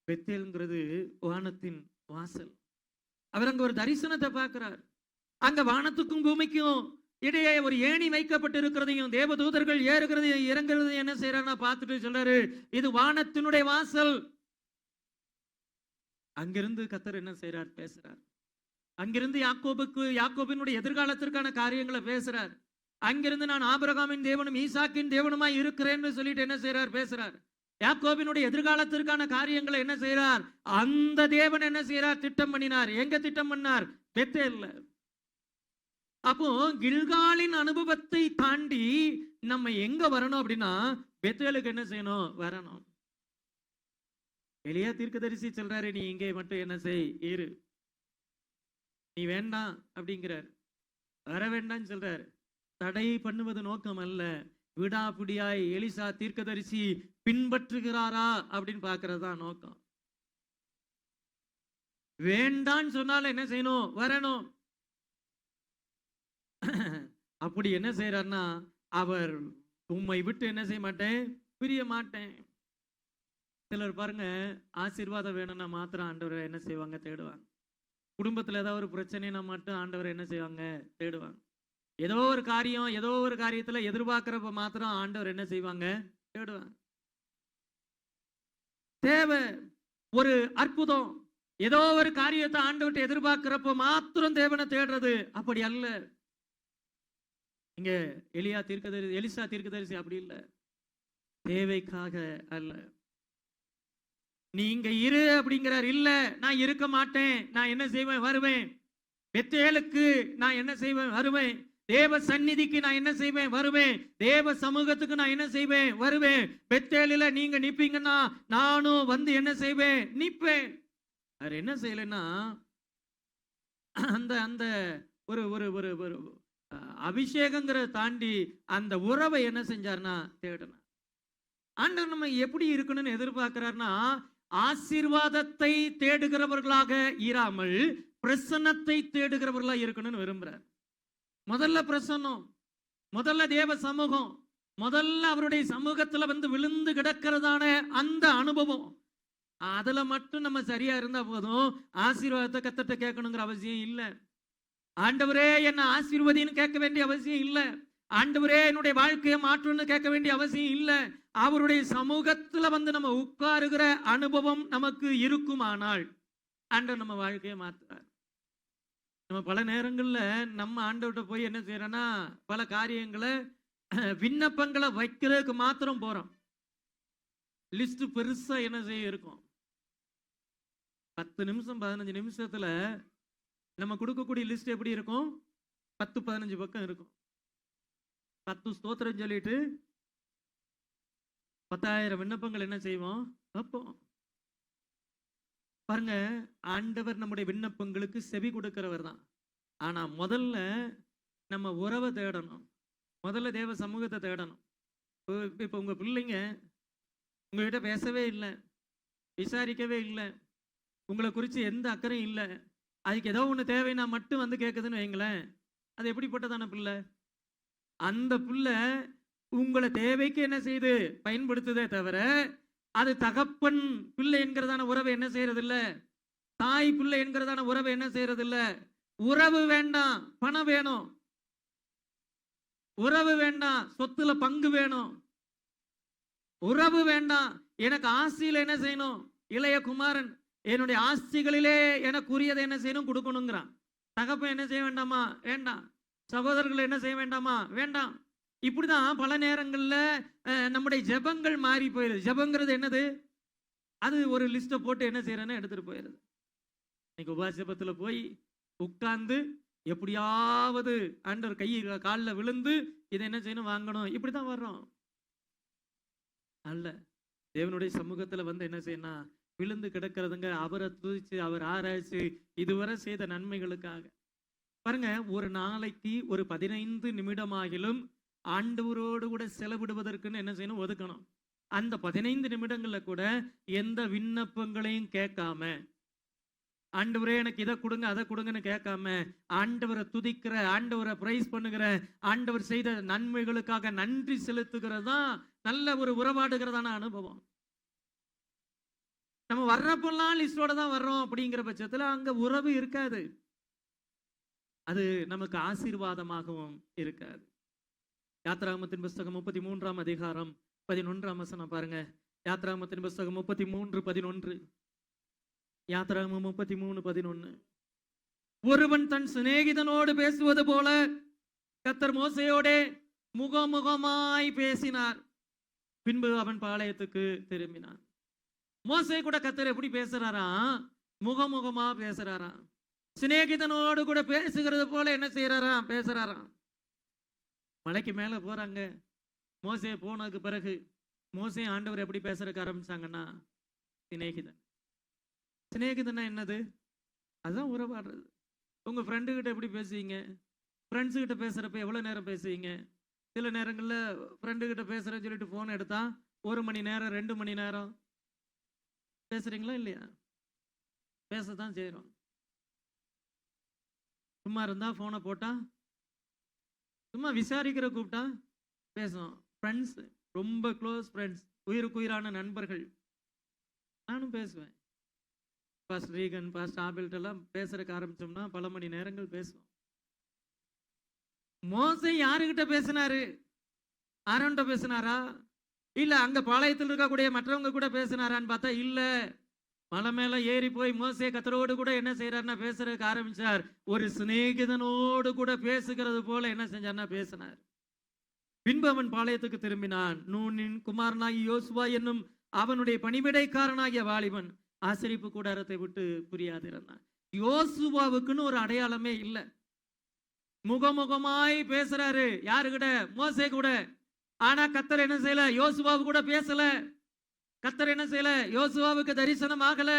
பெத்தேல்ங்கிறது வானத்தின் வாசல். அவர் அங்க ஒரு தரிசனத்தை பார்க்கிறார். அங்க வானத்துக்கும் பூமிக்கும் இடையே ஒரு ஏணி வைக்கப்பட்டிருக்கிறதையும் தேவதூதர்கள் ஏறுகிறதையும் இறங்குறதையும் என்ன செய்யறாருன்னா பார்த்துட்டு சொல்றாரு, இது வானத்தினுடைய வாசல். அங்கிருந்து கர்த்தர் என்ன செய்யறார், பேசுறார். அங்கிருந்து யாக்கோபினுடைய எதிர்காலத்திற்கான காரியங்களை பேசுறார். அங்கிருந்து நான் ஆபிரகாமின் தேவனும் ஈசாக்கின் தேவனுமாய் இருக்கிறேன்னு சொல்லிட்டு என்ன செய்யறார், பேசுறார். யாக்கோபினுடைய எதிர்காலத்திற்கான காரியங்களை என்ன செய்யறார், அந்த தேவன் என்ன செய்யறார், திட்டம் பண்ணினார். எங்க திட்டம் பண்ணார், பெத்தேல்ல. அப்போ கில்காலின் அனுபவத்தை தாண்டி நம்ம எங்க வரணும் அப்படின்னா பெத்தேலுக்கு என்ன செய்யணும், வரணும். எலியா தீர்க்கதரிசி சொல்றாரு, நீ இங்கே மட்டும் என்ன செய், இரு, நீ வேண்டாம் அப்படிங்கிறார். வர வேண்டாம்னு சொல்றாரு. தடை பண்ணுவது நோக்கம் அல்ல, விடாபிடியாய் எலிசா தீர்க்கதரிசி பின்பற்றுகிறாரா அப்படின்னு பாக்குறது தான் நோக்கம். வேண்டான்னு சொன்னாலும் என்ன செய்யணும், வரணும். அப்படி என்ன செய்யறாருன்னா, அவர் உம்மை விட்டு என்ன செய்ய மாட்டேன், பிரிய மாட்டேன். சிலர் பாருங்க, ஆசீர்வாதம் வேணும்னா மாத்திரம் ஆண்டவரை என்ன செய்வாங்க, தேடுவாங்க. குடும்பத்துல ஏதாவது ஒரு பிரச்சனைனா மட்டும் ஆண்டவர் என்ன செய்வாங்க? தேடுவாங்க. ஏதோ ஒரு காரியம், ஏதோ ஒரு காரியத்துல எதிர்பார்க்கிறப்ப மாத்திரம் ஆண்டவர் என்ன செய்வாங்க? தேடுவாங்க. தேவை ஒரு அற்புதம், ஏதோ ஒரு காரியத்தை ஆண்டவர்ட்ட எதிர்பார்க்கிறப்ப மாத்திரம் தேவனை தேடுறது அப்படி அல்ல. இங்க எலிசா தீர்க்கதரிசி அப்படி இல்ல. தேவைக்காக அல்ல. நீ இங்க இரு அப்படிங்கிறார். இல்ல, நான் இருக்க மாட்டேன். நான் என்ன செய்வேன்? வருவேன். பெத்தேலுக்கு நான் என்ன செய்வேன்? வருவேன். தேவ சந்நிதிக்கு நான் என்ன செய்வேன்? வருவேன். தேவ சமூகத்துக்கு நான் என்ன செய்வேன்? வருவேன். பெத்தேலில நீங்க நிப்பீங்கன்னா நானும் வந்து என்ன செய்வேன்? நிப்பேன். அவர் என்ன செய்யலைன்னா அந்த அந்த ஒரு ஒரு ஒரு ஒரு அபிஷேகங்கிறத தாண்டி அந்த உறவை என்ன செஞ்சார்னா தேடினார். ஆண்டவர் நம்ம எப்படி இருக்கணும்னு எதிர்பார்க்கிறார்னா, ஆசீர்வாதத்தை தேடுகிறவர்களாக இராமல் பிரசன்னத்தை தேடுகிறவர்களா இருக்கணும்னு விரும்புறார். முதல்ல பிரசன்னம், முதல்ல தேவ சமூகம், முதல்ல அவருடைய சமூகத்துல வந்து விழுந்து கிடக்கிறதான அந்த அனுபவம், அதுல மட்டும் நம்ம சரியா இருந்தா போதும். ஆசீர்வாதத்தை கத்தட்ட கேட்கணுங்கிற அவசியம் இல்லை. ஆண்டவரே என்ன ஆசீர்வதின்னு கேட்க வேண்டிய அவசியம் இல்லை. ஆண்டவரே என்னுடைய வாழ்க்கையை மாற்றணும்னு கேட்க வேண்டிய அவசியம் இல்லை. அவருடைய சமூகத்துல வந்து நம்ம உட்காருகிற அனுபவம் நமக்கு இருக்குமானால் ஆண்டவர் நம்ம வாழ்க்கையை மாற்றுறார். நம்ம பல நேரங்கள்ல நம்ம ஆண்டவர்கிட்ட போய் என்ன செய்யறோம்னா, பல காரியங்களை விண்ணப்பங்களை வைக்கிறதுக்கு மாத்திரம் போறோம். லிஸ்ட் பெருசா என்ன செய்ய இருக்கும். 10 நிமிஷம் 15 நிமிஷத்துல நம்ம கொடுக்கக்கூடிய லிஸ்ட் எப்படி இருக்கும்? 10-15 பக்கம் இருக்கும். 10 ஸ்தோத்திரம் சொல்லிட்டு 10,000 விண்ணப்பங்கள் என்ன செய்வோம்? வைப்போம். பாருங்க, ஆண்டவர் நம்முடைய விண்ணப்பங்களுக்கு செவி கொடுக்கிறவர் தான். ஆனா முதல்ல நம்ம உறவை தேடணும். முதல்ல தேவ சமூகத்தை தேடணும். இப்ப உங்க பிள்ளைங்க உங்ககிட்ட பேசவே இல்லை, விசாரிக்கவே இல்லை, உங்களை குறித்து எந்த அக்கறையும் இல்லை, அதுக்கு ஏதோ ஒன்று தேவைன்னா மட்டும் வந்து கேட்குதுன்னு வைங்களேன், அது எப்படிப்பட்டதான பிள்ளை? அந்த பிள்ளை உங்களை தேவைக்கு என்ன செய்து பயன்படுத்துதே தவிர அது தகப்பன் பிள்ளை என்கிறதான உறவை என்ன செய்யறது இல்ல, தாய் பிள்ளை என்கிறதான உறவை என்ன செய்யறது இல்ல. உறவு வேண்டாம், பணம் வேணும். உறவு வேண்டாம், சொத்துல பங்கு வேணும். உறவு வேண்டாம், எனக்கு ஆஸ்தியில என்ன செய்யணும்? இளைய குமாரன் என்னுடைய ஆஸ்திகளிலே எனக்கு உரியதை என்ன செய்யணும்? கொடுக்கணுங்கிறான். தகப்பன் என்ன செய்ய வேண்டாமா? வேண்டாம். சகோதரர்கள் என்ன செய்ய வேண்டாமா? வேண்டாம். இப்படிதான் பல நேரங்கள்ல நம்முடைய ஜெபங்கள் மாறி போயிருது. ஜெபங்கிறது என்னது? அது ஒரு லிஸ்ட்டை போட்டு என்ன செய்யறேன்னு எடுத்துட்டு போயிருது. இன்னைக்கு உபாசபத்துல போய் உட்கார்ந்து எப்படியாவது ஆண்டவர் கை காலில் விழுந்து இதை என்ன செய்யணும்? வாங்கணும். இப்படிதான் வர்றோம் அல்ல. தேவனுடைய சமூகத்துல வந்து என்ன செய்யணும்? விழுந்து கிடக்கிறதுங்க. அவரை துதிச்சு அவர் ஆராய்ச்சி இதுவரை செய்த நன்மைகளுக்காக. பாருங்க, ஒரு நாளைக்கு ஒரு 15 நிமிடமாகிலும் ஆண்டவரோடு கூட செலவிடுவதற்குன்னு என்ன செய்யணும்? ஒதுக்கணும். அந்த 15 நிமிடங்கள்ல கூட எந்த விண்ணப்பங்களையும் கேட்காம, ஆண்டவரே எனக்கு இதை கொடுங்க அதை கொடுங்கன்னு கேட்காம, ஆண்டவரை துதிக்கிற, ஆண்டவரை பிரைஸ் பண்ணுகிற, ஆண்டவர் செய்த நன்மைகளுக்காக நன்றி செலுத்துகிறது தான் நல்ல ஒரு உறவாடுகிறதான அனுபவம். நம்ம வர்றப்பெல்லாம் லிஸ்டோட தான் வர்றோம் அப்படிங்கிற பட்சத்துல அங்க உறவு இருக்காது. அது நமக்கு ஆசீர்வாதமாகவும் இருக்காது. யாத்ராகமத்தின் புஸ்தகம் 33ஆம் அதிகாரம் 11ஆம் வசனம் பாருங்க. யாத்ராகமத்தின் புஸ்தகம் 33:11. யாத்ராகமம் 33:11. ஒருவன் தன் சிநேகிதனோடு பேசுவது போல கர்த்தர் மோசேயோடே முகமுகமாய் பேசினார். பின்பு அவன் பாளையத்துக்கு திரும்பினான். மோசே கூட கர்த்தர் எப்படி பேசுறாராம்? முகமுகமா பேசுறாராம். சிநேகிதனோடு கூட பேசுகிறது போல என்ன செய்யறாராம்? பேசுறாராம். மலைக்கு மேல போறாங்க. மோசே போனதுக்கு பிறகு மோசே ஆண்டவர் எப்படி பேசுறதுக்கு ஆரம்பிச்சாங்கன்னா, சிநேகிதன். சிநேகிதன்னா என்னது? அதுதான் உறவாடுறது. உங்க ஃப்ரெண்டு கிட்ட எப்படி பேசுவீங்க? ஃப்ரெண்ட்ஸு கிட்ட பேசுறப்ப எவ்வளவு நேரம் பேசுவீங்க? சில நேரங்கள்ல ஃப்ரெண்டு கிட்ட பேசுறேன்னு சொல்லிட்டு போன் எடுத்தா 1 மணி நேரம் 2 மணி நேரம் பேசுறீங்களா இல்லையா? பேசத்தான் செய்யறோம். சும்மா இருந்தா போனை போட்டா, சும்மா விசாரிக்கிற கூப்பிட்டா பேசுவோம். ஃப்ரெண்ட்ஸ், ரொம்ப க்ளோஸ் ஃப்ரெண்ட்ஸ், உயிருக்குயிரான நண்பர்கள், நானும் பேசுவேன். பாஸ்டர் ரீகன், பாஸ்டர் ஆபில்ட்ட எல்லாம் பேசுறதுக்கு ஆரம்பிச்சோம்னா பல மணி நேரங்கள் பேசுவோம். மோசே யாருகிட்ட பேசினாரு? ஆரோன்ட்ட பேசினாரா? இல்ல அங்க பாளையத்தில் இருக்கக்கூடிய மற்றவங்க கூட பேசினாரான்னு பார்த்தா இல்ல. மலை மேல ஏறி போய் மோசே கர்த்தரோடு கூட என்ன செய்யறாருன்னா பேசுறதுக்கு ஆரம்பிச்சார். ஒரு சிநேகிதனோடு கூட பேசுகிறது போல என்ன செஞ்சார்னா பேசினார். பின்பு அவன் பாளையத்துக்கு திரும்பினான். நூனின் குமாரனாகி யோசுவா என்னும் அவனுடைய பணிவிடைக்காரனாகிய வாலிபன் ஆசரிப்பு கூடாரத்தை விட்டு புரியாதிருந்தான். யோசுவாவுக்குன்னு ஒரு அடையாளமே இல்லை. முகமுகமாய் பேசுறாரு யாருகிட்ட? மோசே கூட. ஆனா கர்த்தர் என்ன செய்யல? யோசுவாவு கூட பேசல. கர்த்தர் என்ன செய்யல? யோசுவாவுக்கு தரிசனம் ஆகல.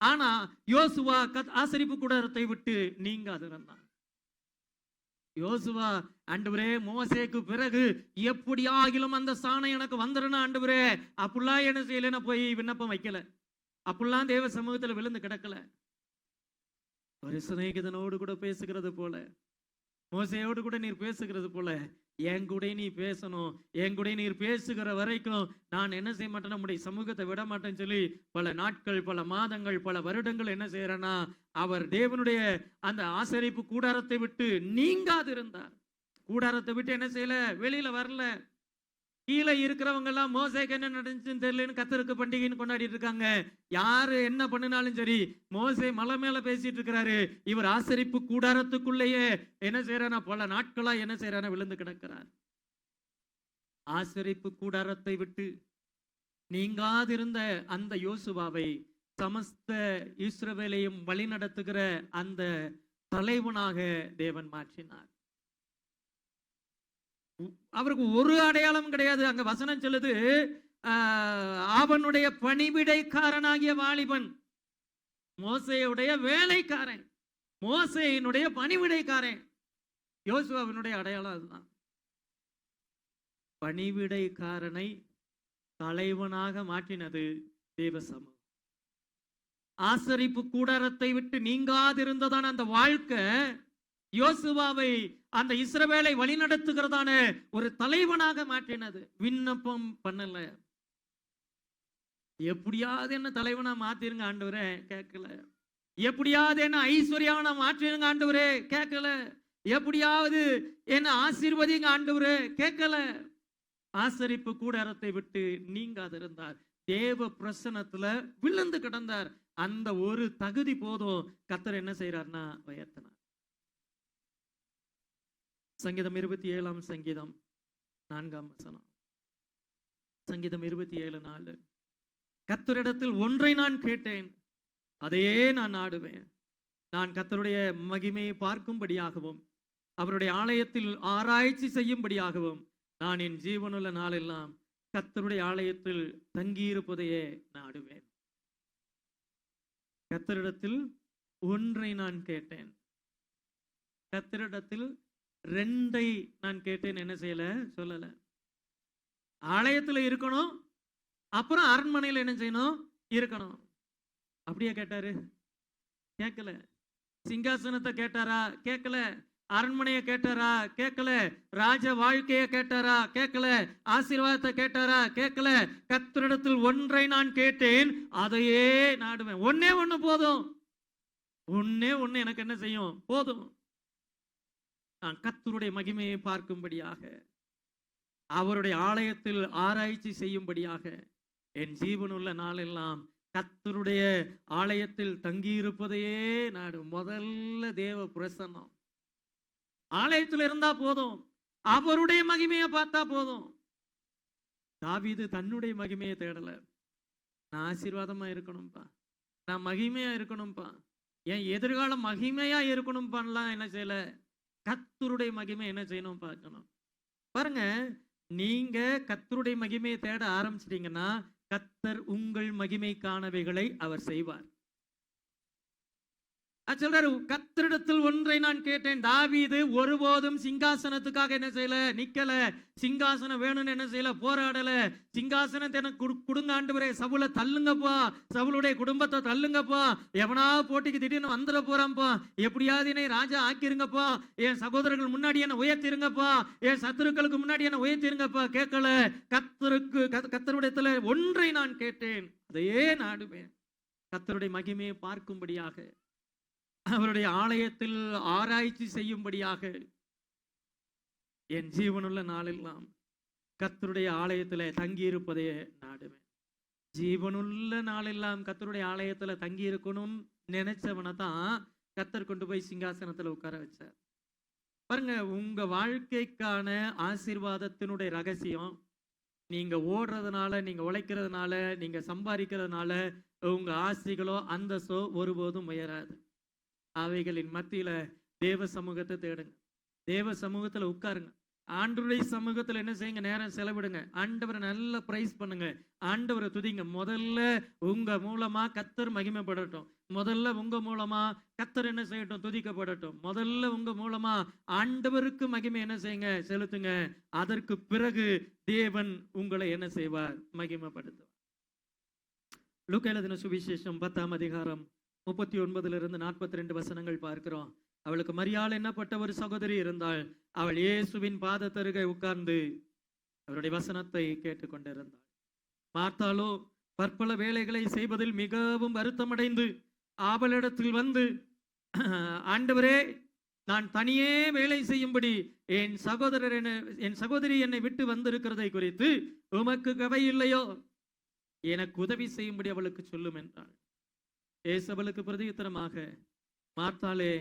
ஆனா யோசுவா ஆசரிப்பு கூடாரத்தை விட்டு நீங்காதிருந்தான். யோசுவா, ஆண்டவரே மோசேக்கு பிறகு எப்படியாகிலும் அந்த சாணம் எனக்கு வந்துடணும் ஆண்டவரே, அப்படிலாம் என்ன செய்யலன்னா போய் விண்ணப்பம் வைக்கல. அப்படிலாம் தேவ சமூகத்துல விழுந்து கிடக்கல. ஒரு சிநேகிதனோடு கூட பேசுகிறது போல, மோசையோடு கூட நீர் பேசுகிறது போல என் கூட நீ பேசணும். என் கூட நீர் பேசுகிற வரைக்கும் நான் என்ன செய்ய மாட்டேன்னா உடைய சமூகத்தை விட மாட்டேன்னு சொல்லி பல நாட்கள், பல மாதங்கள், பல வருடங்கள் என்ன செய்யறேன்னா அவர் தேவனுடைய அந்த ஆசரிப்பு கூடாரத்தை விட்டு நீங்காது இருந்தார். கூடாரத்தை விட்டு என்ன செய்யல? வெளியில வரல. கீழே இருக்கிறவங்க எல்லாம் மோசேக்கு என்ன நடந்துச்சுன்னு தெரியலன்னு கர்த்தருக்கு பண்டிகைன்னு கொண்டாடிட்டு இருக்காங்க. யாரு என்ன பண்ணினாலும் சரி, மோசே மலை மேல பேசிட்டு இருக்கிறாரு. இவர் ஆசரிப்பு கூடாரத்துக்குள்ளேயே என்ன செய்யறானா பல நாட்களா என்ன செய்யறானா விழுந்து கிடக்கிறார். ஆசரிப்பு கூடாரத்தை விட்டு நீங்காதிருந்த அந்த யோசுவாவை சமஸ்த இஸ்ரவேலையும் வழி நடத்துகிற அந்த தலைவனாக தேவன் மாற்றினார். அவருக்கு ஒரு அடையாளம் கிடையாது. அங்க வசனம் சொல்லுது, அவனுடைய பணிவிடைக்காரனாகிய வாலிபன், மோசேயுடைய வேலைக்காரன், மோசேயினுடைய பணிவிடைக்காரன். யோசுவாவினுடைய அடையாளம் அதுதான். பணிவிடைக்காரனை தலைவனாக மாற்றினது தேவ சமூகம். ஆசரிப்பு கூடாரத்தை விட்டு நீங்காதிருந்ததான அந்த வாழ்க்கை யோசுவாவை அந்த இஸ்ரவேலை வழிநடத்துகிறதான ஒரு தலைவனாக மாற்றினது. விண்ணப்பம் பண்ணல. எப்படியாவது என்ன தலைவனா மாத்திருங்க ஆண்டவரே, கேட்கல. எப்படியாவது என்ன ஐஸ்வர்யாவனா மாற்றிருங்க ஆண்டவரே, கேட்கல. எப்படியாவது என்ன ஆசீர்வதிங்க ஆண்டவரே, கேட்கல. ஆசரிப்பு கூடாரத்தை விட்டு நீங்காதிருந்தார். தேவ பிரசன்னத்துல விழுந்து கிடந்தார். அந்த ஒரு தகுதி போதும் கர்த்தர் என்ன செய்யறார்னா உயர்த்தினார். சங்கீதம் 27 சங்கீதம் 4 சங்கீதம் 27:4. கர்த்தரிடத்தில் ஒன்றை நான் கேட்டேன், அதையே நான் நாடுவேன். நான் கர்த்தருடைய மகிமையை பார்க்கும்படியாகவும் அவருடைய ஆலயத்தில் ஆராய்ச்சி செய்யும்படியாகவும் நான் என் ஜீவனுள்ள நாளெல்லாம் கர்த்தருடைய ஆலயத்தில் தங்கியிருப்பதையே நாடுவேன். கர்த்தரிடத்தில் ஒன்றை நான் கேட்டேன். கர்த்தரிடத்தில் 2 நான் கேட்டேன். என்ன செய்யல? சொல்லல. ஆலயத்துல இருக்கணும், அப்புறம் அரண்மனையில என்ன செய்யணும்? இருக்கணும். அப்படியே கேட்டாரு? கேட்கல. சிங்காசனத்தை கேட்டாரா? கேட்கல. அரண்மனையை கேட்டாரா? கேட்கல. ராஜ வாழ்க்கையை கேட்டாரா? கேட்கல. ஆசீர்வாதத்தை கேட்டாரா? கேட்கல. கர்த்தரிடத்தில் ஒன்றை நான் கேட்டேன், அதையே நாடுவேன். ஒன்னே ஒண்ணு போதும். ஒன்னே ஒண்ணு எனக்கு என்ன செய்யும்? போதும். நான் கர்த்தருடைய மகிமையை பார்க்கும்படியாக, அவருடைய ஆலயத்தில் ஆராய்ச்சி செய்யும்படியாக என் ஜீவனுள்ள நாளெல்லாம் கர்த்தருடைய ஆலயத்தில் தங்கியிருப்பதையே நாடு. முதல்ல தேவ பிரசன்னம். ஆலயத்தில் இருந்தா போதும், அவருடைய மகிமையை பார்த்தா போதும். தாவீது தன்னுடைய மகிமையை தேடல. நான் ஆசீர்வாதமா இருக்கணும்பா, நான் மகிமையா இருக்கணும்பா, என் எதிர்காலம் மகிமையா இருக்கணும்பான்லாம் என்ன செய்யல. கர்த்தருடைய மகிமை என்ன செய்யணும் பார்க்கணும். பாருங்க, நீங்க கர்த்தருடைய மகிமையை தேட ஆரம்பிச்சிட்டீங்கன்னா கர்த்தர் உங்கள் மகிமைக்கானவைகளை அவர் செய்வார். சொல்றாரு, கர்த்தரிடத்தில் ஒன்றை நான் கேட்டேன். தாவீது ஒருபோதும் சிங்காசனத்துக்காக என்ன செய்யல? நிக்கல. சிங்காசனம் வேணும்னு என்ன செய்யல? போராடல. சிங்காசனத்தை எனக்கு கொடுங்க ஆண்டவரே, சவுலை தள்ளுங்கப்பா, சவுளுடைய குடும்பத்தை தள்ளுங்கப்பா, எவனாவது போட்டிக்கு திடீர்னு வந்துட போறான்ப்பா, எப்படியாவது என்னை ராஜா ஆக்கிருங்கப்பா, என் சகோதரர்கள் முன்னாடி என்ன உயர்த்திருங்கப்பா, என் சத்துருக்களுக்கு முன்னாடி என்ன உயர்த்திருங்கப்பா. கேட்கல. கர்த்தருடைய ஒன்றை நான் கேட்டேன், அதையே நாடுவேன். கர்த்தருடைய மகிமையை பார்க்கும்படியாக, அவருடைய ஆலயத்தில் ஆராய்ச்சி செய்யும்படியாக என் ஜீவனுள்ள நாளெல்லாம் கர்த்தருடைய ஆலயத்துல தங்கி இருப்பதே நாடுவேன். ஜீவனுள்ள நாளெல்லாம் கர்த்தருடைய ஆலயத்துல தங்கி இருக்கணும்னு நினைச்சவனை தான் கர்த்தர் கொண்டு போய் சிங்காசனத்துல உட்கார வச்சார். பாருங்க, உங்க வாழ்க்கைக்கான ஆசீர்வாதத்தினுடைய ரகசியம், நீங்க ஓடுறதுனால, நீங்க உழைக்கிறதுனால, நீங்க சம்பாதிக்கிறதுனால உங்க ஆசைகளோ அந்தஸ்தோ ஒருபோதும் உயராது. அவைகளின் மத்தியில தேவ சமூகத்தை தேடுங்க, தேவ சமூகத்துல உட்காருங்க, ஆண்டவருடைய சமூகத்துல என்ன செய்யுங்க, நேரம் செலவிடுங்க, ஆண்டவரை நல்ல பிரைஸ் பண்ணுங்க, ஆண்டவரை துதிங்க. முதல்ல உங்க மூலமா கர்த்தர் மகிமைப்படட்டும், முதல்ல உங்க மூலமா கர்த்தர் என்ன செய்யட்டும், துதிக்கப்படட்டும். முதல்ல உங்க மூலமா ஆண்டவருக்கு மகிமை என்ன செய்யுங்க, செலுத்துங்க. அதற்கு பிறகு தேவன் உங்களை என்ன செய்வார், மகிமைப்படுத்துவார். லூக்கா எழுதின சுவிசேஷம் 10ஆம் அதிகாரம் 39 42 வசனங்கள் பார்க்கிறோம். அவளுக்கு மரியாள் என்னப்பட்ட ஒரு சகோதரி இருந்தாள். அவள் இயேசுவின் பாதத்தருகே உட்கார்ந்து அவருடைய வசனத்தை கேட்டுக்கொண்டிருந்தாள். மார்த்தாளோ பற்பல வேலைகளை செய்வதில் மிகவும் வருத்தமடைந்து அவளிடத்தில் வந்து, ஆண்டவரே, நான் தனியே வேலை செய்யும்படி என் சகோதரி என்னை விட்டு வந்திருக்கிறதை குறித்து உமக்கு கவை இல்லையோ? எனக்கு உதவி செய்யும்படி அவளுக்கு சொல்லும் என்றாள். இயேசு அவளுக்கு பிரதியுத்தரமாக, மார்த்தாளே,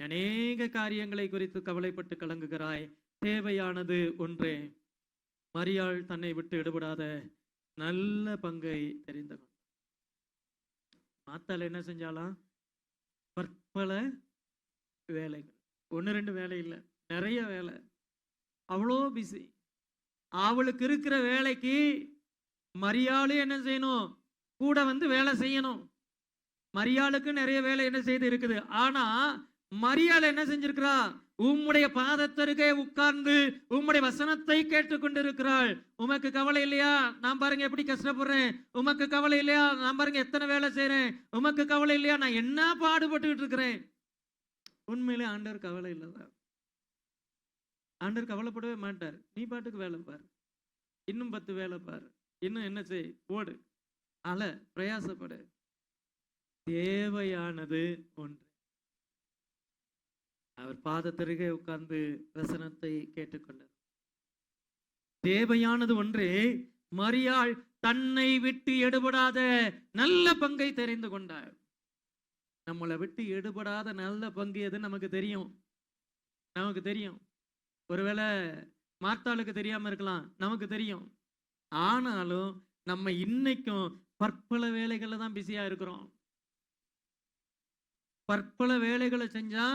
அநேக காரியங்களை குறித்து கவலைப்பட்டு கலங்குகிறாய், தேவையானது ஒன்றே. மரியாள் தன்னை விட்டு எடுபடாத நல்ல பங்கை தெரிந்து கொண்டாள். மார்த்தாள் என்ன செஞ்சாலாம், பற்பல வேலைகள், 1 2 வேலை இல்லை, நிறைய வேலை, அவ்வளோ பிஸி. அவளுக்கு இருக்கிற வேலைக்கு மரியாளு என்ன செய்யணும், கூட வந்து வேலை செய்யணும். மரியாளுக்கு நிறைய வேலை என்ன செய்து இருக்குது. ஆனா மரியாள் என்ன செஞ்சிருக்கிறா, உம்முடைய பாதத்தருகே உட்கார்ந்து உம்முடைய வசனத்தை கேட்டுக்கொண்டிருக்கிறாள். உமக்கு கவலை இல்லையா, நான் பாருங்க எப்படி கஷ்டப்படுறேன், உமக்கு கவலை இல்லையா, நான் பாருங்க எத்தனை வேலை செய்யறேன், உமக்கு கவலை இல்லையா, நான் என்ன பாடுபட்டுக்கிட்டு இருக்கிறேன். உண்மையிலே ஆண்டவர் கவலை இல்லைதான். ஆண்டவர் கவலைப்படவே மாட்டார். நீ பாட்டுக்கு வேலை பாரு, இன்னும் 10 வேலை பாரு, இன்னும் என்ன செய், ஓடு, பிரயாசப்படு. தேவையானது ஒன்று. அவர் பாதத்தருகே உட்கார்ந்து வசனத்தை கேட்டுக்கொண்டார். தேவையானது ஒன்றே. மரியாள் தன்னை விட்டு எடுபடாத நல்ல பங்கை தெரிந்து கொண்டார். நம்மளை விட்டு எடுபடாத நல்ல பங்கு எது நமக்கு தெரியும், நமக்கு தெரியும். ஒருவேளை மார்த்தாளுக்கு தெரியாம இருக்கலாம், நமக்கு தெரியும். ஆனாலும் நம்ம இன்னைக்கும் பற்பல வேலைகள்ல தான் பிஸியா இருக்கிறோம். பற்பல வேலைகளை செஞ்சா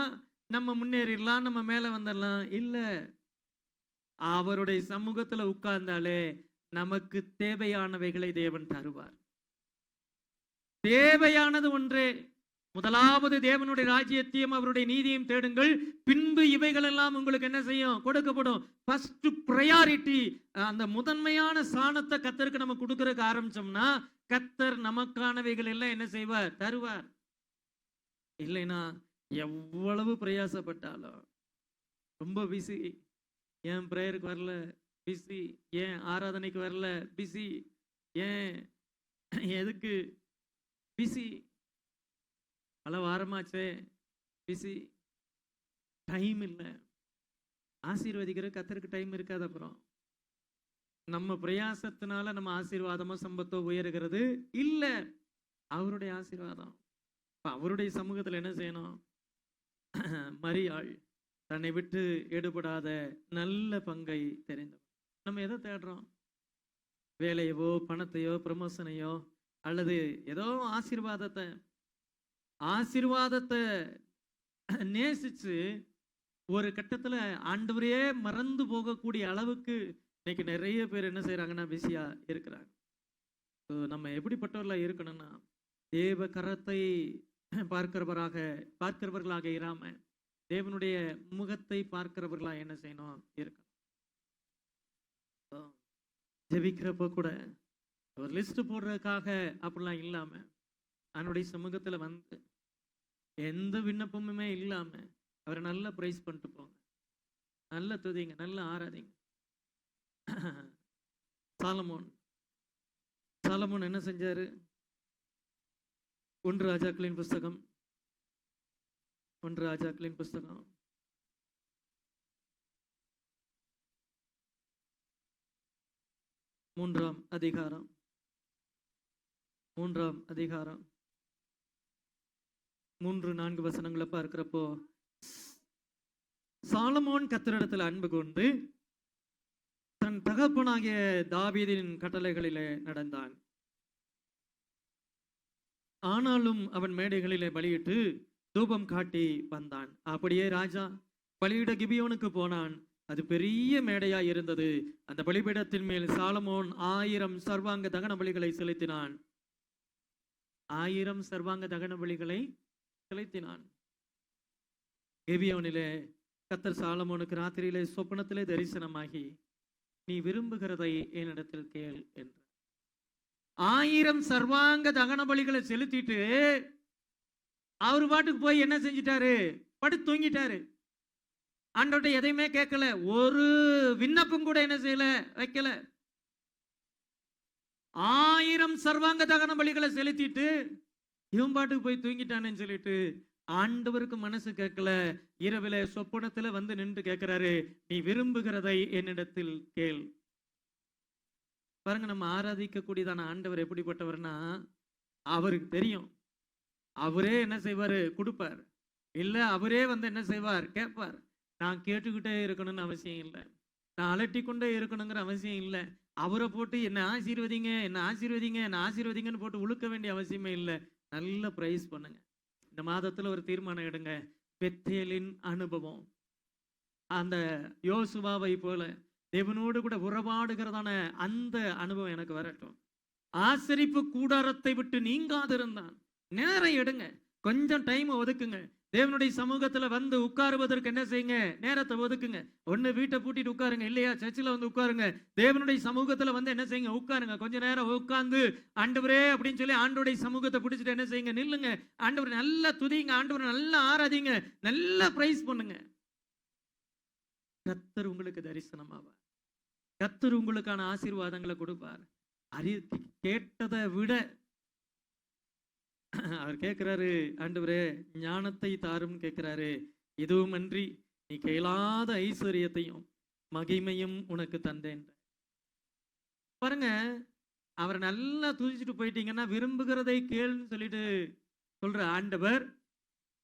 நம்ம முன்னேறிடலாம், நம்ம மேல வந்துடலாம். இல்ல, அவருடைய சமூகத்துல உட்கார்ந்தாலே நமக்கு தேவையானவைகளை தேவன் தருவார். தேவையானது ஒன்றே. முதலாவது தேவனுடைய ராஜ்யத்தையும் அவருடைய நீதியையும் தேடுங்கள், பின்பு இவைகள் எல்லாம் உங்களுக்கு என்ன செய்யும், கொடுக்கப்படும். ஃபர்ஸ்ட் பிரையாரிட்டி, அந்த முதன்மையான ஸ்தானத்தை கர்த்தருக்கு நம்ம கொடுக்கறதுக்கு ஆரம்பிச்சோம்னா கர்த்தர் நமக்கானவைகள் எல்லாம் என்ன செய்வார், தருவார். இல்லைன்னா எவ்வளவு பிரயாசப்பட்டாலும் ரொம்ப பிஸி, ஏன் பிரேயருக்கு வரல, பிஸி, ஏன் ஆராதனைக்கு வரல, பிஸி, ஏன் எதுக்கு பிஸி, பல வாரமாச்சே பிஸி, டைம் இல்லை. ஆசீர்வதிக்கிற கர்த்தருக்கு டைம் இருக்காது. அப்புறம் நம்ம பிரயாசத்தினால நம்ம ஆசீர்வாதமோ சம்பத்தோ உயர்கிறது இல்லை, அவருடைய ஆசீர்வாதம். அவருடைய சமூகத்தில் என்ன செய்யணும், மரியாள் தன்னை விட்டு எடுபடாத நல்ல பங்கை தெரிந்தவர். நம்ம எதை தேடுறோம், வேலையவோ பணத்தையோ ப்ரமோஷனையோ அல்லது ஏதோ ஆசீர்வாதத்தை நேசிச்சு ஒரு கட்டத்துல ஆண்டவரையே மறந்து போகக்கூடிய அளவுக்கு இன்னைக்கு நிறைய பேர் என்ன செய்யறாங்கன்னா பிஸியா இருக்கிறாங்க. நம்ம எப்படிப்பட்டவர்களா இருக்கணும்னா, தேவ கரத்தை பார்க்கிறவர்களாக இராம தேவனுடைய முகத்தை பார்க்கிறவர்களா என்ன செய்யணும், இருக்கணும். ஜெபிக்கிறப்ப கூட ஒரு லிஸ்ட் போடுறதுக்காக அப்படிலாம் இல்லாம, அவனுடைய சமூகத்துல வந்து எந்த விண்ணப்பமுமே இல்லாம அவரை நல்லா பிரைஸ் பண்ணிட்டு போங்க, நல்ல துதிங்க, நல்ல ஆராதிங்க. சாலமோன் என்ன செஞ்சாரு, ஒன்று ராஜாக்களின் புஸ்தகம் 3ஆம் அதிகாரம் 3-4 வசனங்களை பார்க்கிறப்போ, சாலமோன் கர்த்தரிடத்தில் அன்பு கொண்டு தன் தகப்பனாகிய தாவீதின் கட்டளைகளிலே நடந்தான். ஆனாலும் அவன் மேடைகளிலே பலியிட்டு தூபம் காட்டி வந்தான். அப்படியே ராஜா பலியிட கிபியோனுக்கு போனான். அது பெரிய மேடையா இருந்தது. அந்த பலிபீடத்தின் மேல் சாலமோன் 1000 சர்வாங்க தகன பலிகளை செலுத்தினான். 1000 சர்வாங்க தகன பலிகளை செலுத்தினான். கிபியோனிலே கர்த்தர் சாலமோனுக்கு ராத்திரியிலே சொப்பனத்திலே தரிசனமாகி, நீ விரும்புகிறதை என்னிடத்தில் கேள் என்று. 1000 சர்வாங்க தகன பலிகளை செலுத்திட்டு அவர் பாட்டுக்கு போய் என்ன செஞ்சிட்டாரு? படுத்து தூங்கிட்டாரு. ஆண்டவர்ட்ட எதையுமே கேட்கல. ஒரு விண்ணப்பம் கூட என்ன செய்யல, வைக்கல. 1000 சர்வாங்க தகன பலிகளை செலுத்திட்டு இவன் பாட்டுக்கு போய் தூங்கிட்டானேன்னு சொல்லிட்டு ஆண்டவருக்கு மனசு கேட்கல. இரவில சொப்பனத்துல வந்து நின்று கேட்கிறாரு, நீ விரும்புகிறதை என்னிடத்தில் கேள். பாருங்க, நம்ம ஆராதிக்க கூடியதான ஆண்டவர் எப்படிப்பட்டவர்னா, அவருக்கு தெரியும். அவரே என்ன செய்வாரு? கொடுப்பார். இல்ல அவரே வந்து என்ன செய்வார்? கேட்பார். நான் கேட்டுக்கிட்டே இருக்கணும்னு அவசியம் இல்லை. நான் அலட்டி கொண்டே இருக்கணுங்கிற அவசியம் இல்லை. அவரை போட்டு என்ன ஆசீர்வதிங்க, என்ன ஆசீர்வதிங்க, என்ன ஆசீர்வதிங்கன்னு போட்டு உழுக்க வேண்டிய அவசியமே இல்லை. நல்ல பிரைஸ் பண்ணுங்க. இந்த மாதத்துல ஒரு தீர்மானம் எடுங்க. பெத்தேலின் அனுபவம், அந்த யோசுவாவை போல தேவனோடு கூட உறவாடுகிறதான அந்த அனுபவம் எனக்கு வரட்டும். ஆசரிப்பு கூடாரத்தை விட்டு நீங்காதிருந்தான். நேரம் எடுங்க, கொஞ்சம் டைம் ஒதுக்குங்க. தேவனுடைய சமூகத்துல வந்து உட்காருவதற்கு என்ன செய்யுங்க? நேரத்தை ஒதுக்குங்க. ஒண்ணு வீட்டை பூட்டிட்டு உட்காருங்க, இல்லையா சர்ச்சில் வந்து உட்காருங்க. தேவனுடைய சமூகத்துல வந்து என்ன செய்யுங்க? உட்காருங்க. கொஞ்ச நேரம் உட்கார்ந்து ஆண்டவரே அப்படின்னு சொல்லி ஆண்டவருடைய சமூகத்தை பிடிச்சிட்டு என்ன செய்யுங்க? நில்லுங்க. ஆண்டவர் நல்லா துதிங்க, ஆண்டவர் நல்லா ஆராதிங்க, நல்லா பிரைஸ் பண்ணுங்க. கர்த்தர் உங்களுக்கு தரிசனமாவார். கர்த்தர் உங்களுக்கான ஆசீர்வாதங்களை கொடுப்பார். கேட்டதை விட அவர் கேட்கிறாரு, ஆண்டவரே ஞானத்தை தாரும் கேட்கிறாரு. இதுவும் அன்றி நீ கேளாத ஐஸ்வர்யத்தையும் மகிமையும் உனக்கு தந்தேன். பாருங்க, அவரை நல்லா துதிச்சுட்டு போயிட்டீங்கன்னா, விரும்புகிறதை கேள்னு சொல்லிட்டு சொல்ற ஆண்டவர்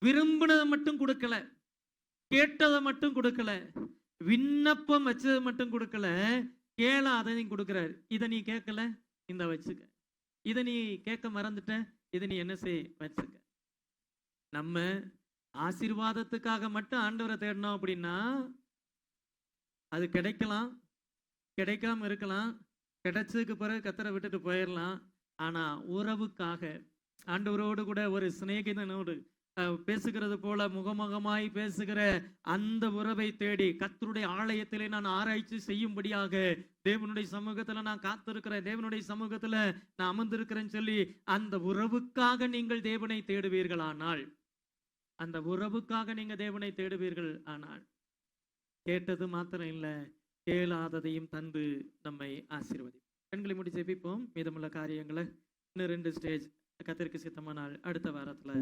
விரும்பினதை மட்டும் கொடுக்கல, கேட்டதை மட்டும் கொடுக்கல, விண்ணப்பம் வச்சதை மட்டும் கொடுக்கல, கேளாததையும் கொடுக்கிறார். இதை நீ கேட்கல, இந்த வச்சுக்க. இதை நீ கேட்க மறந்துட்ட, இதை நீ என்ன செய்? வச்சுக்க. நம்ம ஆசீர்வாதத்துக்காக மட்டும் ஆண்டவரை தேடணும் அப்படின்னா அது கிடைக்கலாம், கிடைக்காம இருக்கலாம். கிடைச்சதுக்கு பிறகு கர்த்தரை விட்டுட்டு போயிடலாம். ஆனா உறவுக்காக, ஆண்டவரோடு கூட ஒரு சிநேகிதனோடு பேசுகிறது போல முகமுகமாய் பேசுகிற அந்த உறவை தேடி கர்த்தருடைய ஆலயத்திலே நான் ஆராய்ச்சி செய்யும்படியாக தேவனுடைய சமூகத்துல நான் காத்திருக்கிறேன், தேவனுடைய சமூகத்துல நான் அமர்ந்திருக்கிறேன்னு சொல்லி அந்த உறவுக்காக நீங்கள் தேவனை தேடுவீர்கள். ஆனால் அந்த உறவுக்காக நீங்க தேவனை தேடுவீர்கள். ஆனால் கேட்டது மாத்திரம் இல்லை, கேளாததையும் தந்து நம்மை ஆசீர்வதி. கண்களை மூடி ஜெபிப்போம். மீதமுள்ள காரியங்களை இன்னும் 2 ஸ்டேஜ் கர்த்தருக்கு சித்தமானால் அடுத்த வாரத்துல